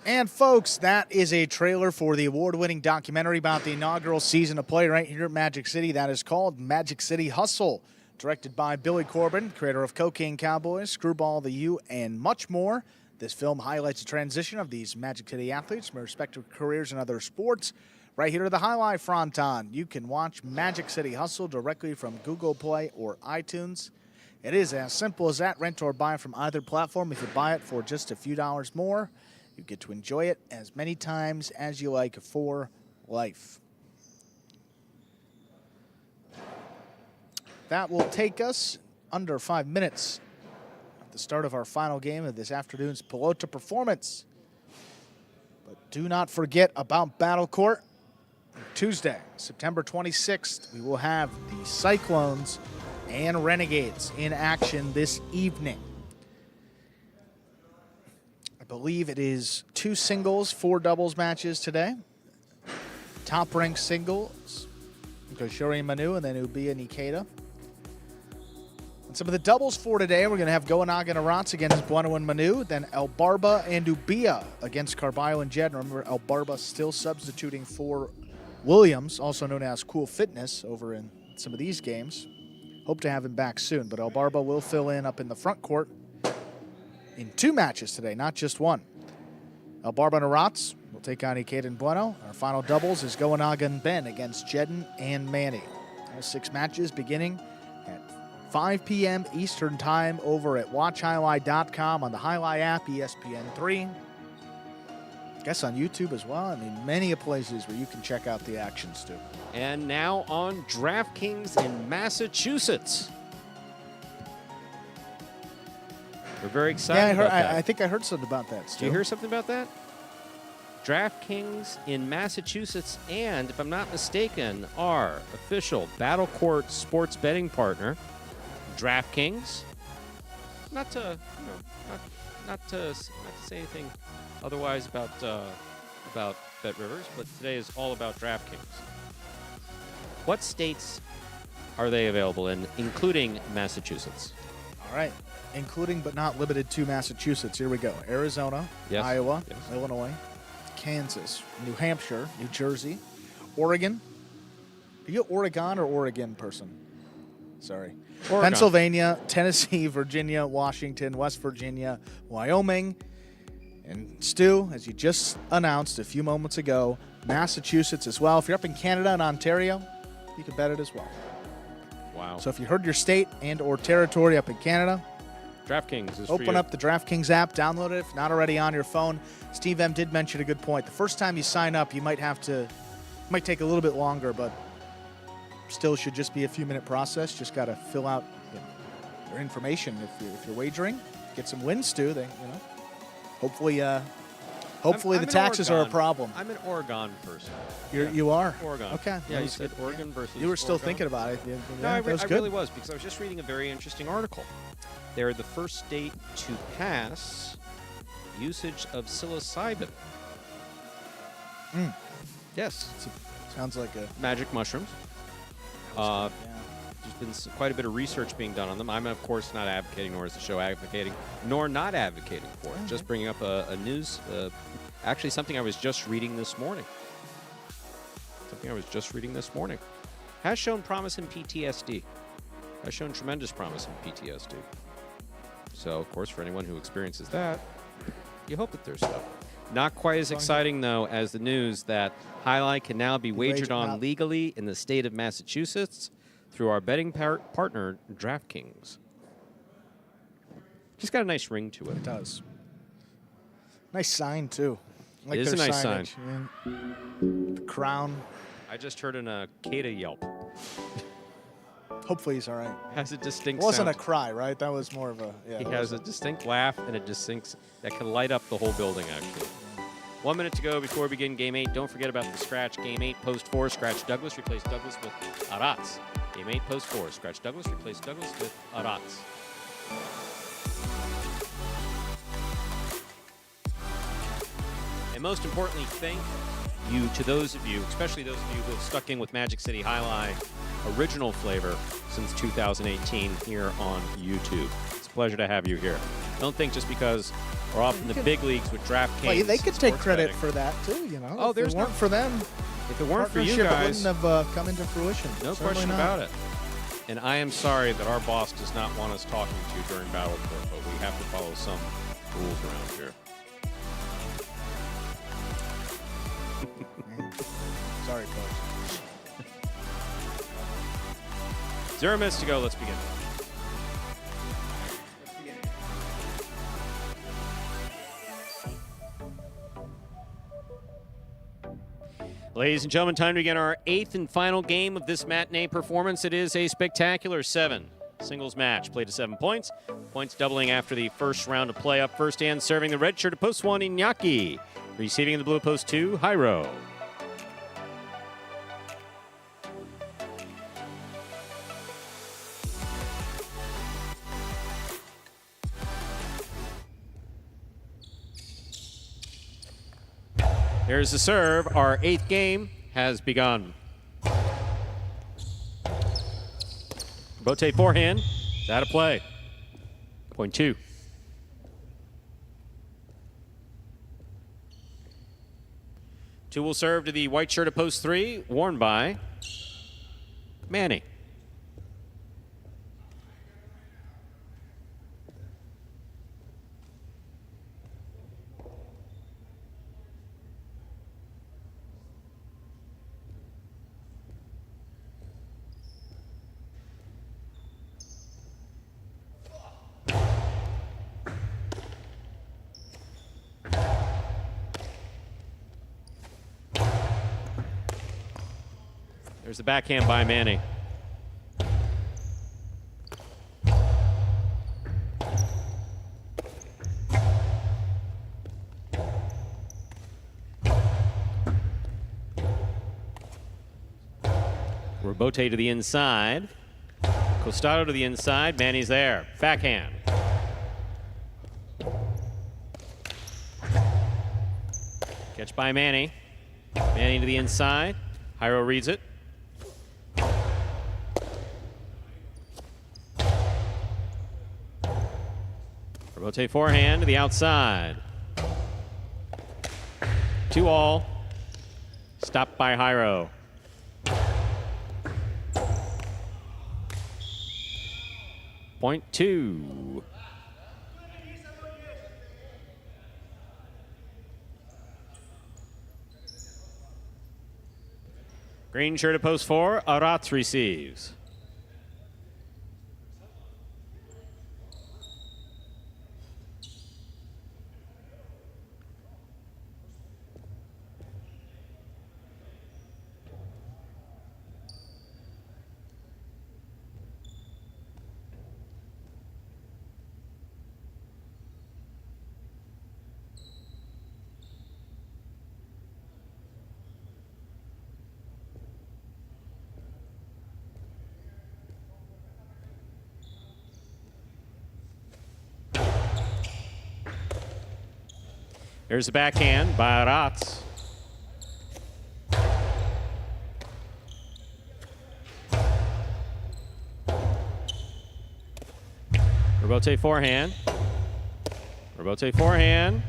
And folks, that is a trailer for the award-winning documentary about the inaugural season of play right here at Magic City. That is called Magic City Hustle, directed by Billy Corbin, creator of Cocaine Cowboys, Screwball the U, and much more. This film highlights the transition of these Magic City athletes from their respective careers in other sports. Right here to the highlight fronton, you can watch Magic City Hustle directly from Google Play or iTunes. It is as simple as that. Rent or buy from either platform. If you buy it for just a few dollars more, you get to enjoy it as many times as you like for life. That will take us under 5 minutes at the start of our final game of this afternoon's Pelota performance. But do not forget about Battle Court. Tuesday, September 26th, we will have the Cyclones and Renegades in action this evening. I believe it is 2 singles, 4 doubles matches today. Top-ranked singles, Goshori Manu and then Ubiya Nikeda. And some of the doubles for today, we're going to have Goanaga and Arats against Bueno and Manu, then El Barba and Ubiya against Carballo and Jed. Remember, El Barba still substituting for Williams, also known as Cool Fitness, over in some of these games. Hope to have him back soon, but El Barba will fill in up in the front court in 2 matches today, not just 1. El Barba and Arats will take on Ikeda and Bueno. Our final doubles is Goanaga and Ben against Jedden and Manny. All 6 matches beginning at 5 p.m. Eastern Time over at watchhighlight.com on the Highlight app, ESPN3. I guess on YouTube as well. I mean, many places where you can check out the actions too. And now on DraftKings in Massachusetts. We're very excited about that. I think I heard something about that, Stu. Did you hear something about that? DraftKings in Massachusetts and, if I'm not mistaken, our official Battle Court sports betting partner, DraftKings. Not to say anything otherwise about Bet Rivers, but today is all about DraftKings. What states are they available in, including Massachusetts? All right, including but not limited to Massachusetts. Here we go. Arizona, yes. Iowa, yes. Illinois, Kansas, New Hampshire, New Jersey, Oregon. Are you an Oregon or Oregon person? Sorry. Oregon. Pennsylvania, Tennessee, Virginia, Washington, West Virginia, Wyoming, and Stu, as you just announced a few moments ago, Massachusetts as well. If you're up in Canada and Ontario, you can bet it as well. Wow. So if you heard your state and or territory up in Canada, DraftKings is open up the DraftKings app, download it if not already on your phone. Steve M did mention a good point. The first time you sign up, you might take a little bit longer, but still should just be a few-minute process. Just got to fill out your information if you're wagering. Get some wins, Stu. Hopefully the taxes are a problem. I'm an Oregon person. You are? Oregon. Okay. Yeah, you said Oregon versus You were still Oregon. thinking about it. No, I really was, because I was just reading a very interesting article. They're the first state to pass usage of psilocybin. Yes. Sounds like a... Magic mushrooms. been quite a bit of research being done on them. I'm, of course, not advocating, nor is the show advocating, nor not advocating for it. Just bringing up a news, actually something I was just reading this morning. Has shown promise in PTSD. Has shown tremendous promise in PTSD. So, of course, for anyone who experiences that, you hope that there's stuff. Not quite as exciting, though, as the news that Highlight can now be wagered on legally in the state of Massachusetts through our betting partner, DraftKings. Just got a nice ring to it. It does. Nice sign, too. It is a nice sign. The crown. I just heard an Akeda yelp. Hopefully he's all right. Has a distinct It wasn't sound. a cry, right? That was more of a... Yeah, he has a distinct laugh and a distinct... that can light up the whole building, actually. 1 minute to go before we begin Game 8. Don't forget about the scratch. Game 8, post 4, scratch Douglas. Replace Douglas with Arats. Game 8, post 4, scratch Douglas. Replace Douglas with Arats. And most importantly, thank you to those of you, especially those of you who have stuck in with Magic City Highlight original flavor since 2018 here on YouTube. It's a pleasure to have you here. Don't think just because we're off in the big leagues with DraftKings. Well, they could take credit betting. for that, too, you know. Oh, if there's it weren't for them. If it weren't for you partnership, guys, it wouldn't have come into fruition. no Certainly question not. about it. And I am sorry that our boss does not want us talking to you during Battle Court, but we have to follow some rules around here. Sorry, folks. 0 minutes to go. Let's begin. Ladies and gentlemen, time to begin our 8th and final game of this matinee performance. It is a spectacular 7 singles match. Played to 7 points. Points doubling after the first round of play. Up first and serving the red shirt at post 1, Iñaki. Receiving in the blue post 2, Jairo. Here's the serve. Our 8th game has begun. Bote forehand. Is out of play. Point 2. Two will serve to the white shirt at post 3, worn by Manny. There's the backhand by Manny. Robote to the inside. Costado to the inside. Manny's there. Backhand. Catch by Manny. Manny to the inside. Jairo reads it. Robote forehand to the outside. 2-all. Stopped by Jairo. Point 2. Green shirt at post 4. Arats receives. Here's the backhand by Arats. Rebote forehand. Rebote forehand.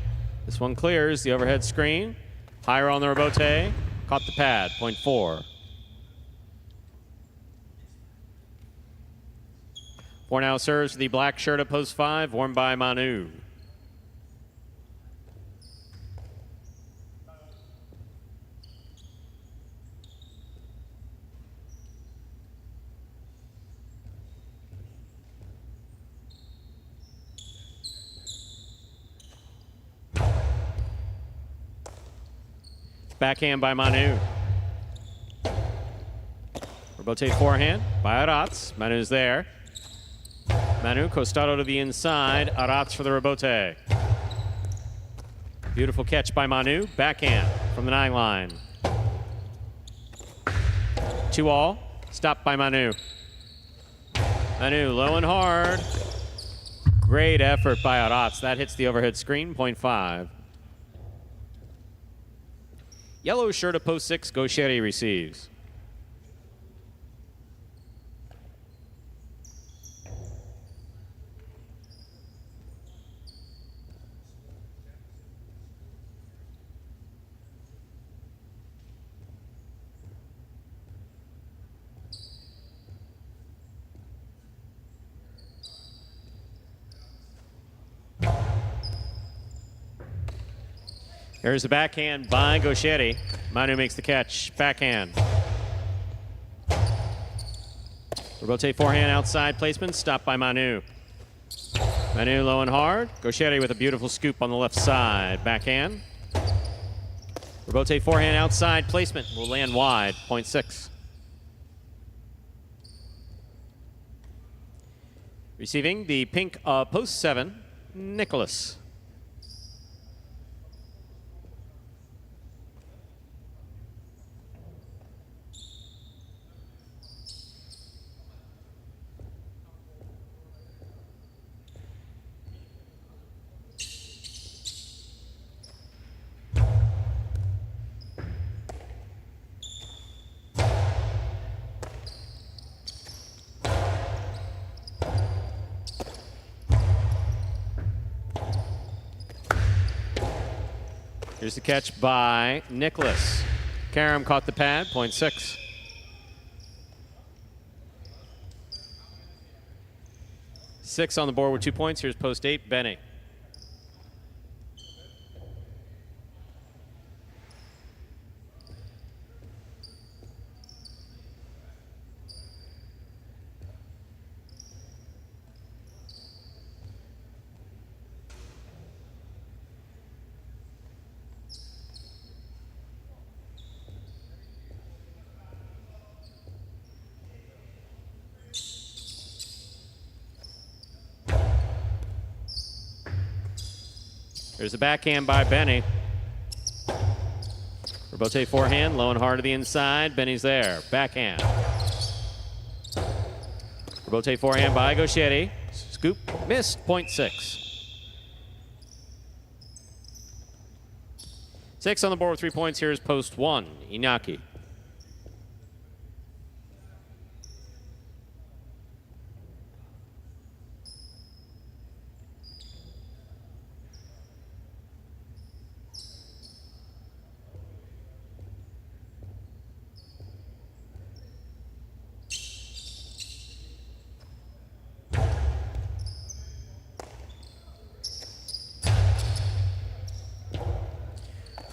This one clears the overhead screen. Higher on the rebote. Caught the pad. Point 4. Now serves the black shirt at post 5, worn by Manu. Backhand by Manu. Rebote forehand by Arats. Manu's there. Manu, Costado to the inside. Arats for the rebote. Beautiful catch by Manu. Backhand from the 9 line. 2-all. Stopped by Manu. Manu low and hard. Great effort by Arats. That hits the overhead screen. Point 5. Yellow shirt at post 6. Gaucheri receives. Here's the backhand by Gaucheri. Manu makes the catch. Backhand. Rebote forehand outside placement. Stopped by Manu. Manu low and hard. Gaucheri with a beautiful scoop on the left side. Backhand. Rebote forehand outside placement. Will land wide. Point 6. Receiving the pink post 7, Nicholas. Here's the catch by Nicholas. Karam caught the pad, point 6. Six on the board with 2 points. Here's post 8, Benny. There's a backhand by Benny. Rebote forehand, low and hard to the inside. Benny's there. Backhand. Rebote forehand by Gaucheri. Scoop, missed, point 6. 6 on the board with 3 points. Here's post 1, Inaki.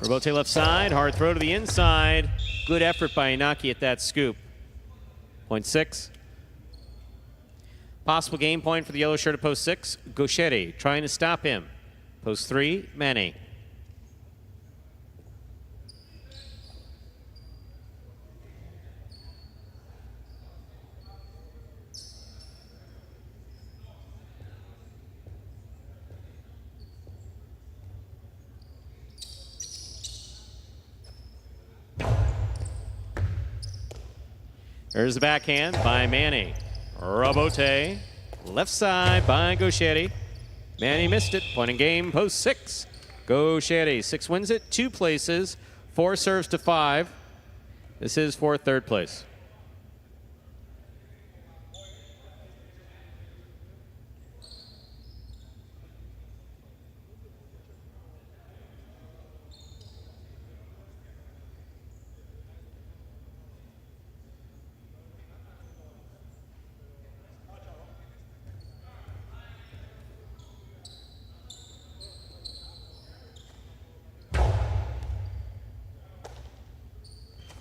Rebote left side, hard throw to the inside. Good effort by Inaki at that scoop. Point 6. Possible game point for the yellow shirt at post 6. Gaucheri trying to stop him. Post 3, Manny. There's the backhand by Manny. Rebote, left side by Gaucheri. Manny missed it. Point in game, post 6. Gaucheri, 6 wins it, 2 places, 4 serves to 5. This is for 3rd place.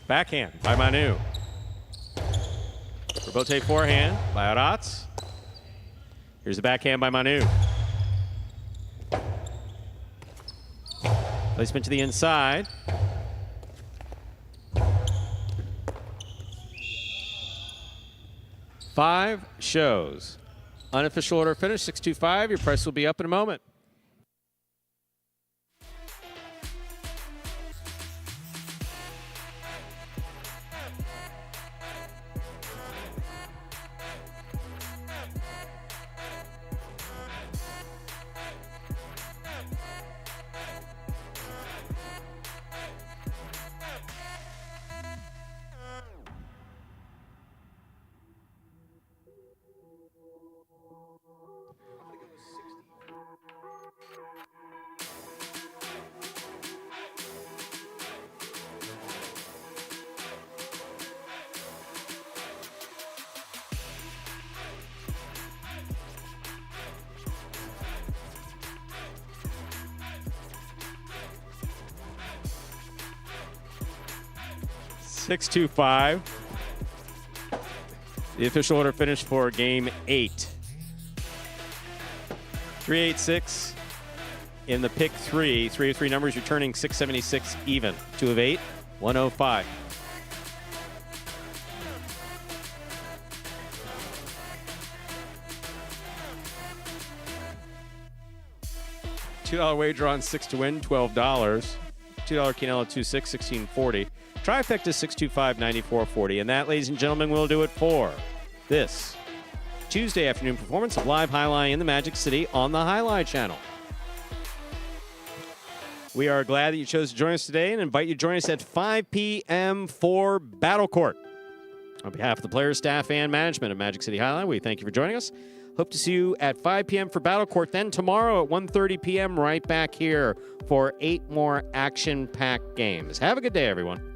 Backhand by Manu. Rebote forehand by Aratz. Here's the backhand by Manu. Placement to the inside. Five shows. Unofficial order finish, 625. Your price will be up in a moment. $625. The official order finish for game 8. 386 in the pick 3. 3 of 3 numbers returning 676 even. 2 of 8, 105. $2 wager on 6 to win, $12. $2 Quinella 2-6, $16.40. Trifecta 625, $94.40. And that, ladies and gentlemen, will do it for this Tuesday afternoon performance of Live Highlight in the Magic City on the Highlight channel. We are glad that you chose to join us today and invite you to join us at 5 p.m. for Battle Court. On behalf of the players, staff, and management of Magic City Highlight, we thank you for joining us. Hope to see you at 5 p.m. for Battle Court. Then tomorrow at 1:30 p.m. right back here for 8 more action-packed games. Have a good day, everyone.